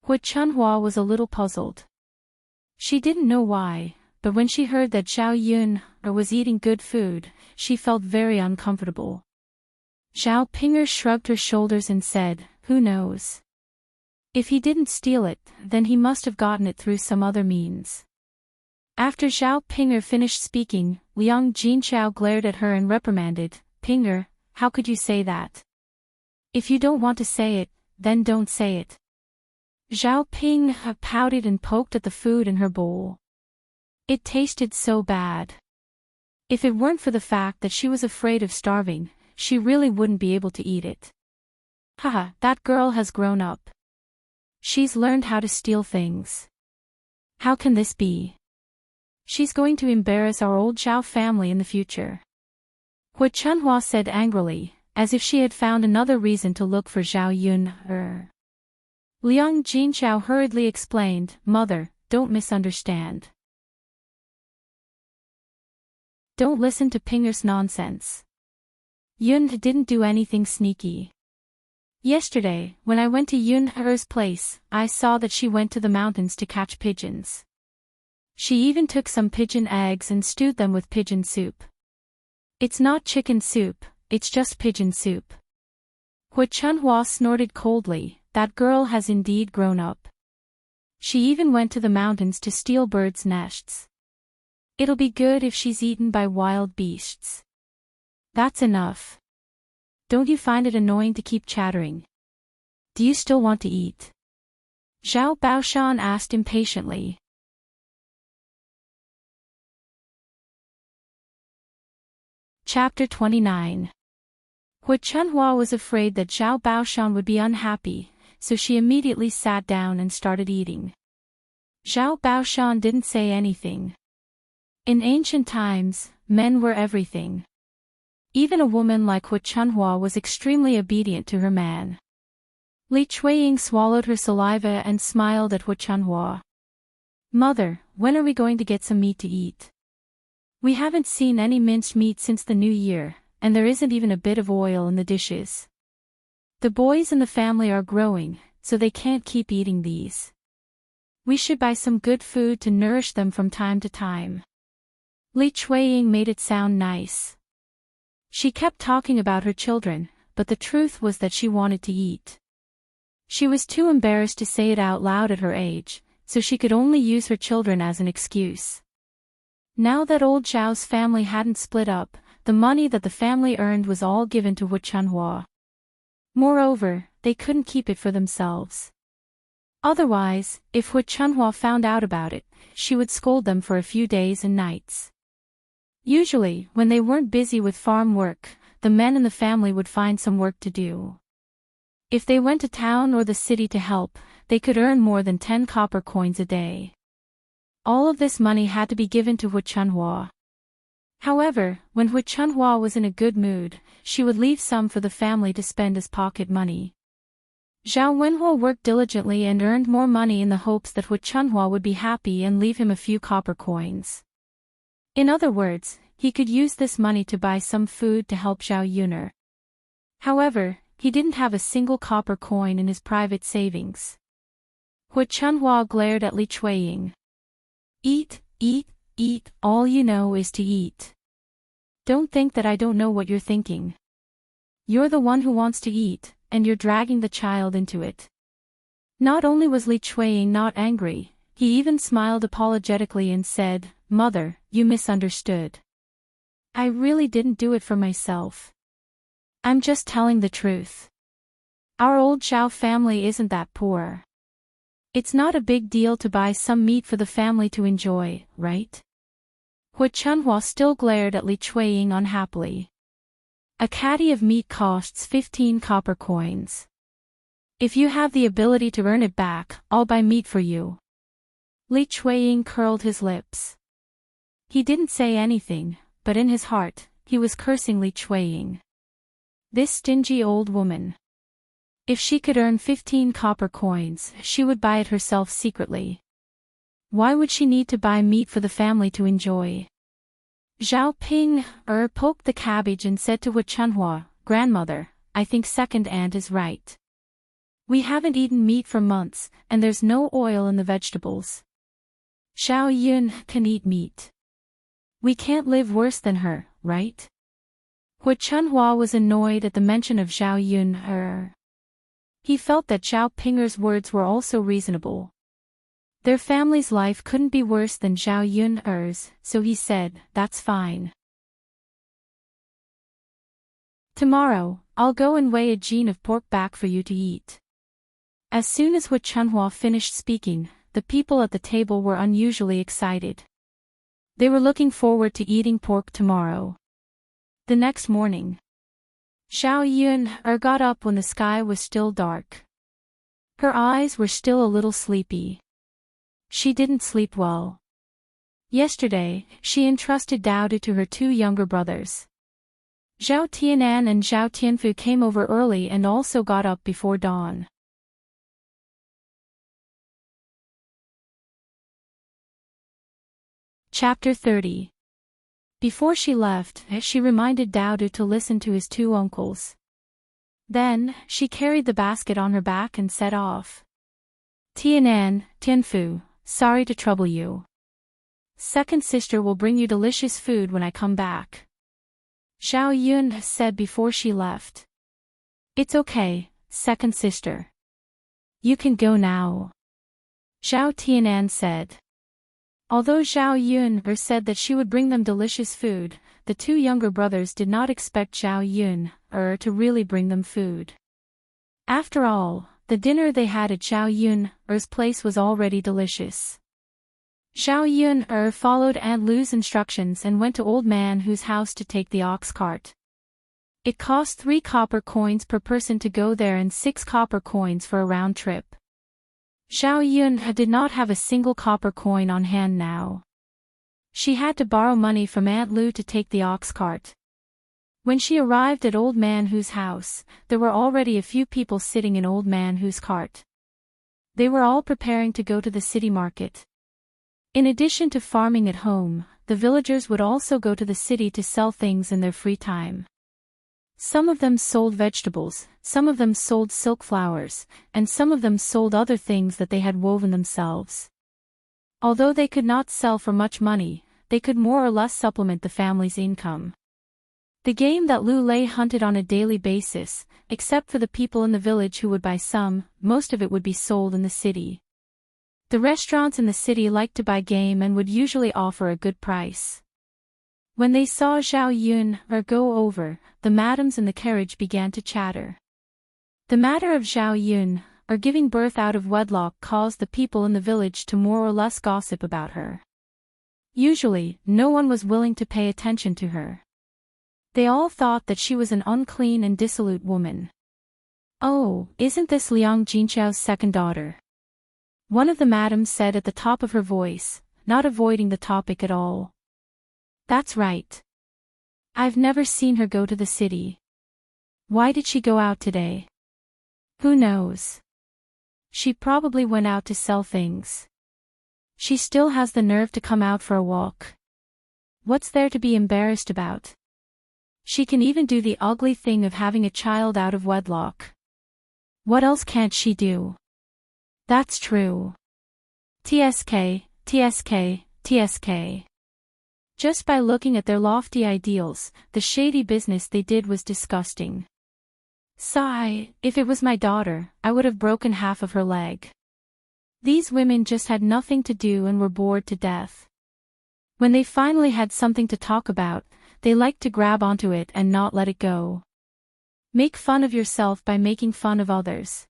Hu Chunhua was a little puzzled. She didn't know why, but when she heard that Zhao Yun was eating good food, she felt very uncomfortable. Zhao Ping shrugged her shoulders and said, who knows? If he didn't steal it, then he must have gotten it through some other means. After Zhao Ping finished speaking, Liang Jinchao glared at her and reprimanded, Ping, how could you say that? If you don't want to say it, then don't say it. Zhao Ping pouted and poked at the food in her bowl. It tasted so bad. If it weren't for the fact that she was afraid of starving, she really wouldn't be able to eat it. Haha, that girl has grown up. She's learned how to steal things. How can this be? She's going to embarrass our old Zhao family in the future. Hu Chunhua said angrily, as if she had found another reason to look for Zhao Yun. Liang Jinchao hurriedly explained, Mother, don't misunderstand. Don't listen to Pinger's nonsense. Yun didn't do anything sneaky. Yesterday, when I went to Yun's place, I saw that she went to the mountains to catch pigeons. She even took some pigeon eggs and stewed them with pigeon soup. It's not chicken soup, it's just pigeon soup. Hu Chunhua snorted coldly, that girl has indeed grown up. She even went to the mountains to steal birds' nests. It'll be good if she's eaten by wild beasts. That's enough. Don't you find it annoying to keep chattering? Do you still want to eat? Zhao Baoshan asked impatiently. Chapter 29. Hu Chunhua was afraid that Zhao Baoshan would be unhappy, so she immediately sat down and started eating. Zhao Baoshan didn't say anything. In ancient times, men were everything. Even a woman like Hu Chunhua was extremely obedient to her man. Li Chuiying swallowed her saliva and smiled at Hu Chunhua. "Mother, when are we going to get some meat to eat? We haven't seen any minced meat since the new year, and there isn't even a bit of oil in the dishes. The boys in the family are growing, so they can't keep eating these. We should buy some good food to nourish them from time to time." Li Chuiying made it sound nice. She kept talking about her children, but the truth was that she wanted to eat. She was too embarrassed to say it out loud at her age, so she could only use her children as an excuse. Now that old Zhao's family hadn't split up, the money that the family earned was all given to Hu Chunhua. Moreover, they couldn't keep it for themselves. Otherwise, if Hu Chunhua found out about it, she would scold them for a few days and nights. Usually, when they weren't busy with farm work, the men in the family would find some work to do. If they went to town or the city to help, they could earn more than 10 copper coins a day. All of this money had to be given to Hu Chunhua. However, when Hu Chunhua was in a good mood, she would leave some for the family to spend as pocket money. Zhao Wenhua worked diligently and earned more money in the hopes that Hu Chunhua would be happy and leave him a few copper coins. In other words, he could use this money to buy some food to help Zhao Yuner. However, he didn't have a single copper coin in his private savings. Hu Chunhua glared at Li Chuiying. "Eat, eat, eat, all you know is to eat. Don't think that I don't know what you're thinking. You're the one who wants to eat, and you're dragging the child into it." Not only was Li Chuiying not angry, he even smiled apologetically and said, "Mother, you misunderstood. I really didn't do it for myself. I'm just telling the truth. Our old Zhao family isn't that poor. It's not a big deal to buy some meat for the family to enjoy, right?" Hu Chunhua still glared at Li Chuiying unhappily. "A caddy of meat costs 15 copper coins. If you have the ability to earn it back, I'll buy meat for you." Li Chuiying curled his lips. He didn't say anything, but in his heart, he was cursing Li Chuiying. This stingy old woman. If she could earn 15 copper coins, she would buy it herself secretly. Why would she need to buy meat for the family to enjoy? Zhao Ping poked the cabbage and said to Hu Chunhua, "Grandmother, I think second aunt is right. We haven't eaten meat for months, and there's no oil in the vegetables. Zhao Yun can eat meat. We can't live worse than her, right?" Hu Chunhua was annoyed at the mention of Zhao Yun. He felt that Zhao Pinger's words were also reasonable. Their family's life couldn't be worse than Zhao Yun's, so he said, "That's fine. Tomorrow, I'll go and weigh a gene of pork back for you to eat." As soon as Hu Chunhua finished speaking, the people at the table were unusually excited. They were looking forward to eating pork tomorrow. The next morning, Zhao Yun got up when the sky was still dark. Her eyes were still a little sleepy. She didn't sleep well. Yesterday, she entrusted Daodu to her 2 younger brothers. Zhao Tianan and Zhao Tianfu came over early and also got up before dawn. Chapter 30. Before she left, she reminded Daodu to listen to his 2 uncles. Then, she carried the basket on her back and set off. "Tianan, Tianfu, sorry to trouble you. Second sister will bring you delicious food when I come back," Zhao Yun said before she left. "It's okay, second sister. You can go now," Zhao Tianan said. Although Zhao Yun said that she would bring them delicious food, the 2 younger brothers did not expect Zhao Yun to really bring them food. After all, the dinner they had at Zhao Yun's place was already delicious. Zhao Yun followed Aunt Lu's instructions and went to Old Man Hu's house to take the ox cart. It cost 3 copper coins per person to go there and 6 copper coins for a round trip. Zhao Yun did not have a single copper coin on hand now. She had to borrow money from Aunt Lu to take the ox cart. When she arrived at Old Man Hu's house, there were already a few people sitting in Old Man Hu's cart. They were all preparing to go to the city market. In addition to farming at home, the villagers would also go to the city to sell things in their free time. Some of them sold vegetables, some of them sold silk flowers, and some of them sold other things that they had woven themselves. Although they could not sell for much money, they could more or less supplement the family's income. The game that Lu Lei hunted on a daily basis, except for the people in the village who would buy some, most of it would be sold in the city. The restaurants in the city liked to buy game and would usually offer a good price. When they saw Zhao Yun go over, the madams in the carriage began to chatter. The matter of Zhao Yun giving birth out of wedlock caused the people in the village to more or less gossip about her. Usually, no one was willing to pay attention to her. They all thought that she was an unclean and dissolute woman. "Oh, isn't this Liang Jinqiao's second daughter?" one of the madams said at the top of her voice, not avoiding the topic at all. "That's right. I've never seen her go to the city. Why did she go out today? Who knows? She probably went out to sell things. She still has the nerve to come out for a walk. What's there to be embarrassed about? She can even do the ugly thing of having a child out of wedlock. What else can't she do?" "That's true. TSK, TSK, TSK. Just by looking at their lofty ideals, the shady business they did was disgusting. Sigh, if it was my daughter, I would have broken half of her leg." These women just had nothing to do and were bored to death. When they finally had something to talk about, they liked to grab onto it and not let it go. Make fun of yourself by making fun of others.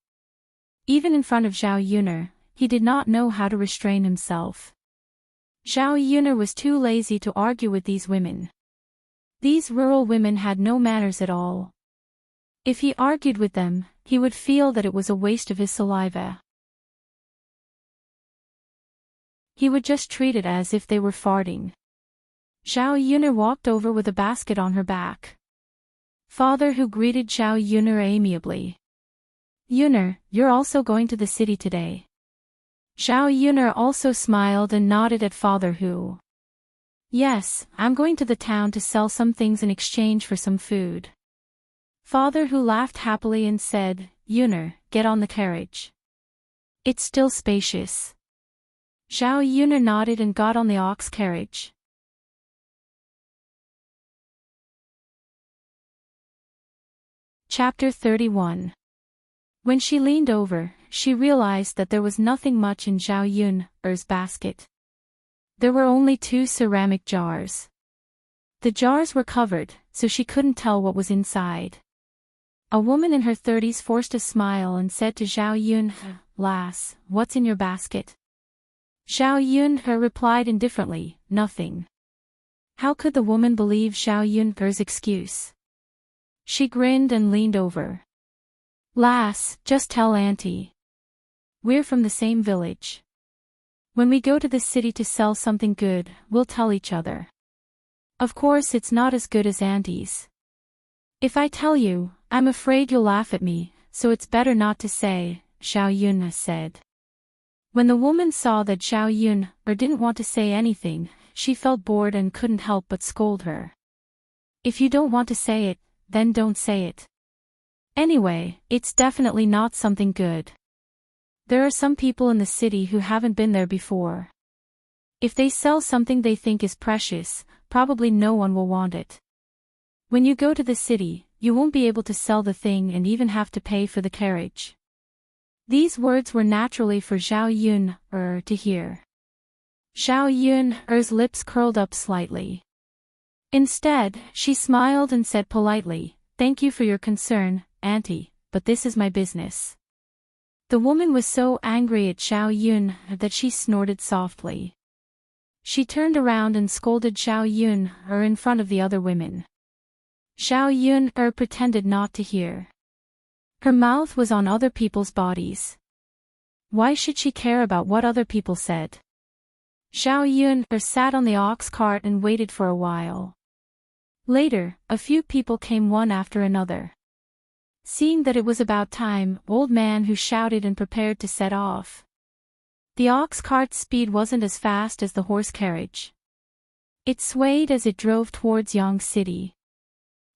Even in front of Zhao Yun'er, he did not know how to restrain himself. Zhao Yun'er was too lazy to argue with these women. These rural women had no manners at all. If he argued with them, he would feel that it was a waste of his saliva. He would just treat it as if they were farting. Zhao Yun'er walked over with a basket on her back. Father Hu greeted Zhao Yun'er amiably. "Yun'er, you're also going to the city today." Zhao Yun'er also smiled and nodded at Father Hu. "Yes, I'm going to the town to sell some things in exchange for some food." Father Hu laughed happily and said, "Yun'er, get on the carriage. It's still spacious." Zhao Yun'er nodded and got on the ox carriage. Chapter 31. When she leaned over, she realized that there was nothing much in Zhao Yun'er's basket. There were only 2 ceramic jars. The jars were covered, so she couldn't tell what was inside. A woman in her 30s forced a smile and said to Zhao Yun'er, "Lass, what's in your basket?" Zhao Yun'er replied indifferently, "Nothing." How could the woman believe Zhao Yun'er's excuse? She grinned and leaned over. "Lass, just tell Auntie. We're from the same village. When we go to the city to sell something good, we'll tell each other. Of course it's not as good as Auntie's. If I tell you, I'm afraid you'll laugh at me, so it's better not to say," Zhao Yun'er said. When the woman saw that Zhao Yun'er didn't want to say anything, she felt bored and couldn't help but scold her. "If you don't want to say it, then don't say it. Anyway, it's definitely not something good. There are some people in the city who haven't been there before. If they sell something they think is precious, probably no one will want it. When you go to the city, you won't be able to sell the thing and even have to pay for the carriage." These words were naturally for Zhao Yun'er to hear. Zhao Yun'er's lips curled up slightly. Instead, she smiled and said politely, "Thank you for your concern, Auntie, but this is my business." The woman was so angry at Zhao Yun'er that she snorted softly. She turned around and scolded Zhao Yun'er in front of the other women. Xiao Yun pretended not to hear. Her mouth was on other people's bodies. Why should she care about what other people said? Xiao Yun sat on the ox cart and waited for a while. Later, a few people came one after another. Seeing that it was about time, old man who shouted and prepared to set off. The ox cart's speed wasn't as fast as the horse carriage. It swayed as it drove towards Yang City.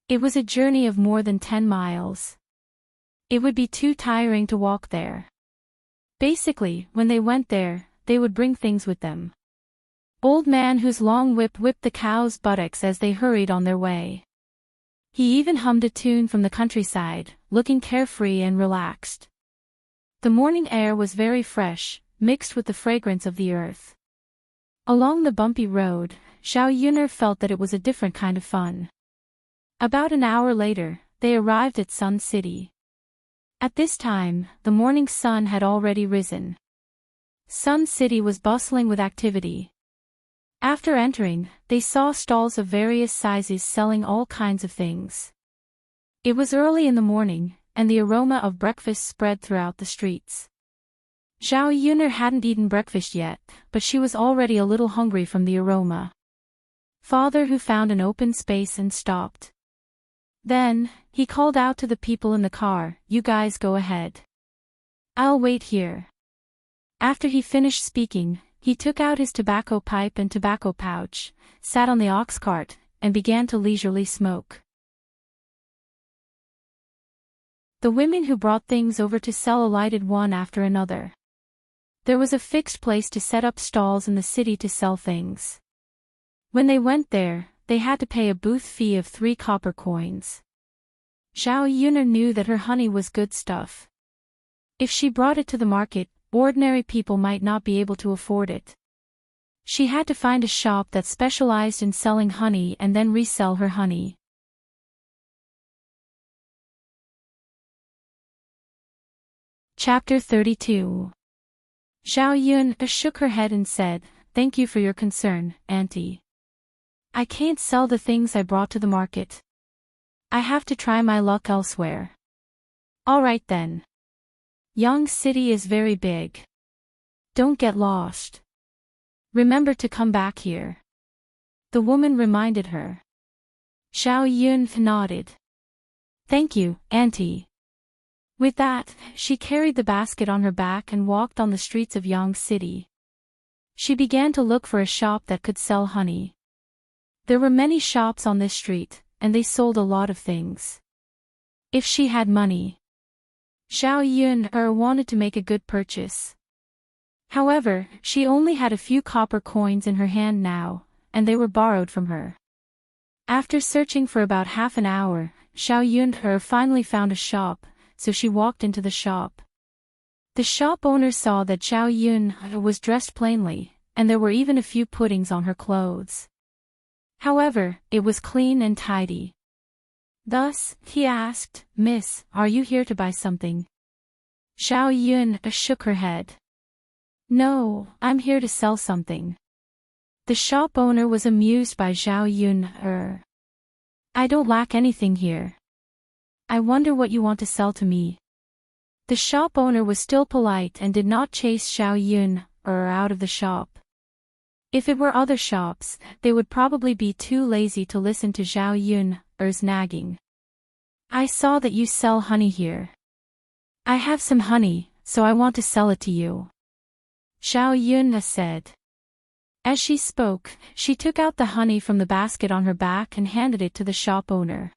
It was a journey of more than 10 miles. It would be too tiring to walk there. Basically, when they went there, they would bring things with them. Old man whose long whip whipped the cows' buttocks as they hurried on their way. He even hummed a tune from the countryside, looking carefree and relaxed. The morning air was very fresh, mixed with the fragrance of the earth. Along the bumpy road, Xiao Yun'er felt that it was a different kind of fun. About an hour later, they arrived at Sun City. At this time, the morning sun had already risen. Sun City was bustling with activity. After entering, they saw stalls of various sizes selling all kinds of things. It was early in the morning, and the aroma of breakfast spread throughout the streets. Xiao Yun'er hadn't eaten breakfast yet, but she was already a little hungry from the aroma. Father who found an open space and stopped. Then, he called out to the people in the car, "You guys go ahead. I'll wait here." After he finished speaking, he took out his tobacco pipe and tobacco pouch, sat on the ox cart, and began to leisurely smoke. The women who brought things over to sell alighted one after another. There was a fixed place to set up stalls in the city to sell things. When they went there, they had to pay a booth fee of 3 copper coins. Xiao Yun'er knew that her honey was good stuff. If she brought it to the market, ordinary people might not be able to afford it. She had to find a shop that specialized in selling honey and then resell her honey. Chapter 32. Xiao Yun shook her head and said, "Thank you for your concern, Auntie. I can't sell the things I brought to the market. I have to try my luck elsewhere." "All right then. Yang City is very big. Don't get lost. Remember to come back here," the woman reminded her. Xiao Yun nodded. "Thank you, Auntie." With that, she carried the basket on her back and walked on the streets of Yang City. She began to look for a shop that could sell honey. There were many shops on this street, and they sold a lot of things. If she had money. Xiao Yun wanted to make a good purchase. However, she only had a few copper coins in her hand now, and they were borrowed from her. After searching for about half an hour, Xiao Yun finally found a shop, so she walked into the shop. The shop owner saw that Xiao Yun was dressed plainly, and there were even a few puddings on her clothes. However, it was clean and tidy. Thus, he asked, "Miss, are you here to buy something?" Xiao Yun shook her head. "No, I'm here to sell something." The shop owner was amused by Xiao Yun. "I don't lack anything here. I wonder what you want to sell to me." The shop owner was still polite and did not chase Xiao Yun out of the shop. If it were other shops, they would probably be too lazy to listen to Xiao Yun's nagging. "I saw that you sell honey here. I have some honey, so I want to sell it to you," Xiao Yun said. As she spoke, she took out the honey from the basket on her back and handed it to the shop owner.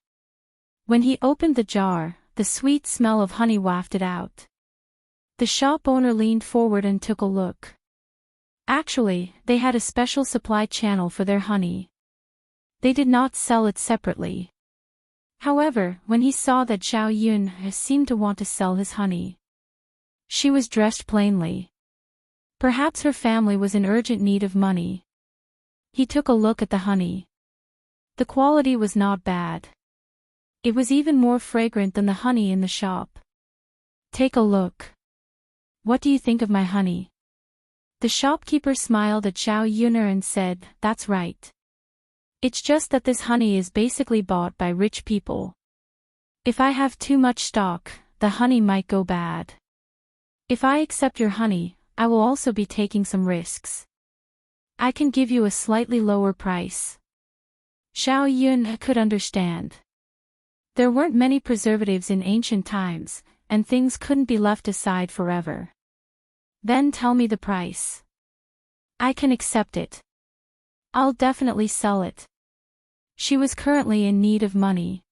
When he opened the jar, the sweet smell of honey wafted out. The shop owner leaned forward and took a look. Actually, they had a special supply channel for their honey. They did not sell it separately. However, when he saw that Xiao Yun seemed to want to sell his honey. She was dressed plainly. Perhaps her family was in urgent need of money. He took a look at the honey. The quality was not bad. It was even more fragrant than the honey in the shop. "Take a look. What do you think of my honey?" The shopkeeper smiled at Xiao Yun and said, "That's right. It's just that this honey is basically bought by rich people. If I have too much stock, the honey might go bad. If I accept your honey, I will also be taking some risks. I can give you a slightly lower price. Zhao Yun could understand. There weren't many preservatives in ancient times, and things couldn't be left aside forever. Then tell me the price. I can accept it. I'll definitely sell it. She was currently in need of money.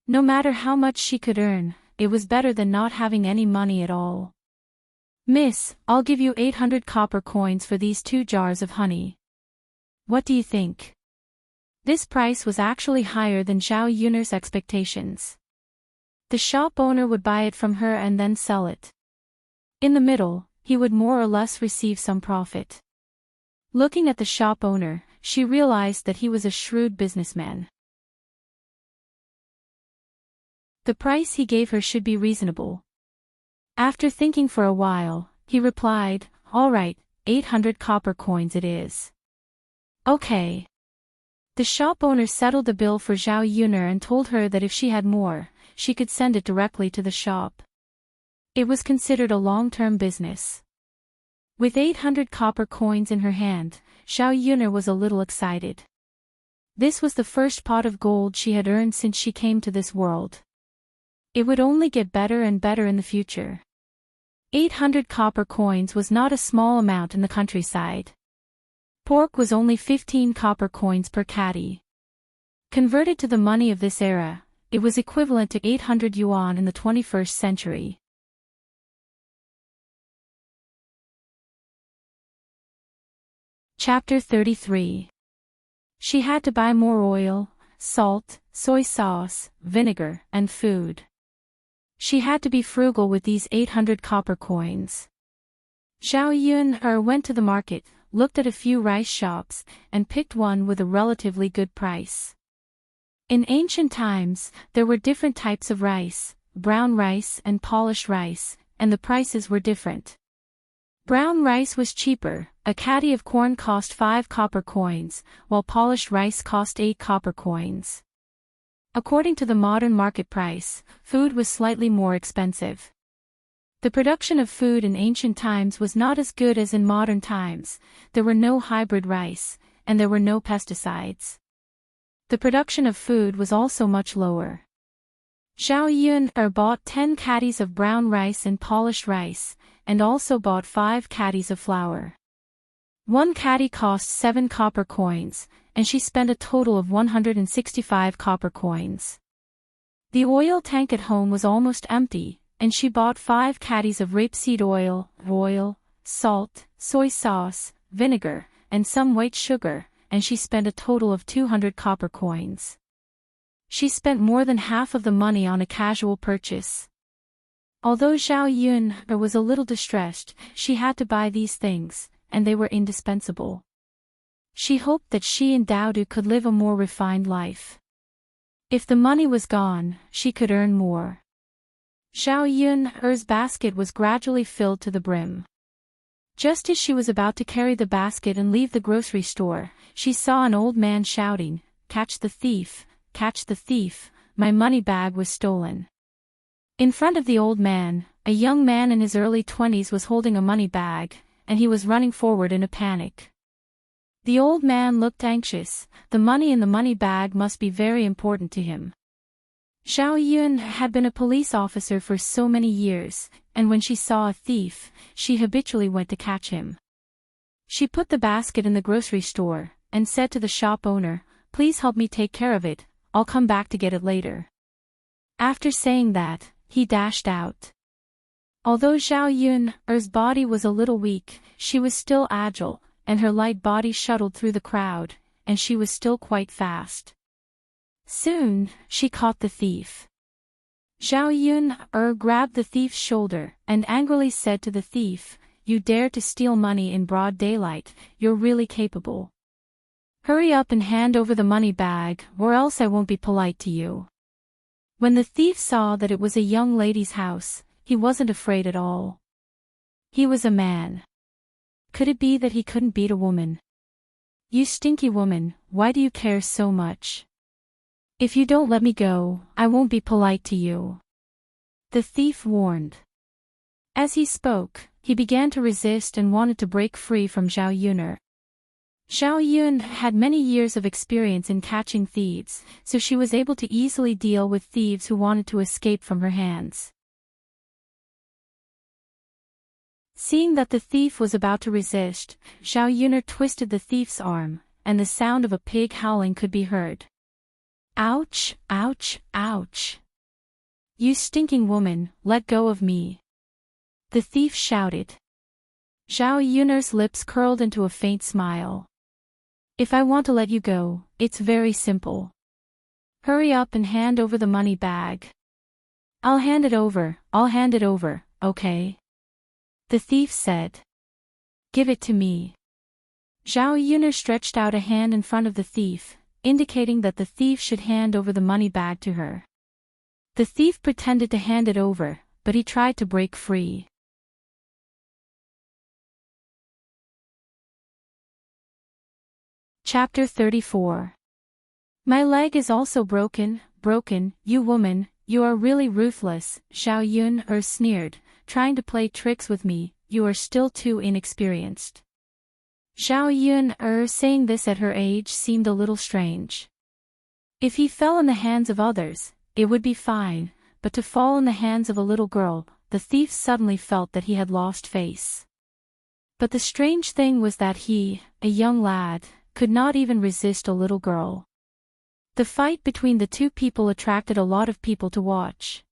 No matter how much she could earn, it was better than not having any money at all. Miss, I'll give you 800 copper coins for these 2 jars of honey. What do you think? This price was actually higher than Zhao Yun's expectations. The shop owner would buy it from her and then sell it. In the middle, he would more or less receive some profit. Looking at the shop owner, she realized that he was a shrewd businessman. The price he gave her should be reasonable. After thinking for a while, he replied, "All right, 800 copper coins it is." Okay. The shop owner settled the bill for Zhao Yuner and told her that if she had more, she could send it directly to the shop. It was considered a long-term business. With 800 copper coins in her hand, Zhao Yuner was a little excited. This was the first pot of gold she had earned since she came to this world. It would only get better and better in the future. 800 copper coins was not a small amount in the countryside. Pork was only 15 copper coins per caddy. Converted to the money of this era, it was equivalent to 800 yuan in the 21st century. Chapter 33. She had to buy more oil, salt, soy sauce, vinegar, and food. She had to be frugal with these 800 copper coins. Zhao Yun went to the market, looked at a few rice shops, and picked one with a relatively good price. In ancient times, there were different types of rice, brown rice and polished rice, and the prices were different. Brown rice was cheaper, a caddy of corn cost 5 copper coins, while polished rice cost 8 copper coins. According to the modern market price, food was slightly more expensive. The production of food in ancient times was not as good as in modern times. There were no hybrid rice, and there were no pesticides. The production of food was also much lower. Zhao Yun bought 10 caddies of brown rice and polished rice, and also bought 5 caddies of flour. One caddy cost 7 copper coins, and she spent a total of 165 copper coins. The oil tank at home was almost empty, and she bought 5 caddies of rapeseed oil, salt, soy sauce, vinegar, and some white sugar, and she spent a total of 200 copper coins. She spent more than half of the money on a casual purchase. Although Zhao Yun was a little distressed, she had to buy these things, and they were indispensable. She hoped that she and Daodu could live a more refined life. If the money was gone, she could earn more. Zhao Yun's basket was gradually filled to the brim. Just as she was about to carry the basket and leave the grocery store, she saw an old man shouting, "Catch the thief, catch the thief, my money bag was stolen." In front of the old man, a young man in his early 20s was holding a money bag, and he was running forward in a panic. The old man looked anxious. The money in the money bag must be very important to him. Zhao Yun had been a police officer for so many years, and when she saw a thief, she habitually went to catch him. She put the basket in the grocery store, and said to the shop owner, "Please help me take care of it, I'll come back to get it later." After saying that, he dashed out. Although Zhao Yun's body was a little weak, she was still agile, and her light body shuttled through the crowd, and she was still quite fast. Soon, she caught the thief. Zhao Yun grabbed the thief's shoulder, and angrily said to the thief, "You dare to steal money in broad daylight, you're really capable. Hurry up and hand over the money bag, or else I won't be polite to you." When the thief saw that it was a young lady's house, he wasn't afraid at all. He was a man. Could it be that he couldn't beat a woman? You stinky woman, why do you care so much? If you don't let me go, I won't be polite to you. The thief warned. As he spoke, he began to resist and wanted to break free from Zhao Yun'er. Zhao Yun had many years of experience in catching thieves, so she was able to easily deal with thieves who wanted to escape from her hands. Seeing that the thief was about to resist, Zhao Yun'er twisted the thief's arm, and the sound of a pig howling could be heard. Ouch, ouch, ouch. You stinking woman, let go of me. The thief shouted. Zhao Yun'er's lips curled into a faint smile. If I want to let you go, it's very simple. Hurry up and hand over the money bag. I'll hand it over, okay? The thief said. Give it to me. Zhao Yun'er stretched out a hand in front of the thief, indicating that the thief should hand over the money bag to her. The thief pretended to hand it over, but he tried to break free. Chapter 34. My leg is also broken, you woman, you are really ruthless, Zhao Yun'er sneered, trying to play tricks with me, you are still too inexperienced. Zhao Yun'er saying this at her age seemed a little strange. If he fell in the hands of others, it would be fine, but to fall in the hands of a little girl, the thief suddenly felt that he had lost face. But the strange thing was that he, a young lad, could not even resist a little girl. The fight between the two people attracted a lot of people to watch.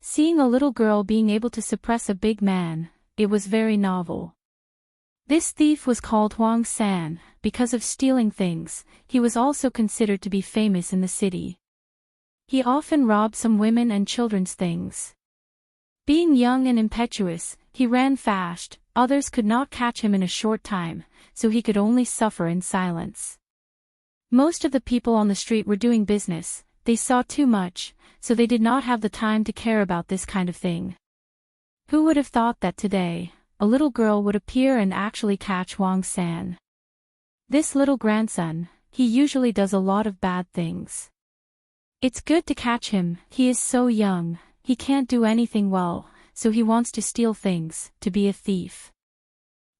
Seeing a little girl being able to suppress a big man, it was very novel. This thief was called Huang San, because of stealing things. He was also considered to be famous in the city. He often robbed some women and children's things. Being young and impetuous, he ran fast, others could not catch him in a short time, so he could only suffer in silence. Most of the people on the street were doing business, they saw too much, so they did not have the time to care about this kind of thing. Who would have thought that today, a little girl would appear and actually catch Huang San? This little grandson, he usually does a lot of bad things. It's good to catch him, he is so young, he can't do anything well, so he wants to steal things, to be a thief.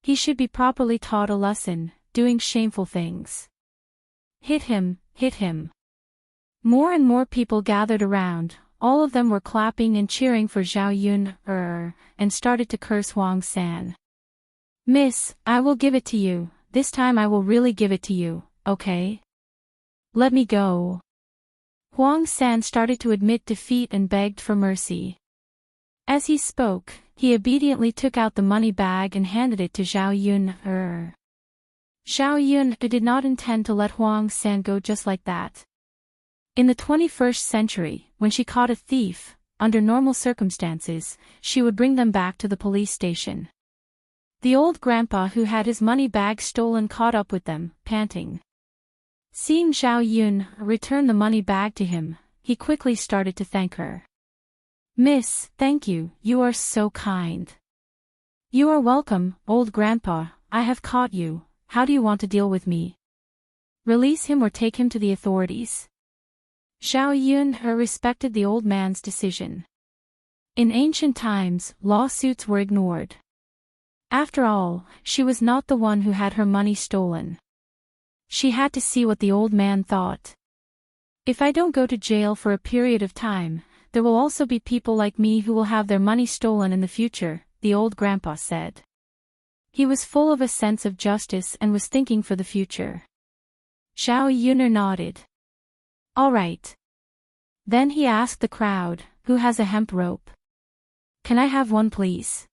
He should be properly taught a lesson, doing shameful things. Hit him, hit him. More and more people gathered around, all of them were clapping and cheering for Zhao Yun'er, and started to curse Huang San. Miss, I will give it to you, this time I will really give it to you, okay? Let me go. Huang San started to admit defeat and begged for mercy. As he spoke, he obediently took out the money bag and handed it to Zhao Yun'er. Zhao Yun'er did not intend to let Huang San go just like that. In the 21st century, when she caught a thief, under normal circumstances, she would bring them back to the police station. The old grandpa who had his money bag stolen caught up with them, panting. Seeing Zhao Yun'er return the money bag to him, he quickly started to thank her. Miss, thank you, you are so kind. You are welcome, old grandpa, I have caught you, how do you want to deal with me? Release him or take him to the authorities? Zhao Yun'er respected the old man's decision. In ancient times, lawsuits were ignored. After all, she was not the one who had her money stolen. She had to see what the old man thought. If I don't go to jail for a period of time, there will also be people like me who will have their money stolen in the future, the old grandpa said. He was full of a sense of justice and was thinking for the future. Zhao Yun'er nodded. All right. Then he asked the crowd, who has a hemp rope? Can I have one please?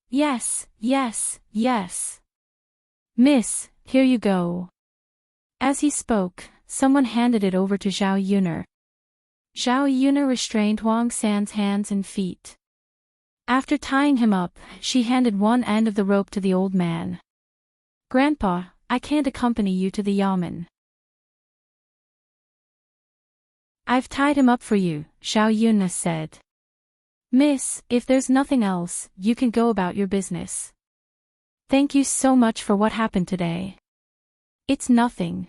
Yes, yes, yes. Miss, here you go. As he spoke, someone handed it over to Zhao Yun'er. Zhao Yun'er restrained Huang San's hands and feet. After tying him up, she handed one end of the rope to the old man. Grandpa, I can't accompany you to the yamen. I've tied him up for you, Zhao Yun'er said. Miss, if there's nothing else, you can go about your business. Thank you so much for what happened today. It's nothing.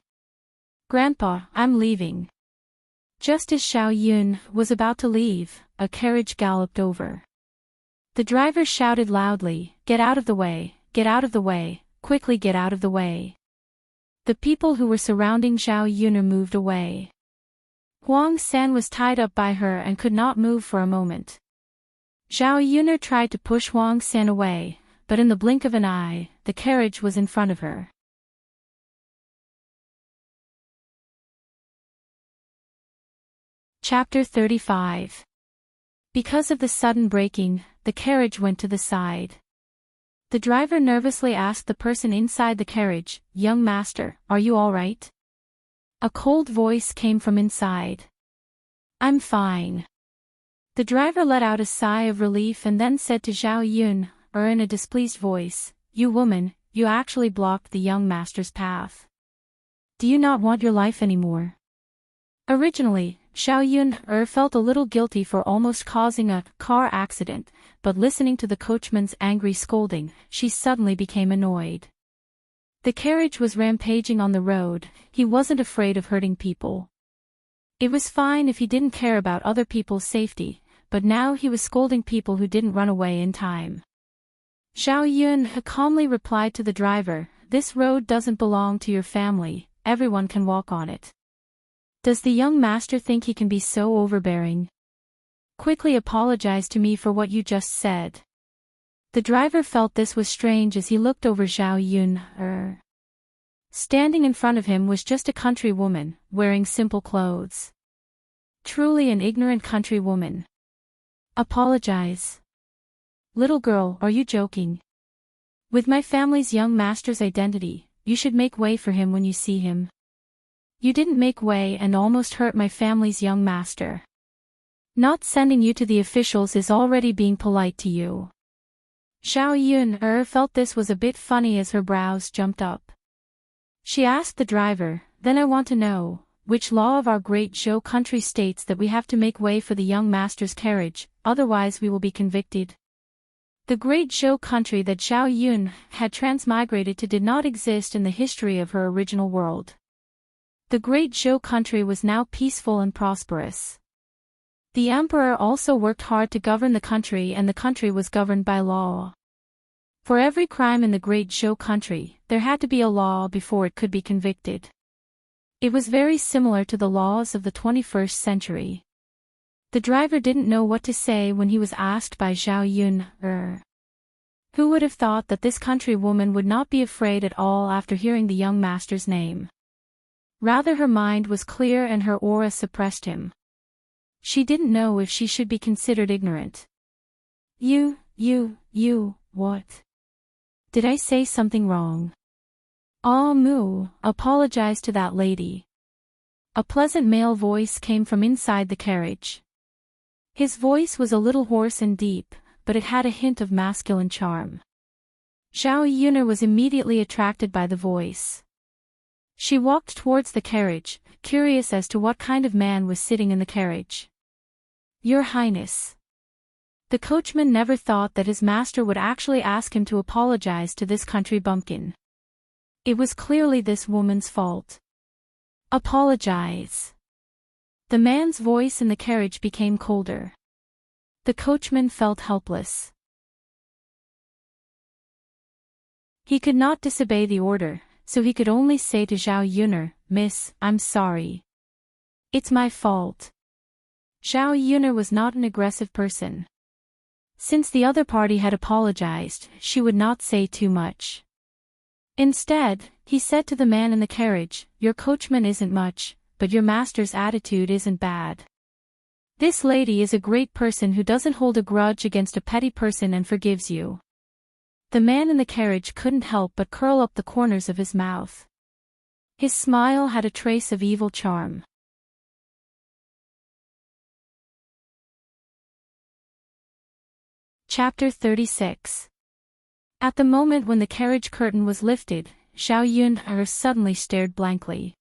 Grandpa, I'm leaving. Just as Xiao Yun was about to leave, a carriage galloped over. The driver shouted loudly, "Get out of the way, get out of the way, quickly get out of the way." The people who were surrounding Xiao Yun moved away. Huang San was tied up by her and could not move for a moment. Xiao Yun tried to push Huang San away, but in the blink of an eye, the carriage was in front of her. Chapter 35. Because of the sudden braking, the carriage went to the side. The driver nervously asked the person inside the carriage, "Young master, are you all right?" A cold voice came from inside. "I'm fine." The driver let out a sigh of relief and then said to Xiao Yun, in a displeased voice, "You woman, you actually blocked the young master's path. Do you not want your life anymore?" Originally, Xiao Yun felt a little guilty for almost causing a car accident, but listening to the coachman's angry scolding, she suddenly became annoyed. The carriage was rampaging on the road, he wasn't afraid of hurting people. It was fine if he didn't care about other people's safety, but now he was scolding people who didn't run away in time. Xiao Yun calmly replied to the driver, "This road doesn't belong to your family, everyone can walk on it. Does the young master think he can be so overbearing? Quickly apologize to me for what you just said." The driver felt this was strange as he looked over Xiao Yun. Standing in front of him was just a country woman, wearing simple clothes. Truly an ignorant country woman. Apologize. Little girl, are you joking? With my family's young master's identity, you should make way for him when you see him. You didn't make way and almost hurt my family's young master. Not sending you to the officials is already being polite to you. Xiao Yun felt this was a bit funny as her brows jumped up. She asked the driver, "Then I want to know, which law of our great Zhou country states that we have to make way for the young master's carriage, otherwise we will be convicted?" The great Zhou country that Xiao Yun had transmigrated to did not exist in the history of her original world. The great Zhou country was now peaceful and prosperous. The emperor also worked hard to govern the country and the country was governed by law. For every crime in the great Zhou country, there had to be a law before it could be convicted. It was very similar to the laws of the 21st century. The driver didn't know what to say when he was asked by Xiao Yun. Who would have thought that this country woman would not be afraid at all after hearing the young master's name? Rather, her mind was clear and her aura suppressed him. She didn't know if she should be considered ignorant. What? Did I say something wrong? Apologize to that lady. A pleasant male voice came from inside the carriage. His voice was a little hoarse and deep, but it had a hint of masculine charm. Xiao Yun was immediately attracted by the voice. She walked towards the carriage, curious as to what kind of man was sitting in the carriage. "Your Highness." The coachman never thought that his master would actually ask him to apologize to this country bumpkin. It was clearly this woman's fault. "Apologize." The man's voice in the carriage became colder. The coachman felt helpless. He could not disobey the order, so he could only say to Xiao Yun, "Miss, I'm sorry. It's my fault." Xiao Yun was not an aggressive person. Since the other party had apologized, she would not say too much. Instead, he said to the man in the carriage, "Your coachman isn't much, but your master's attitude isn't bad. This lady is a great person who doesn't hold a grudge against a petty person and forgives you." The man in the carriage couldn't help but curl up the corners of his mouth. His smile had a trace of evil charm. Chapter 36. At the moment when the carriage curtain was lifted, Xiao Yun suddenly stared blankly.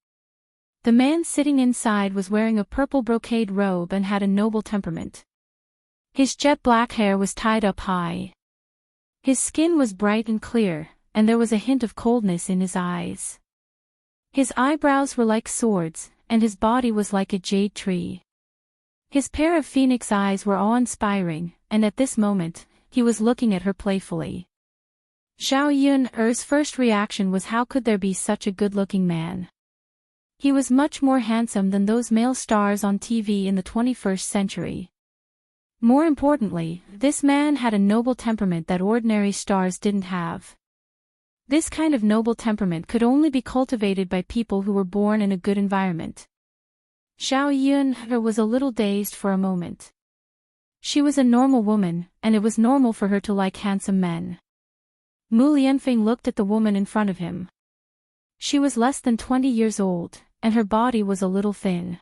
The man sitting inside was wearing a purple brocade robe and had a noble temperament. His jet black hair was tied up high. His skin was bright and clear, and there was a hint of coldness in his eyes. His eyebrows were like swords, and his body was like a jade tree. His pair of phoenix eyes were awe-inspiring, and at this moment, he was looking at her playfully. Zhao Yun's first reaction was, how could there be such a good-looking man? He was much more handsome than those male stars on TV in the 21st century. More importantly, this man had a noble temperament that ordinary stars didn't have. This kind of noble temperament could only be cultivated by people who were born in a good environment. Zhao Yun was a little dazed for a moment. She was a normal woman, and it was normal for her to like handsome men. Mu Lianfeng looked at the woman in front of him. She was less than 20 years old, and her body was a little thin.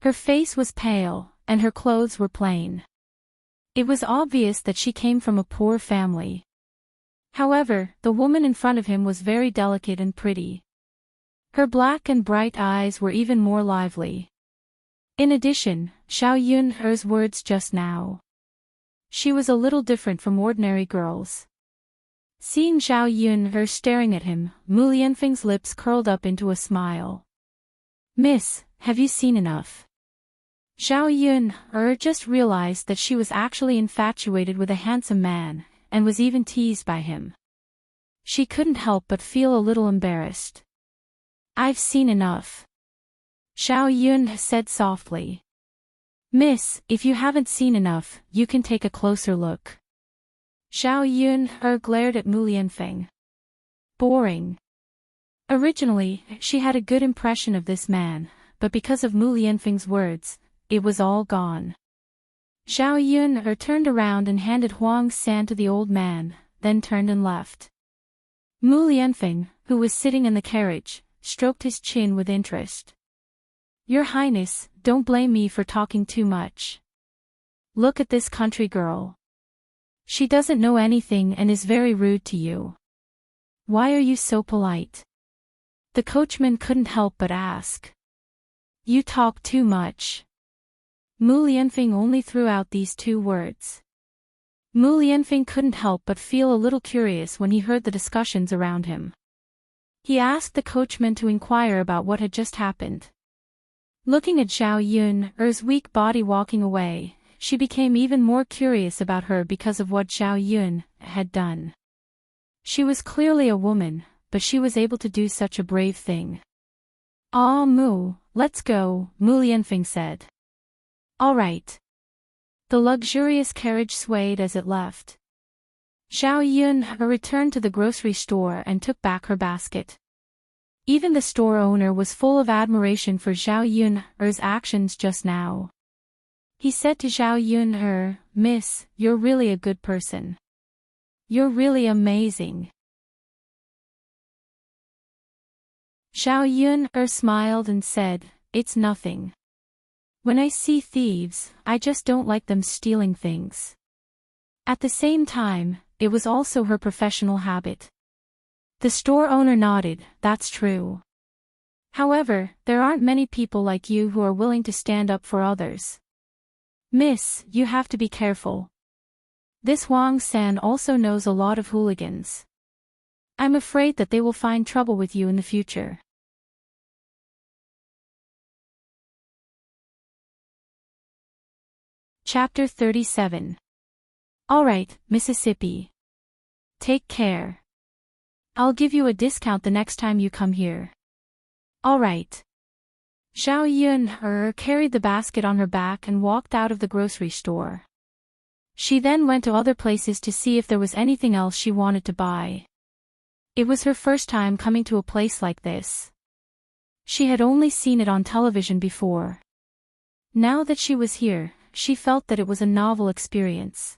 Her face was pale, and her clothes were plain. It was obvious that she came from a poor family. However, the woman in front of him was very delicate and pretty. Her black and bright eyes were even more lively. In addition, Zhao Yun's words just now. She was a little different from ordinary girls. Seeing Zhao Yun staring at him, Mu Lianfeng's lips curled up into a smile. Miss, have you seen enough? Zhao Yun just realized that she was actually infatuated with a handsome man, and was even teased by him. She couldn't help but feel a little embarrassed. I've seen enough. Zhao Yun said softly. Miss, if you haven't seen enough, you can take a closer look. Zhao Yun glared at Mu Lianfeng. Boring. Originally, she had a good impression of this man, but because of Mu Lianfeng's words, it was all gone. Zhao Yun turned around and handed Huang San to the old man, then turned and left. Mu Lianfeng, who was sitting in the carriage, stroked his chin with interest. Your Highness, don't blame me for talking too much. Look at this country girl. She doesn't know anything and is very rude to you. Why are you so polite? The coachman couldn't help but ask. You talk too much. Mu Lianfeng only threw out these two words. Mu Lianfeng couldn't help but feel a little curious when he heard the discussions around him. He asked the coachman to inquire about what had just happened. Looking at Zhao Yun's weak body walking away, she became even more curious about her because of what Zhao Yun had done. She was clearly a woman, but she was able to do such a brave thing. Ah Mu, let's go, Mu Lianfeng said. All right. The luxurious carriage swayed as it left. Zhao Yun returned to the grocery store and took back her basket. Even the store owner was full of admiration for Zhao Yun's actions just now. He said to Zhao Yun, Miss, you're really a good person. You're really amazing. Zhao Yun smiled and said, it's nothing. When I see thieves, I just don't like them stealing things. At the same time, it was also her professional habit. The store owner nodded, that's true. However, there aren't many people like you who are willing to stand up for others. Miss, you have to be careful. This Huang San also knows a lot of hooligans. I'm afraid that they will find trouble with you in the future. Chapter 37. Alright, Mississippi. Take care. I'll give you a discount the next time you come here. Alright. Zhao Yun carried the basket on her back and walked out of the grocery store. She then went to other places to see if there was anything else she wanted to buy. It was her first time coming to a place like this. She had only seen it on television before. Now that she was here, she felt that it was a novel experience.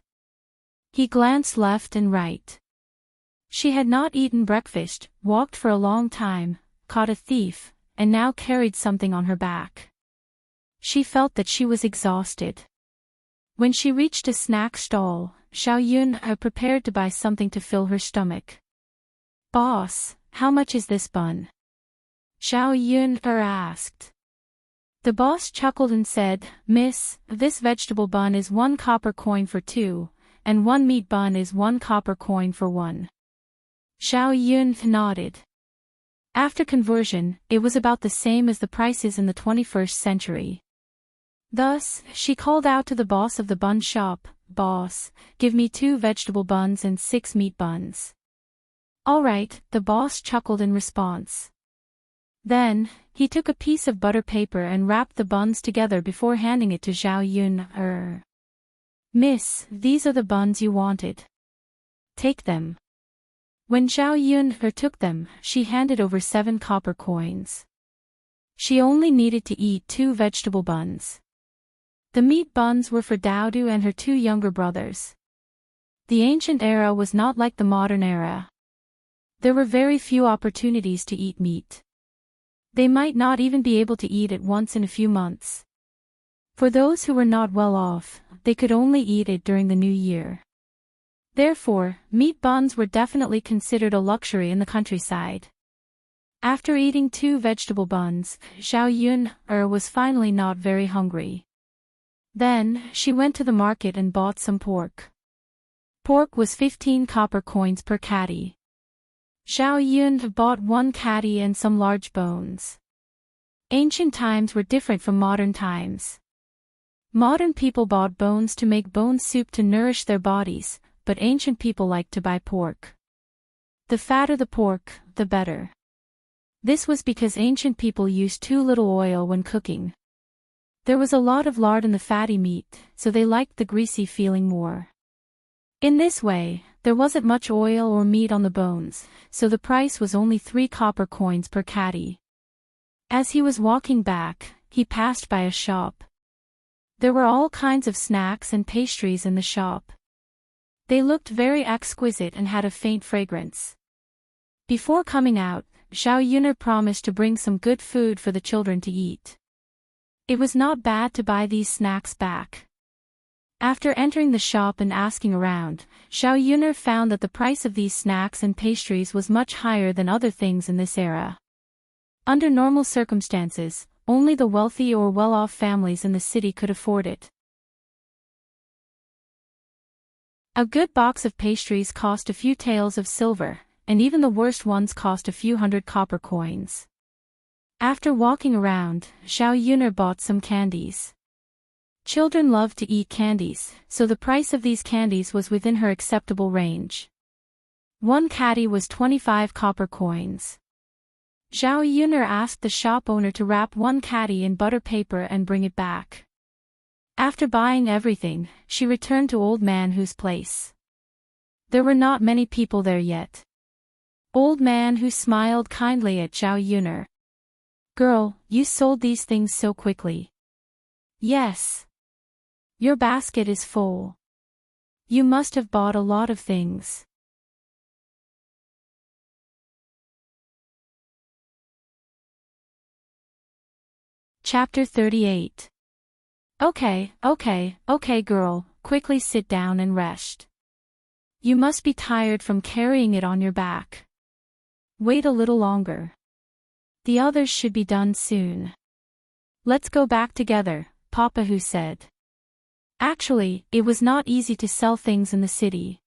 He glanced left and right. She had not eaten breakfast, walked for a long time, caught a thief, and now carried something on her back. She felt that she was exhausted. When she reached a snack stall, Zhao Yun prepared to buy something to fill her stomach. Boss, how much is this bun? Zhao Yun asked. The boss chuckled and said, Miss, this vegetable bun is 1 copper coin for 2, and 1 meat bun is 1 copper coin for 1. Zhao Yun nodded. After conversion, it was about the same as the prices in the 21st century. Thus, she called out to the boss of the bun shop, "Boss, give me 2 vegetable buns and 6 meat buns." "All right," the boss chuckled in response. Then, he took a piece of butter paper and wrapped the buns together before handing it to Zhao Yun. "Miss, these are the buns you wanted. Take them." When Zhao Yun took them, she handed over 7 copper coins. She only needed to eat 2 vegetable buns. The meat buns were for Daodu and her 2 younger brothers. The ancient era was not like the modern era. There were very few opportunities to eat meat. They might not even be able to eat it once in a few months. For those who were not well off, they could only eat it during the new year. Therefore, meat buns were definitely considered a luxury in the countryside. After eating 2 vegetable buns, Zhao Yun was finally not very hungry. Then, she went to the market and bought some pork. Pork was 15 copper coins per catty. Zhao Yun bought 1 catty and some large bones. Ancient times were different from modern times. Modern people bought bones to make bone soup to nourish their bodies, but ancient people liked to buy pork. The fatter the pork, the better. This was because ancient people used too little oil when cooking. There was a lot of lard in the fatty meat, so they liked the greasy feeling more. In this way, there wasn't much oil or meat on the bones, so the price was only 3 copper coins per catty. As he was walking back, he passed by a shop. There were all kinds of snacks and pastries in the shop. They looked very exquisite and had a faint fragrance. Before coming out, Zhao Yun promised to bring some good food for the children to eat. It was not bad to buy these snacks back. After entering the shop and asking around, Zhao Yun found that the price of these snacks and pastries was much higher than other things in this era. Under normal circumstances, only the wealthy or well-off families in the city could afford it. A good box of pastries cost a few taels of silver, and even the worst ones cost a few hundred copper coins. After walking around, Zhao Yun bought some candies. Children loved to eat candies, so the price of these candies was within her acceptable range. 1 catty was 25 copper coins. Zhao Yun asked the shop owner to wrap 1 catty in butter paper and bring it back. After buying everything, she returned to Old Man Hu's place. There were not many people there yet. Old Man Hu smiled kindly at Zhao Yun. "Girl, you sold these things so quickly." "Yes. Your basket is full. You must have bought a lot of things." Chapter 38. Okay girl, quickly sit down and rest. You must be tired from carrying it on your back. Wait a little longer. The others should be done soon. Let's go back together, Papa Hu said. Actually, it was not easy to sell things in the city.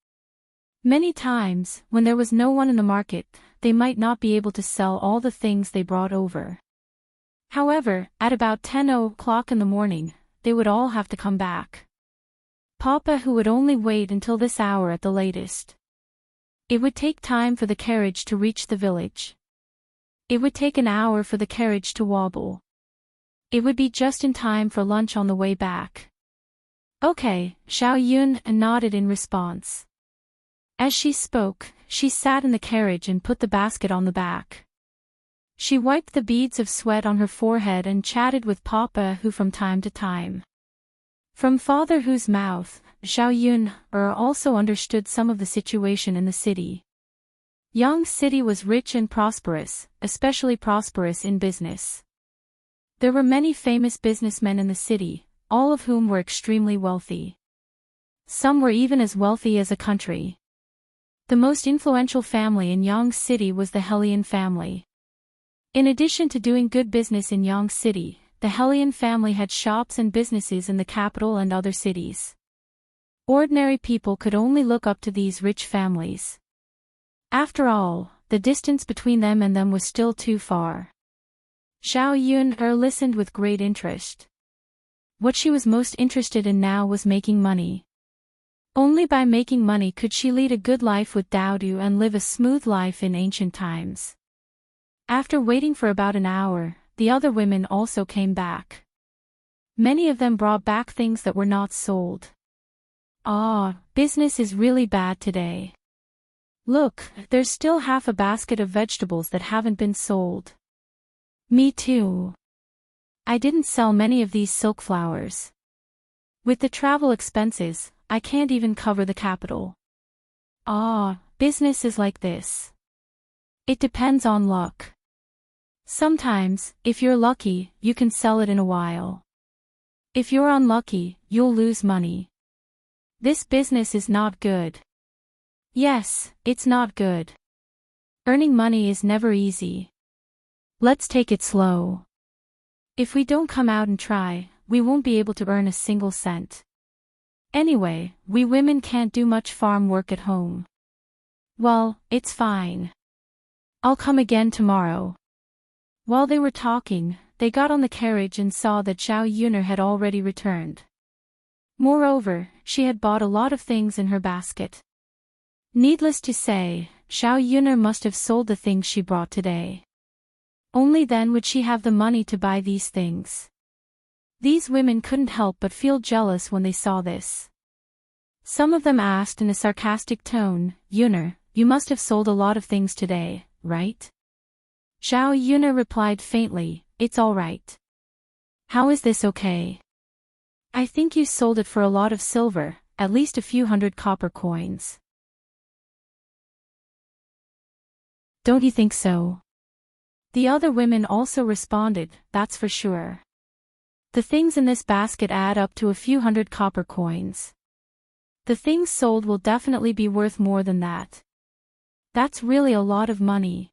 Many times, when there was no one in the market, they might not be able to sell all the things they brought over. However, at about 10 o'clock in the morning, they would all have to come back. Papa Hu would only wait until this hour at the latest. It would take time for the carriage to reach the village. It would take an hour for the carriage to wobble. It would be just in time for lunch on the way back. Okay, Zhao Yun nodded in response. As she spoke, she sat in the carriage and put the basket on the back. She wiped the beads of sweat on her forehead and chatted with Papa Hu from time to time. From Father Hu's mouth, Zhao Yun also understood some of the situation in the city. Yang City was rich and prosperous, especially prosperous in business. There were many famous businessmen in the city, all of whom were extremely wealthy. Some were even as wealthy as a country. The most influential family in Yang City was the Helian family. In addition to doing good business in Yang City, the Helian family had shops and businesses in the capital and other cities. Ordinary people could only look up to these rich families. After all, the distance between them and them was still too far. Xiao Yun listened with great interest. What she was most interested in now was making money. Only by making money could she lead a good life with Daodu and live a smooth life in ancient times. After waiting for about an hour, the other women also came back. Many of them brought back things that were not sold. Business is really bad today. Look, there's still half a basket of vegetables that haven't been sold. Me too. I didn't sell many of these silk flowers. With the travel expenses, I can't even cover the capital. Business is like this. It depends on luck. Sometimes, if you're lucky, you can sell it in a while. If you're unlucky, you'll lose money. This business is not good. Yes, it's not good. Earning money is never easy. Let's take it slow. If we don't come out and try, we won't be able to earn a single cent. Anyway, we women can't do much farm work at home. Well, it's fine. I'll come again tomorrow. While they were talking, they got on the carriage and saw that Xiao Yuner had already returned. Moreover, she had bought a lot of things in her basket. Needless to say, Xiao Yuner must have sold the things she brought today. Only then would she have the money to buy these things. These women couldn't help but feel jealous when they saw this. Some of them asked in a sarcastic tone, "Yuner, you must have sold a lot of things today, right?" Xiao Yuner replied faintly, "It's all right." "How is this okay?" "I think you sold it for a lot of silver, at least a few hundred copper coins." "Don't you think so?" The other women also responded, "That's for sure. The things in this basket add up to a few hundred copper coins. The things sold will definitely be worth more than that. That's really a lot of money.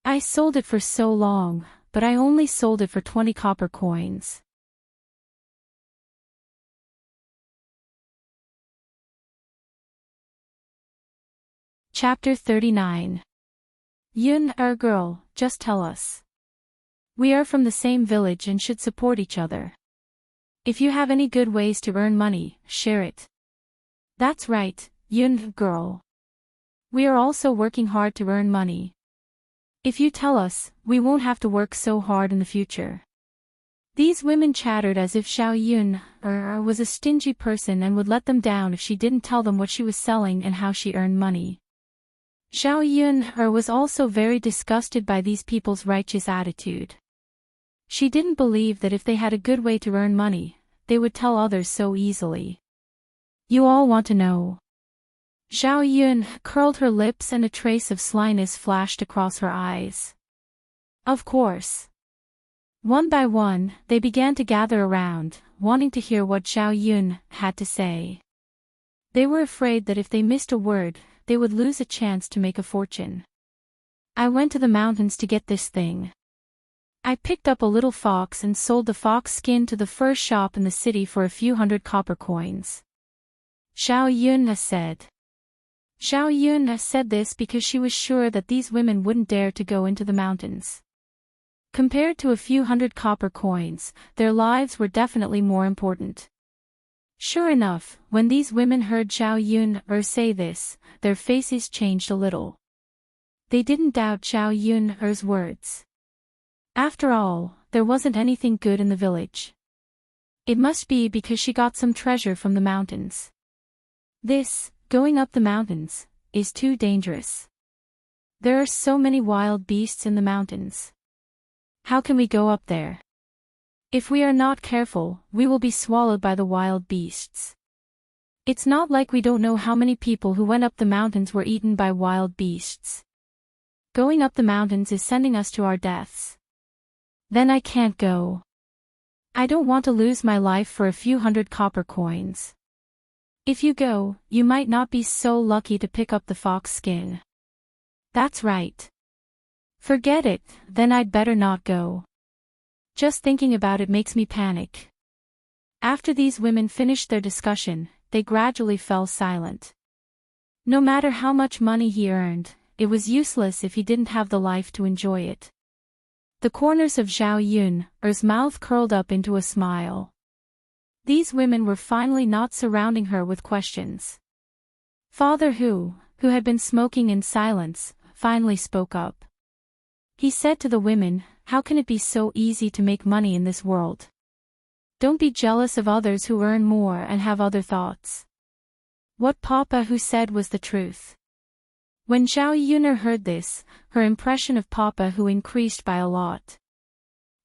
I sold it for so long, but I only sold it for 20 copper coins." Chapter 39. Yun, our girl, just tell us. We are from the same village and should support each other. If you have any good ways to earn money, share it. That's right, Yun, girl. We are also working hard to earn money. If you tell us, we won't have to work so hard in the future. These women chattered as if Xiao Yun was a stingy person and would let them down if she didn't tell them what she was selling and how she earned money. Xiao Yun was also very disgusted by these people's righteous attitude. She didn't believe that if they had a good way to earn money, they would tell others so easily. "You all want to know." Xiao Yun curled her lips and a trace of slyness flashed across her eyes. Of course. One by one, they began to gather around, wanting to hear what Xiao Yun had to say. They were afraid that if they missed a word, they would lose a chance to make a fortune. "I went to the mountains to get this thing. I picked up a little fox and sold the fox skin to the first shop in the city for a few hundred copper coins." Xiao Yun said. Xiao Yun said this because she was sure that these women wouldn't dare to go into the mountains. Compared to a few hundred copper coins, their lives were definitely more important. Sure enough, when these women heard Xiao Yun say this, their faces changed a little. They didn't doubt Xiao Yun's words. After all, there wasn't anything good in the village. It must be because she got some treasure from the mountains. This, going up the mountains, is too dangerous. There are so many wild beasts in the mountains. How can we go up there? If we are not careful, we will be swallowed by the wild beasts. It's not like we don't know how many people who went up the mountains were eaten by wild beasts. Going up the mountains is sending us to our deaths. Then I can't go. I don't want to lose my life for a few hundred copper coins. If you go, you might not be so lucky to pick up the fox skin. That's right. Forget it, then I'd better not go. Just thinking about it makes me panic. After these women finished their discussion, they gradually fell silent. No matter how much money he earned, it was useless if he didn't have the life to enjoy it. The corners of Zhao Yun's mouth curled up into a smile. These women were finally not surrounding her with questions. Father who had been smoking in silence, finally spoke up. He said to the women, "How can it be so easy to make money in this world? Don't be jealous of others who earn more and have other thoughts." What Papa Hu said was the truth. When Zhao Yun'er heard this, her impression of Papa Hu increased by a lot.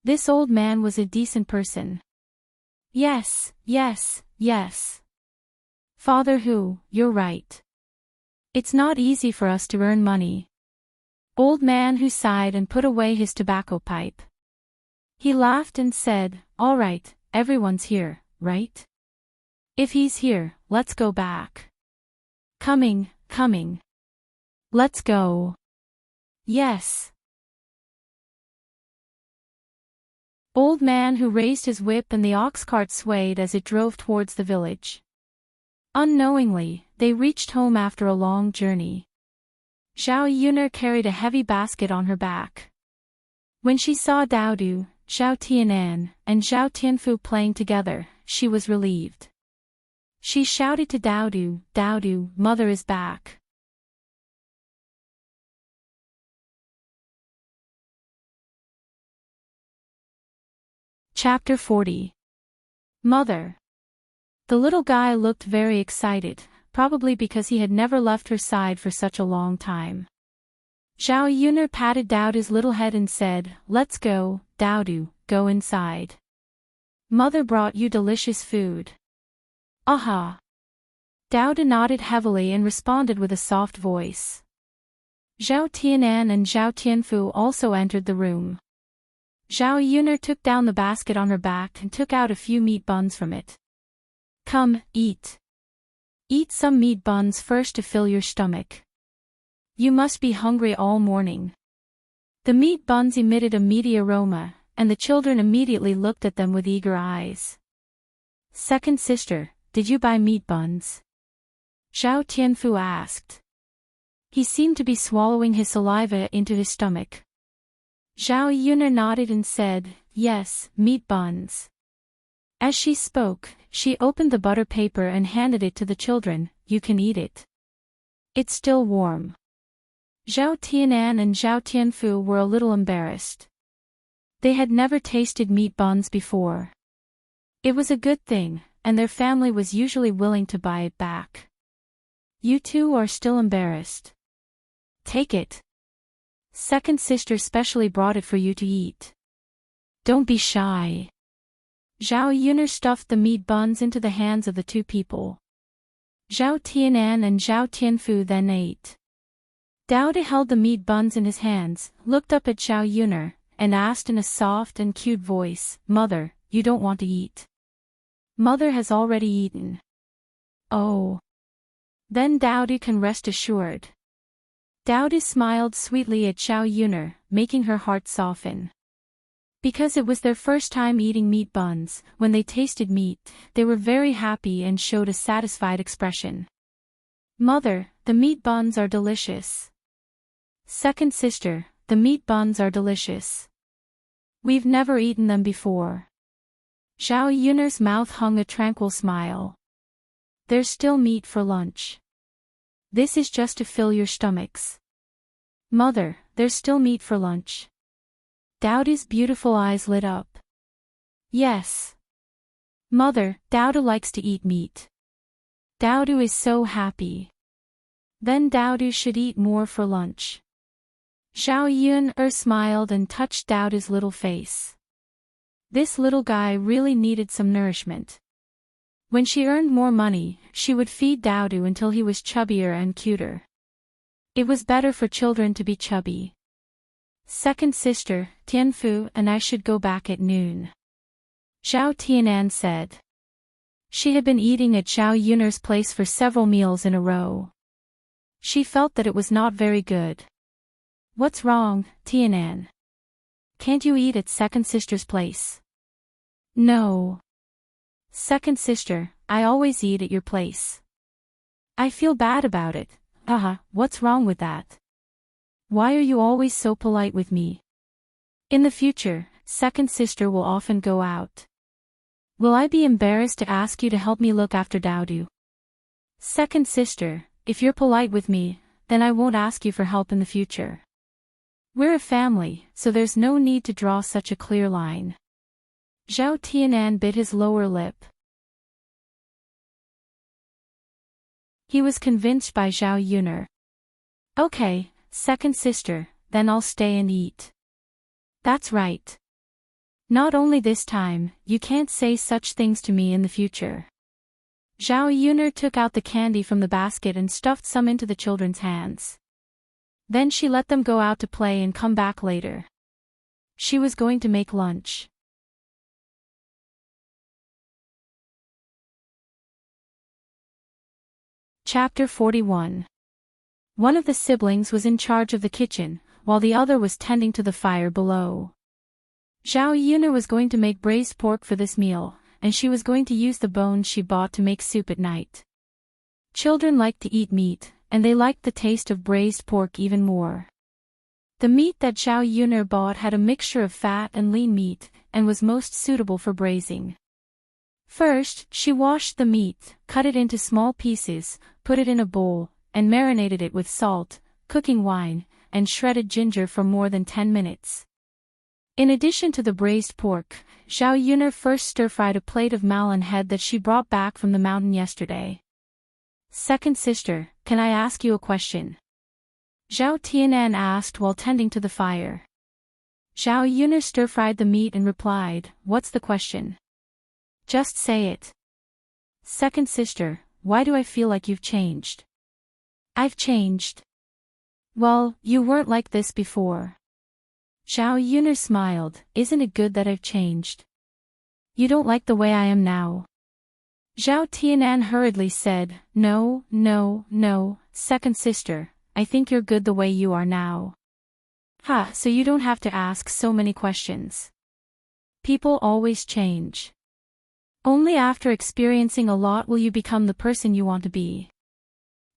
This old man was a decent person. Yes, yes, yes. Father Hu, you're right. It's not easy for us to earn money. Old man Hu sighed and put away his tobacco pipe. He laughed and said, "All right, everyone's here, right? If he's here, let's go back." Coming. Let's go. Yes. Old man Hu raised his whip and the ox cart swayed as it drove towards the village. Unknowingly, they reached home after a long journey. Zhao Yun'er carried a heavy basket on her back. When she saw Daodu, Zhao Tianan, and Zhao Tianfu playing together, she was relieved. She shouted to Daodu, "Daodu, mother is back." Chapter 40. Mother. The little guy looked very excited, probably because he had never left her side for such a long time. Zhao Yun'er patted Daodu's little head and said, "Let's go, Daodu, go inside. Mother brought you delicious food." Aha! Daodu nodded heavily and responded with a soft voice. Zhao Tianan and Zhao Tianfu also entered the room. Zhao Yun'er took down the basket on her back and took out a few meat buns from it. "Come, eat. Eat some meat buns first to fill your stomach. You must be hungry all morning." The meat buns emitted a meaty aroma, and the children immediately looked at them with eager eyes. "Second sister, did you buy meat buns?" Zhao Tianfu asked. He seemed to be swallowing his saliva into his stomach. Zhao Yun'er nodded and said, "Yes, meat buns." As she spoke, she opened the butter paper and handed it to the children. "You can eat it. It's still warm." Zhao Tianan and Zhao Tianfu were a little embarrassed. They had never tasted meat buns before. It was a good thing, and their family was usually willing to buy it back. "You two are still embarrassed. Take it. Second sister specially brought it for you to eat. Don't be shy." Zhao Yun'er stuffed the meat buns into the hands of the two people. Zhao Tianan and Zhao Tianfu then ate. Daodu held the meat buns in his hands, looked up at Zhao Yun'er, and asked in a soft and cute voice, "Mother, you don't want to eat?" "Mother has already eaten." "Oh. Then Daodu can rest assured." Daodu smiled sweetly at Zhao Yun'er, making her heart soften. Because it was their first time eating meat buns, when they tasted meat, they were very happy and showed a satisfied expression. "Mother, the meat buns are delicious." "Second sister, the meat buns are delicious. We've never eaten them before." Zhao Yun'er's mouth hung a tranquil smile. "There's still meat for lunch. This is just to fill your stomachs." "Mother, there's still meat for lunch." Daodu's beautiful eyes lit up. "Yes. Mother, Daodu likes to eat meat. Daodu is so happy. Then Daodu should eat more for lunch." Zhao Yun'er smiled and touched Daodu's little face. This little guy really needed some nourishment. When she earned more money, she would feed Daodu until he was chubbier and cuter. It was better for children to be chubby. "Second sister, Tianfu and I should go back at noon," Zhao Tianan said. She had been eating at Zhao Yun'er's place for several meals in a row. She felt that it was not very good. "What's wrong, Tianan? Can't you eat at second sister's place?" "No. Second sister, I always eat at your place." "I feel bad about it." "Haha, what's wrong with that?" Why are you always so polite with me? In the future, second sister will often go out. Will I be embarrassed to ask you to help me look after Daudu? Second sister, if you're polite with me, then I won't ask you for help in the future. We're a family, so there's no need to draw such a clear line. Zhao Tianan bit his lower lip. He was convinced by Zhao Yuner. Okay, second sister, then I'll stay and eat. That's right. Not only this time, you can't say such things to me in the future. Zhao Yuner took out the candy from the basket and stuffed some into the children's hands. Then she let them go out to play and come back later. She was going to make lunch. Chapter 41. One of the siblings was in charge of the kitchen, while the other was tending to the fire below. Zhao Yuner was going to make braised pork for this meal, and she was going to use the bones she bought to make soup at night. Children like to eat meat, and they liked the taste of braised pork even more. The meat that Zhao Yuner bought had a mixture of fat and lean meat, and was most suitable for braising. First, she washed the meat, cut it into small pieces, put it in a bowl, and marinated it with salt, cooking wine, and shredded ginger for more than 10 minutes. In addition to the braised pork, Zhao Yuner first stir-fried a plate of melon head that she brought back from the mountain yesterday. Second sister, can I ask you a question? Zhao Tianan asked while tending to the fire. Zhao Yuner stir-fried the meat and replied, what's the question? Just say it. Second sister, why do I feel like you've changed? I've changed. Well, you weren't like this before. Zhao Yuner smiled, isn't it good that I've changed? You don't like the way I am now? Zhao Tianan hurriedly said, no, second sister, I think you're good the way you are now. Ha, so you don't have to ask so many questions. People always change. Only after experiencing a lot will you become the person you want to be.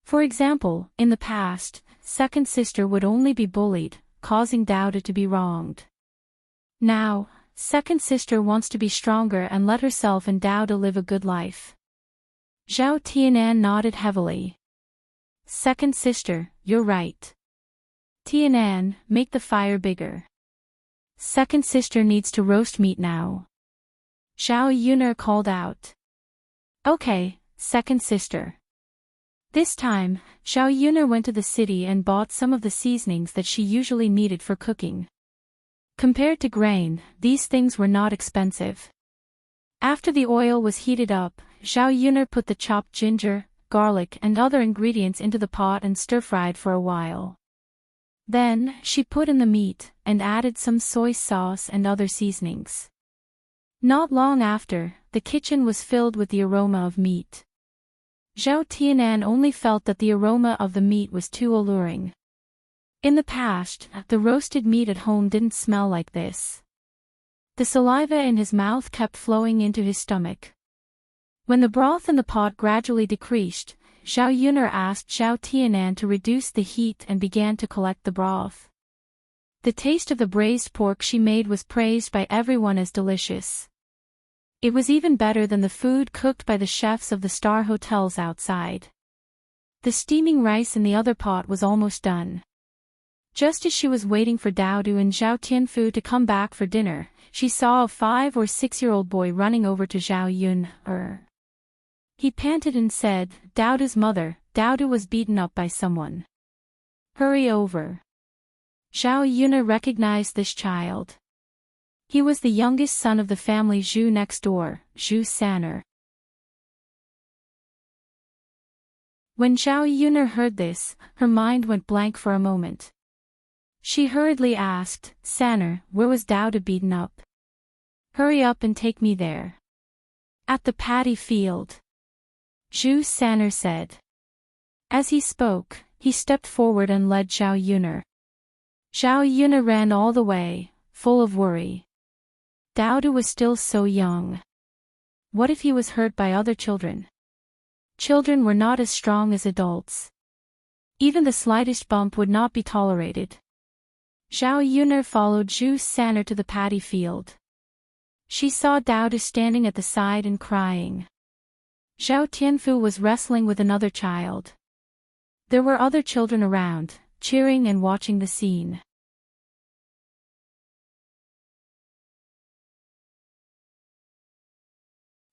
For example, in the past, second sister would only be bullied, causing Daudu to be wronged. Now, second sister wants to be stronger and let herself and Daudu live a good life. Zhao Tianan nodded heavily. Second sister, you're right. Tianan, make the fire bigger. Second sister needs to roast meat now. Zhao Yuner called out. Okay, second sister. This time, Zhao Yuner went to the city and bought some of the seasonings that she usually needed for cooking. Compared to grain, these things were not expensive. After the oil was heated up, Zhao Yuner put the chopped ginger, garlic and other ingredients into the pot and stir-fried for a while. Then, she put in the meat, and added some soy sauce and other seasonings. Not long after, the kitchen was filled with the aroma of meat. Zhao Tianan only felt that the aroma of the meat was too alluring. In the past, the roasted meat at home didn't smell like this. The saliva in his mouth kept flowing into his stomach. When the broth in the pot gradually decreased, Zhao Yuner asked Zhao Tianan to reduce the heat and began to collect the broth. The taste of the braised pork she made was praised by everyone as delicious. It was even better than the food cooked by the chefs of the star hotels outside. The steaming rice in the other pot was almost done. Just as she was waiting for Daudu and Zhao Tianfu to come back for dinner, she saw a 5 or 6-year-old boy running over to Zhao Yuner. He panted and said, Daudu's mother, Daudu was beaten up by someone. Hurry over. Zhao Yuner recognized this child. He was the youngest son of the family Zhu next door, Zhu San'er. When Zhao Yuner heard this, her mind went blank for a moment. She hurriedly asked, San'er, where was Daudu beaten up? Hurry up and take me there. At the paddy field. Zhu San'er said. As he spoke, he stepped forward and led Zhao Yuner. Zhao Yuner ran all the way, full of worry. Daudu was still so young. What if he was hurt by other children? Children were not as strong as adults. Even the slightest bump would not be tolerated. Zhao Yun'er followed Zhu San'er to the paddy field. She saw Dao standing at the side and crying. Zhao Tianfu was wrestling with another child. There were other children around, cheering and watching the scene.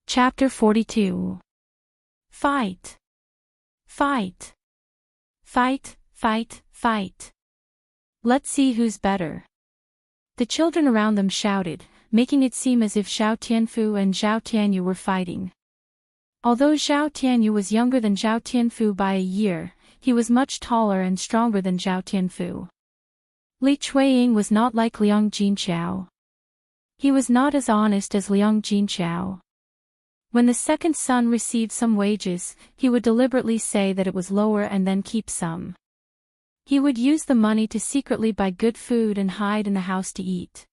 Chapter 42. Fight! Fight! Fight, fight, fight! Let's see who's better. The children around them shouted, making it seem as if Zhao Tianfu and Zhao Tianyu were fighting. Although Zhao Tianyu was younger than Zhao Tianfu by a year, he was much taller and stronger than Zhao Tianfu. Li Chuiying was not like Liang Jinqiao. He was not as honest as Liang Jinqiao. When the second son received some wages, he would deliberately say that it was lower and then keep some. He would use the money to secretly buy good food and hide in the house to eat.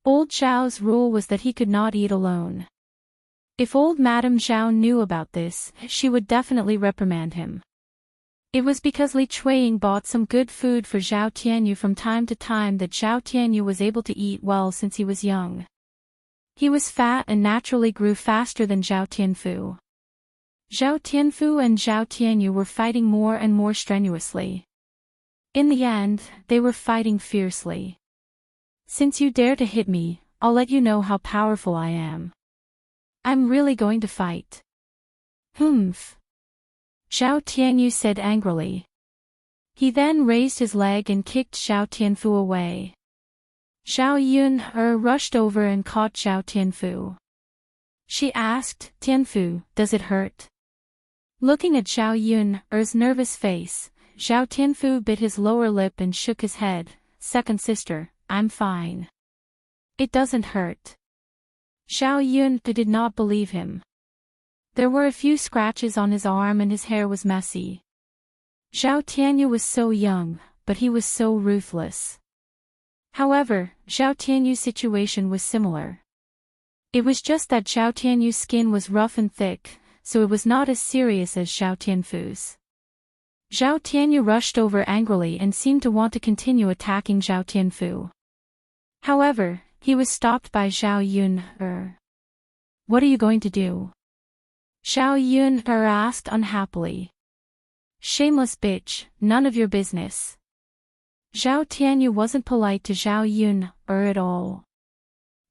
Old Zhao's rule was that he could not eat alone. If old Madame Zhao knew about this, she would definitely reprimand him. It was because Li Chuiying bought some good food for Zhao Tianyu from time to time that Zhao Tianyu was able to eat well since he was young. He was fat and naturally grew faster than Zhao Tianfu. Zhao Tianfu and Zhao Tianyu were fighting more and more strenuously. In the end, they were fighting fiercely. Since you dare to hit me, I'll let you know how powerful I am. I'm really going to fight. Humph. Zhao Tianyu said angrily. He then raised his leg and kicked Zhao Tianfu away. Zhao Yun'er rushed over and caught Zhao Tianfu. She asked, Tianfu, does it hurt? Looking at Zhao Yun'er's nervous face, Zhao Tianfu bit his lower lip and shook his head. Second sister, I'm fine. It doesn't hurt. Zhao Yun'er did not believe him. There were a few scratches on his arm and his hair was messy. Zhao Tianyu was so young, but he was so ruthless. However, Zhao Tianyu's situation was similar. It was just that Zhao Tianyu's skin was rough and thick, so it was not as serious as Zhao Tianfu's. Zhao Tianyu rushed over angrily and seemed to want to continue attacking Zhao Tianfu. However, he was stopped by Zhao Yun'er. What are you going to do? Zhao Yun'er asked unhappily. Shameless bitch, none of your business. Zhao Tianyu wasn't polite to Zhao Yun'er at all.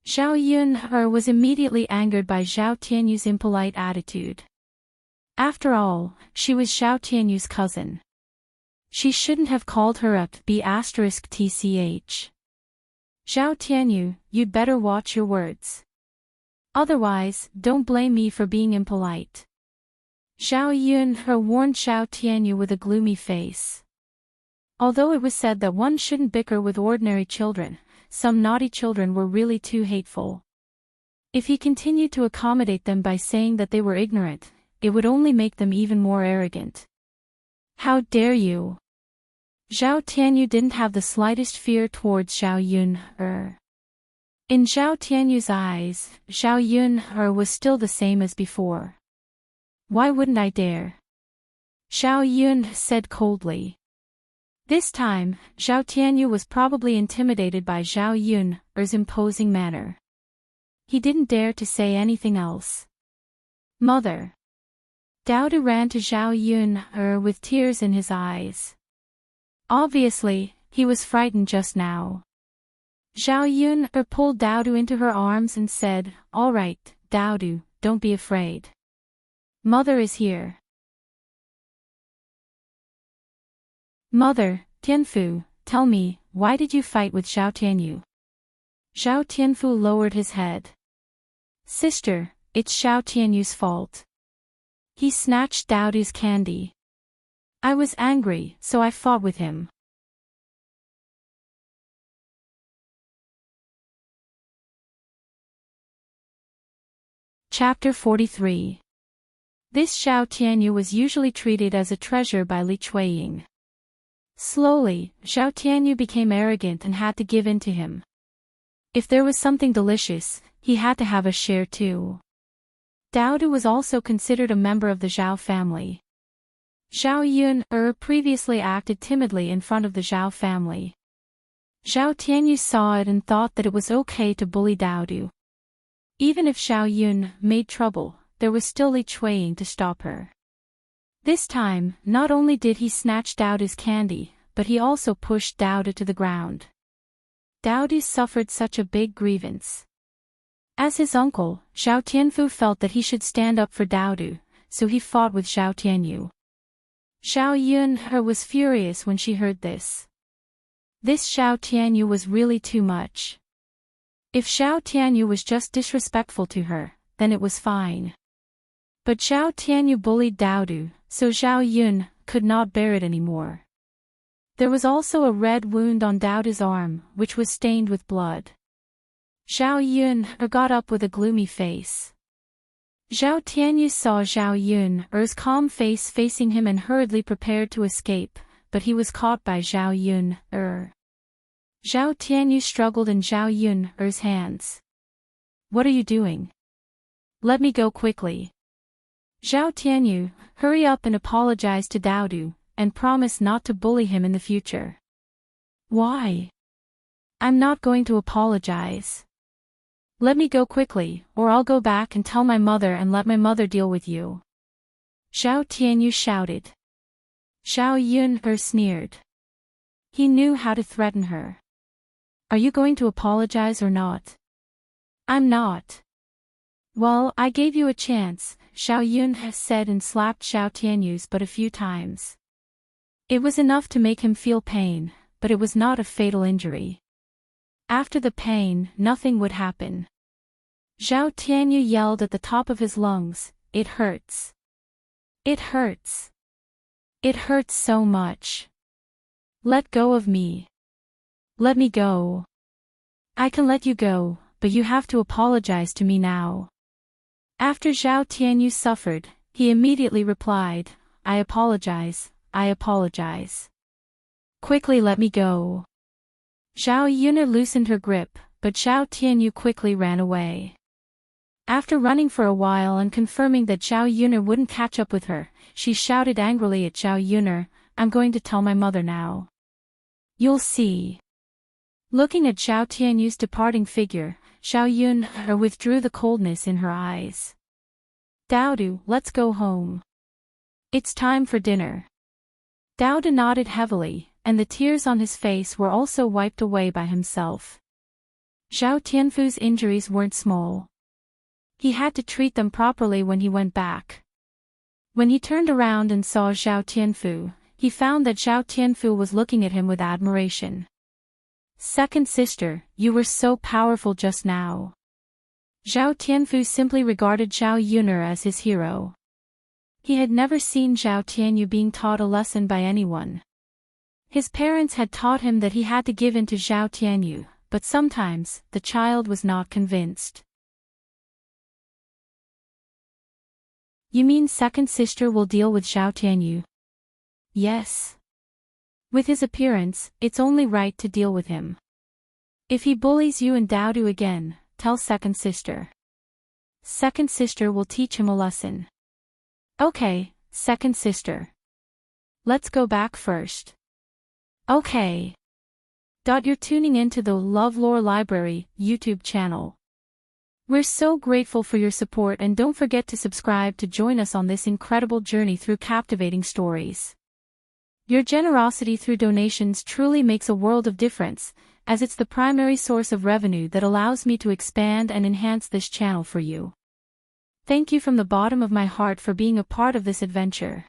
Zhao Yun'er was immediately angered by Zhao Tianyu's impolite attitude. After all, she was Zhao Tianyu's cousin. She shouldn't have called her a B*tch. Zhao Tianyu, you'd better watch your words. Otherwise, don't blame me for being impolite. Zhao Yun'er warned Zhao Tianyu with a gloomy face. Although it was said that one shouldn't bicker with ordinary children, some naughty children were really too hateful. If he continued to accommodate them by saying that they were ignorant, it would only make them even more arrogant. How dare you! Zhao Tianyu didn't have the slightest fear towards Zhao Yun'er. In Zhao Tianyu's eyes, Zhao Yun'er was still the same as before. Why wouldn't I dare? Zhao Yun said coldly. This time, Zhao Tianyu was probably intimidated by Zhao Yun'er's imposing manner. He didn't dare to say anything else. Mother. Daodu ran to Zhao Yun'er with tears in his eyes. Obviously, he was frightened just now. Zhao Yun'er pulled Daodu into her arms and said, All right, Daodu, don't be afraid. Mother is here. Mother, Tianfu, tell me, why did you fight with Zhao Tianyu? Zhao Tianfu lowered his head. Sister, it's Zhao Tianyu's fault. He snatched Daodu's candy. I was angry, so I fought with him. Chapter 43. This Zhao Tianyu was usually treated as a treasure by Li Chuiying. Slowly, Zhao Tianyu became arrogant and had to give in to him. If there was something delicious, he had to have a share too. Daodu was also considered a member of the Zhao family. Zhao Yun'er previously acted timidly in front of the Zhao family. Zhao Tianyu saw it and thought that it was okay to bully Daodu. Even if Xiao Yun made trouble, there was still Li Chuiying to stop her. This time, not only did he snatch Daodu's candy, but he also pushed Daodu to the ground. Daodu suffered such a big grievance. As his uncle, Zhao Tianfu felt that he should stand up for Daodu, so he fought with Zhao Tianyu. Xiao Yun was furious when she heard this. This Zhao Tianyu was really too much. If Zhao Tianyu was just disrespectful to her, then it was fine. But Zhao Tianyu bullied Daodu, so Zhao Yun could not bear it anymore. There was also a red wound on Daodu's arm, which was stained with blood. Zhao Yun got up with a gloomy face. Zhao Tianyu saw Zhao Yun's calm face facing him and hurriedly prepared to escape, but he was caught by Zhao Yun. Zhao Tianyu struggled in Zhao Yun's hands. What are you doing? Let me go quickly. Zhao Tianyu, hurry up and apologize to Daodu, and promise not to bully him in the future. Why? I'm not going to apologize. Let me go quickly, or I'll go back and tell my mother and let my mother deal with you. Zhao Tianyu shouted. Zhao Yun sneered. He knew how to threaten her. Are you going to apologize or not? I'm not. Well, I gave you a chance, Zhao Yun said and slapped Zhao Tianyu's butt a few times. It was enough to make him feel pain, but it was not a fatal injury. After the pain, nothing would happen. Zhao Tianyu yelled at the top of his lungs, "It hurts. It hurts. It hurts so much. Let go of me. Let me go. I can let you go, but you have to apologize to me now." After Zhao Tianyu suffered, he immediately replied, "I apologize, I apologize. Quickly let me go." Zhao Yun loosened her grip, but Zhao Tianyu quickly ran away. After running for a while and confirming that Zhao Yun wouldn't catch up with her, she shouted angrily at Zhao Yun, "I'm going to tell my mother now. You'll see." Looking at Zhao Tianyu's departing figure, Zhao Yun withdrew the coldness in her eyes. "Daodu, let's go home. It's time for dinner." Daodu nodded heavily, and the tears on his face were also wiped away by himself. Zhao Tianfu's injuries weren't small. He had to treat them properly when he went back. When he turned around and saw Zhao Tianfu, he found that Zhao Tianfu was looking at him with admiration. "Second sister, you were so powerful just now." Zhao Tianfu simply regarded Zhao Yun as his hero. He had never seen Zhao Tianyu being taught a lesson by anyone. His parents had taught him that he had to give in to Zhao Tianyu, but sometimes, the child was not convinced. "You mean second sister will deal with Zhao Tianyu?" "Yes. With his appearance, it's only right to deal with him. If he bullies you and Daodu again, tell second sister. Second sister will teach him a lesson." "Okay, second sister. Let's go back first." "Okay." You're tuning into the LoveLore Library YouTube channel. We're so grateful for your support, and don't forget to subscribe to join us on this incredible journey through captivating stories. Your generosity through donations truly makes a world of difference, as it's the primary source of revenue that allows me to expand and enhance this channel for you. Thank you from the bottom of my heart for being a part of this adventure.